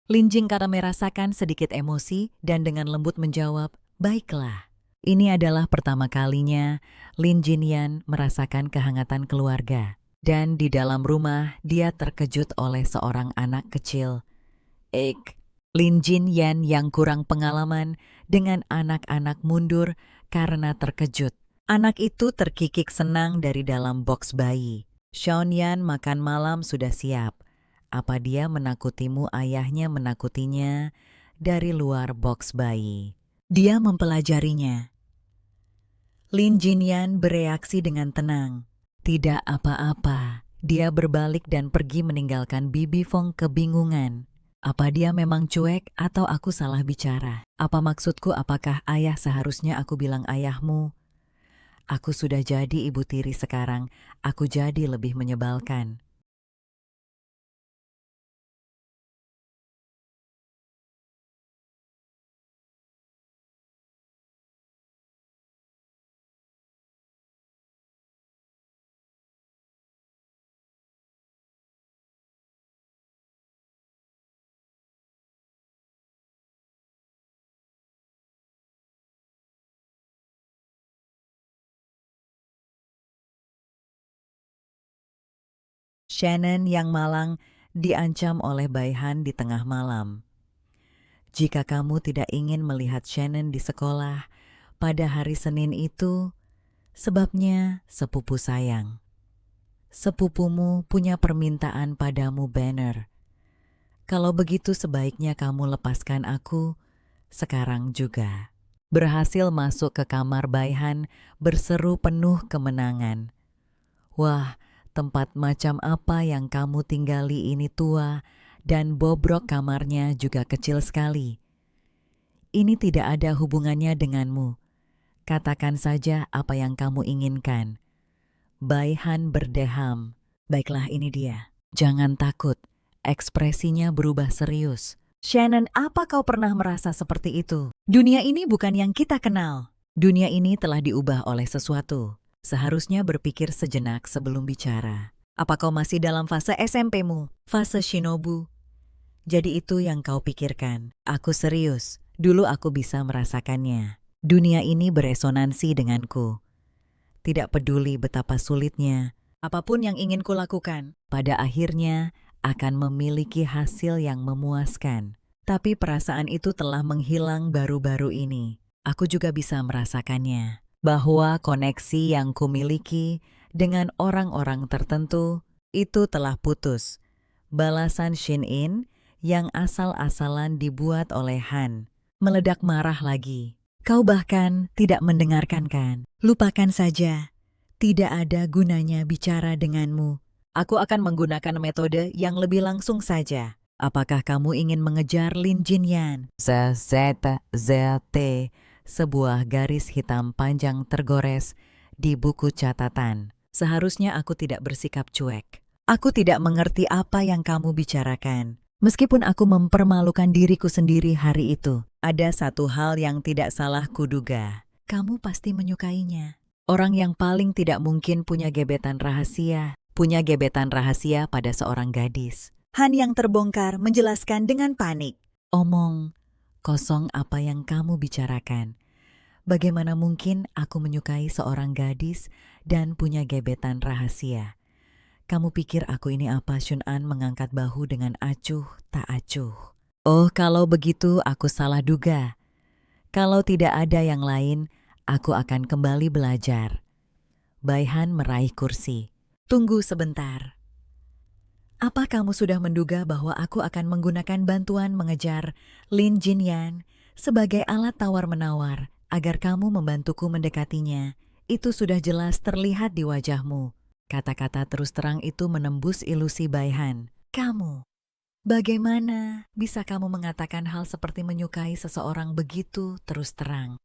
Lin Jingkara merasakan sedikit emosi dan dengan lembut menjawab, baiklah. Ini adalah pertama kalinya Lin Jinyan merasakan kehangatan keluarga. Dan di dalam rumah dia terkejut oleh seorang anak kecil. Lin Jinyan yang kurang pengalaman dengan anak-anak mundur karena terkejut. Anak itu terkikik senang dari dalam boks bayi. Xiaoyan makan malam sudah siap. Apa dia menakutimu? Ayahnya menakutinya dari luar boks bayi. Dia mempelajarinya. Lin Jinyan bereaksi dengan tenang. Tidak apa-apa. Dia berbalik dan pergi meninggalkan Bibi Fong kebingungan. Apa dia memang cuek atau aku salah bicara? Apa maksudku? Apakah ayah seharusnya aku bilang ayahmu? Aku sudah jadi ibu tiri sekarang. Aku jadi lebih menyebalkan. Shannon yang malang diancam oleh Baihan di tengah malam. Jika kamu tidak ingin melihat Shannon di sekolah pada hari Senin itu, sebabnya sepupu sayang. Sepupumu punya permintaan padamu, Banner. Kalau begitu sebaiknya kamu lepaskan aku sekarang juga. Berhasil masuk ke kamar Baihan berseru penuh kemenangan. Wah, tempat macam apa yang kamu tinggali ini tua dan bobrok kamarnya juga kecil sekali. Ini tidak ada hubungannya denganmu. Katakan saja apa yang kamu inginkan. Baihan berdeham. Baiklah, ini dia. Jangan takut. Ekspresinya berubah serius. Shannon, apa kau pernah merasa seperti itu? Dunia ini bukan yang kita kenal. Dunia ini telah diubah oleh sesuatu. Seharusnya berpikir sejenak sebelum bicara. Apa kau masih dalam fase SMP-mu? Fase shinobu? Jadi itu yang kau pikirkan. Aku serius. Dulu aku bisa merasakannya. Dunia ini beresonansi denganku. Tidak peduli betapa sulitnya, apapun yang ingin kulakukan, pada akhirnya akan memiliki hasil yang memuaskan. Tapi perasaan itu telah menghilang baru-baru ini. Aku juga bisa merasakannya, bahwa koneksi yang kumiliki dengan orang-orang tertentu itu telah putus. Balasan Shin-in yang asal-asalan dibuat oleh Han meledak marah lagi. Kau bahkan tidak mendengarkan kan? Lupakan saja. Tidak ada gunanya bicara denganmu. Aku akan menggunakan metode yang lebih langsung saja. Apakah kamu ingin mengejar Lin Jinyan? ZZT, sebuah garis hitam panjang tergores di buku catatan. Seharusnya aku tidak bersikap cuek. Aku tidak mengerti apa yang kamu bicarakan. Meskipun aku mempermalukan diriku sendiri hari itu, ada satu hal yang tidak salah kuduga. Kamu pasti menyukainya. Orang yang paling tidak mungkin punya gebetan rahasia pada seorang gadis. Han yang terbongkar menjelaskan dengan panik. Omong kosong apa yang kamu bicarakan. Bagaimana mungkin aku menyukai seorang gadis dan punya gebetan rahasia? Kamu pikir aku ini apa? Shun-an mengangkat bahu dengan acuh tak acuh. Oh, kalau begitu aku salah duga. Kalau tidak ada yang lain, aku akan kembali belajar. Bai-han meraih kursi. Tunggu sebentar. Apa kamu sudah menduga bahwa aku akan menggunakan bantuan mengejar Lin Jinyan sebagai alat tawar-menawar agar kamu membantuku mendekatinya? Itu sudah jelas terlihat di wajahmu. Kata-kata terus terang itu menembus ilusi Bai-han. Kamu, bagaimana bisa kamu mengatakan hal seperti menyukai seseorang begitu terus terang?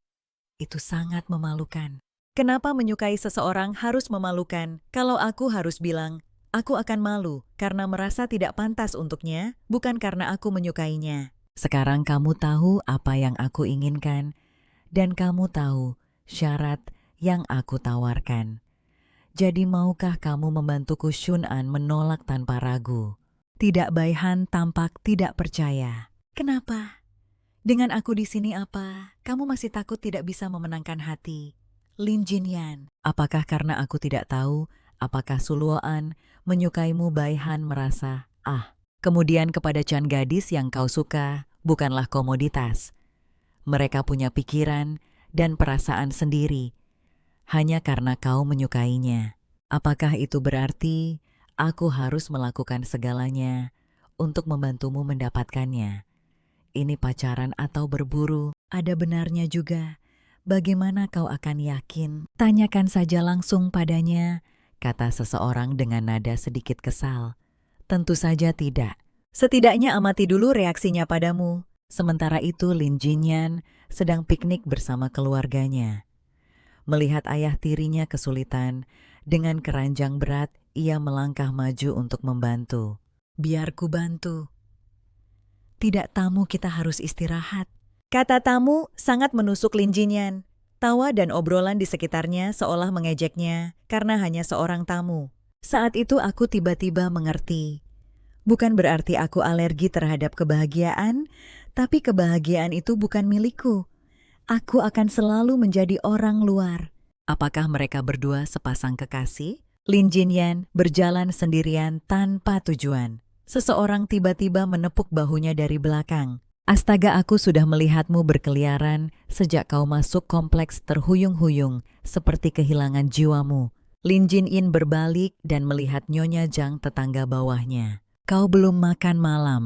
Itu sangat memalukan. Kenapa menyukai seseorang harus memalukan? Kalau aku harus bilang, aku akan malu karena merasa tidak pantas untuknya, bukan karena aku menyukainya. Sekarang kamu tahu apa yang aku inginkan, dan kamu tahu syarat yang aku tawarkan. Jadi maukah kamu membantuku? Shun-an menolak tanpa ragu. Tidak, Bai-han tampak tidak percaya. Kenapa? Dengan aku di sini apa? Kamu masih takut tidak bisa memenangkan hati Lin Jinyan? Apakah karena aku tidak tahu apakah Suluoan menyukaimu? Bai-han merasa, kemudian kepada Chan, gadis yang kau suka bukanlah komoditas. Mereka punya pikiran dan perasaan sendiri. Hanya karena kau menyukainya. Apakah itu berarti aku harus melakukan segalanya untuk membantumu mendapatkannya? Ini pacaran atau berburu? Ada benarnya juga. Bagaimana kau akan yakin? Tanyakan saja langsung padanya, kata seseorang dengan nada sedikit kesal. Tentu saja tidak. Setidaknya amati dulu reaksinya padamu. Sementara itu Lin Jinyan sedang piknik bersama keluarganya. Melihat ayah tirinya kesulitan, dengan keranjang berat ia melangkah maju untuk membantu. Biar ku bantu. Tidak, tamu, kita harus istirahat. Kata tamu sangat menusuk Lin Jinyan. Tawa dan obrolan di sekitarnya seolah mengejeknya karena hanya seorang tamu. Saat itu aku tiba-tiba mengerti. Bukan berarti aku alergi terhadap kebahagiaan, tapi kebahagiaan itu bukan milikku. Aku akan selalu menjadi orang luar. Apakah mereka berdua sepasang kekasih? Lin Jinyan berjalan sendirian tanpa tujuan. Seseorang tiba-tiba menepuk bahunya dari belakang. Astaga, aku sudah melihatmu berkeliaran sejak kau masuk kompleks terhuyung-huyung seperti kehilangan jiwamu. Lin Jinyan berbalik dan melihat Nyonya Zhang tetangga bawahnya. Kau belum makan malam.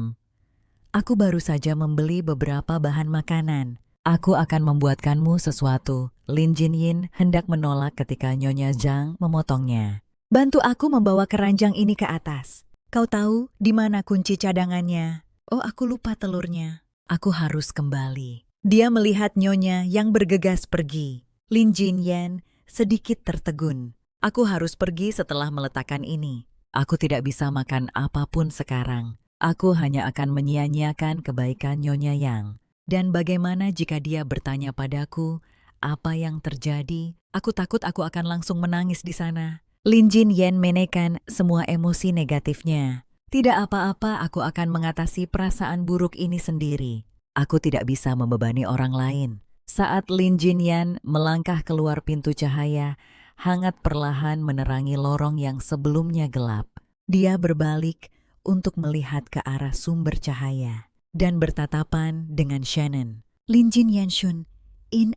Aku baru saja membeli beberapa bahan makanan. Aku akan membuatkanmu sesuatu. Lin Jinyan hendak menolak ketika Nyonya Zhang memotongnya. Bantu aku membawa keranjang ini ke atas. Kau tahu di mana kunci cadangannya? Oh, aku lupa telurnya. Aku harus kembali. Dia melihat Nyonya yang bergegas pergi. Lin Jinyan sedikit tertegun. Aku harus pergi setelah meletakkan ini. Aku tidak bisa makan apapun sekarang. Aku hanya akan menyia-nyiakan kebaikan Nyonya Yang. Dan bagaimana jika dia bertanya padaku, apa yang terjadi? Aku takut aku akan langsung menangis di sana. Lin Jin Yen menekan semua emosi negatifnya. Tidak apa-apa, aku akan mengatasi perasaan buruk ini sendiri. Aku tidak bisa membebani orang lain. Saat Lin Jin Yan melangkah keluar pintu cahaya, hangat perlahan menerangi lorong yang sebelumnya gelap. Dia berbalik untuk melihat ke arah sumber cahaya dan bertatapan dengan Shannon. Lin Jin Yanshun,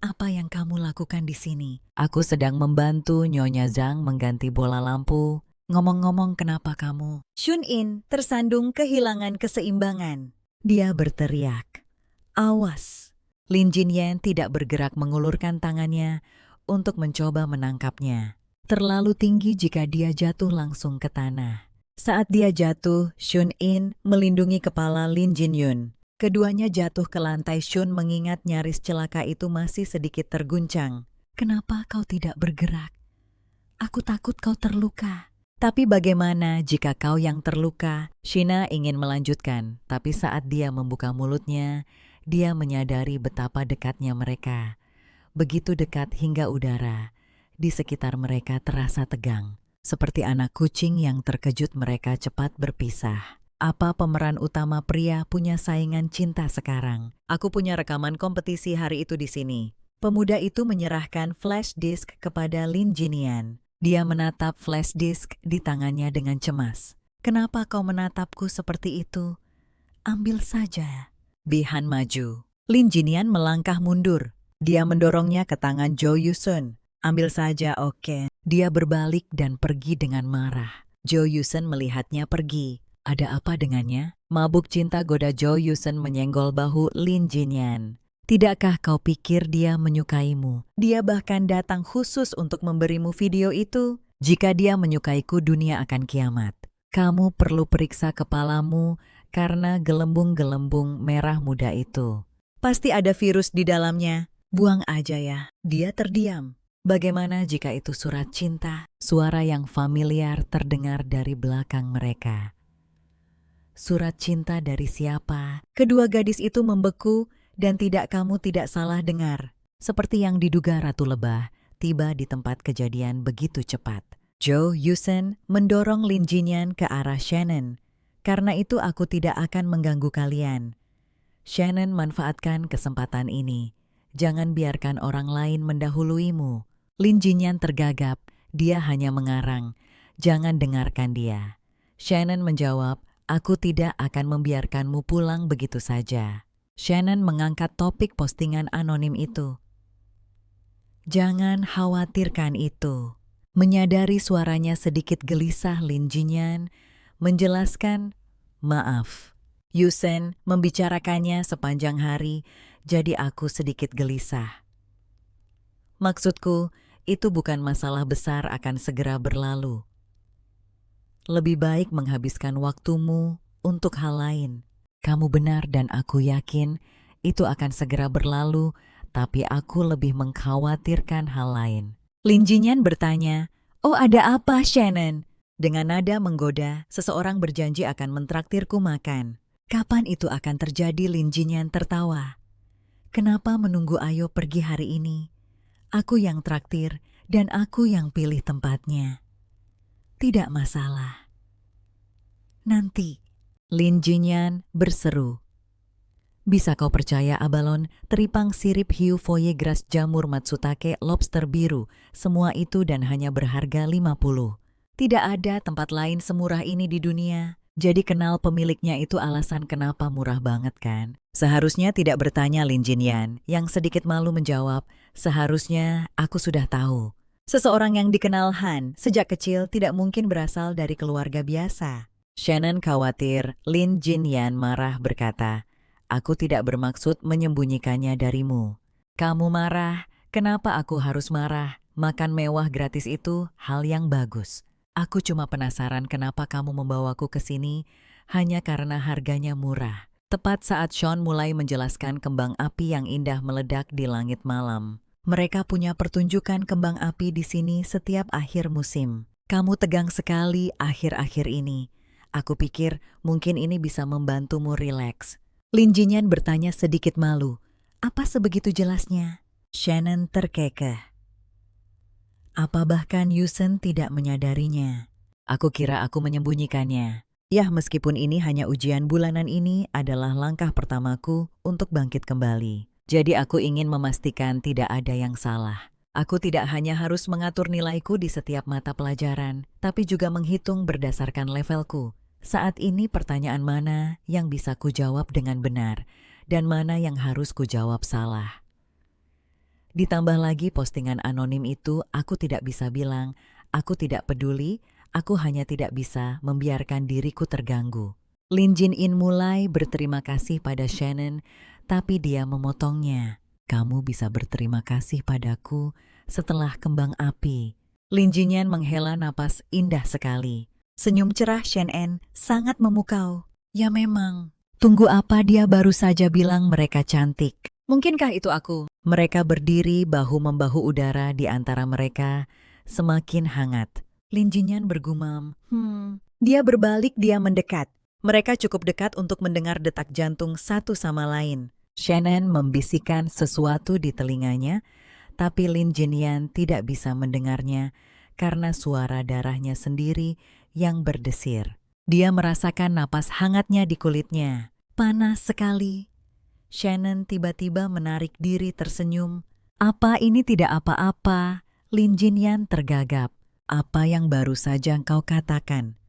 apa yang kamu lakukan di sini? Aku sedang membantu Nyonya Zhang mengganti bola lampu. Ngomong-ngomong, kenapa kamu? Shun In tersandung kehilangan keseimbangan. Dia berteriak, "Awas!" Lin Jin Yan tidak bergerak mengulurkan tangannya untuk mencoba menangkapnya. Terlalu tinggi jika dia jatuh langsung ke tanah. Saat dia jatuh, Shun In melindungi kepala Lin Jin Yun. Keduanya jatuh ke lantai. Shun mengingat nyaris celaka itu masih sedikit terguncang. Kenapa kau tidak bergerak? Aku takut kau terluka. Tapi bagaimana jika kau yang terluka? Shina ingin melanjutkan, tapi saat dia membuka mulutnya, dia menyadari betapa dekatnya mereka. Begitu dekat hingga udara di sekitar mereka terasa tegang. Seperti anak kucing yang terkejut, mereka cepat berpisah. Apa pemeran utama pria punya saingan cinta sekarang? Aku punya rekaman kompetisi hari itu di sini. Pemuda itu menyerahkan flash disk kepada Lin Jinian. Dia menatap flash disk di tangannya dengan cemas. Kenapa kau menatapku seperti itu? Ambil saja. Bihan maju. Lin Jinian melangkah mundur. Dia mendorongnya ke tangan Jo Yusun. Ambil saja, oke. Dia berbalik dan pergi dengan marah. Jo Yusun melihatnya pergi. Ada apa dengannya? Mabuk cinta goda Jo Yusun menyenggol bahu Lin Jinian. Tidakkah kau pikir dia menyukaimu? Dia bahkan datang khusus untuk memberimu video itu. Jika dia menyukaiku, dunia akan kiamat. Kamu perlu periksa kepalamu karena gelembung-gelembung merah muda itu. Pasti ada virus di dalamnya. Buang aja ya. Dia terdiam. Bagaimana jika itu surat cinta? Suara yang familiar terdengar dari belakang mereka. Surat cinta dari siapa? Kedua gadis itu membeku. Dan kamu tidak salah dengar. Seperti yang diduga, Ratu Lebah tiba di tempat kejadian begitu cepat. Jo Yusun mendorong Lin Jinian ke arah Shannon. Karena itu aku tidak akan mengganggu kalian. Shannon, manfaatkan kesempatan ini. Jangan biarkan orang lain mendahuluimu. Lin Jinian tergagap. Dia hanya mengarang. Jangan dengarkan dia. Shannon menjawab, aku tidak akan membiarkanmu pulang begitu saja. Shannon mengangkat topik postingan anonim itu. Jangan khawatirkan itu. Menyadari suaranya sedikit gelisah, Lin Jinian menjelaskan, maaf. Yusen membicarakannya sepanjang hari, jadi aku sedikit gelisah. Maksudku, itu bukan masalah besar, akan segera berlalu. Lebih baik menghabiskan waktumu untuk hal lain. Kamu benar dan aku yakin itu akan segera berlalu, tapi aku lebih mengkhawatirkan hal lain. Lin Jinian bertanya, oh ada apa Shannon? Dengan nada menggoda, seseorang berjanji akan mentraktirku makan. Kapan itu akan terjadi? Lin Jinian tertawa. Kenapa menunggu? Ayo pergi hari ini. Aku yang traktir dan aku yang pilih tempatnya. Tidak masalah. Nanti. Lin Jinian berseru. Bisa kau percaya Abalon, teripang sirip hiu, foie gras, jamur matsutake, lobster biru, semua itu dan hanya berharga 50. Tidak ada tempat lain semurah ini di dunia. Jadi kenal pemiliknya itu alasan kenapa murah banget kan? Seharusnya tidak bertanya, Lin Jinian, yang sedikit malu menjawab, seharusnya aku sudah tahu. Seseorang yang dikenal Han sejak kecil tidak mungkin berasal dari keluarga biasa. Shannon khawatir. Lin Jinian marah berkata, aku tidak bermaksud menyembunyikannya darimu. Kamu marah? Kenapa aku harus marah? Makan mewah gratis itu hal yang bagus. Aku cuma penasaran kenapa kamu membawaku ke sini hanya karena harganya murah. Tepat saat Sean mulai menjelaskan kembang api yang indah meledak di langit malam. Mereka punya pertunjukan kembang api di sini setiap akhir musim. Kamu tegang sekali akhir-akhir ini. Aku pikir mungkin ini bisa membantumu rileks. Lin Jinyan bertanya sedikit malu. Apa sebegitu jelasnya? Shannon terkekeh. Apa bahkan Yusen tidak menyadarinya? Aku kira aku menyembunyikannya. Ya, meskipun ini hanya ujian bulanan, ini adalah langkah pertamaku untuk bangkit kembali. Jadi aku ingin memastikan tidak ada yang salah. Aku tidak hanya harus mengatur nilaiku di setiap mata pelajaran, tapi juga menghitung berdasarkan levelku. Saat ini pertanyaan mana yang bisa kujawab dengan benar, dan mana yang harus kujawab salah. Ditambah lagi postingan anonim itu, aku tidak bisa bilang, aku tidak peduli, aku hanya tidak bisa membiarkan diriku terganggu. Lin Jin-in mulai berterima kasih pada Shannon, tapi dia memotongnya. Kamu bisa berterima kasih padaku setelah kembang api. Lin Jinyan menghela napas indah sekali. Senyum cerah Shannon sangat memukau. Ya memang. Tunggu apa, dia baru saja bilang mereka cantik. Mungkinkah itu aku? Mereka berdiri bahu-membahu, udara di antara mereka semakin hangat. Lin Jinyan bergumam, Dia berbalik, dia mendekat. Mereka cukup dekat untuk mendengar detak jantung satu sama lain. Shannon membisikkan sesuatu di telinganya, tapi Lin Jinyan tidak bisa mendengarnya karena suara darahnya sendiri yang berdesir. Dia merasakan napas hangatnya di kulitnya. Panas sekali. Shannon tiba-tiba menarik diri tersenyum. Apa ini? Tidak apa-apa. Lin Jinyan tergagap. Apa yang baru saja kau katakan?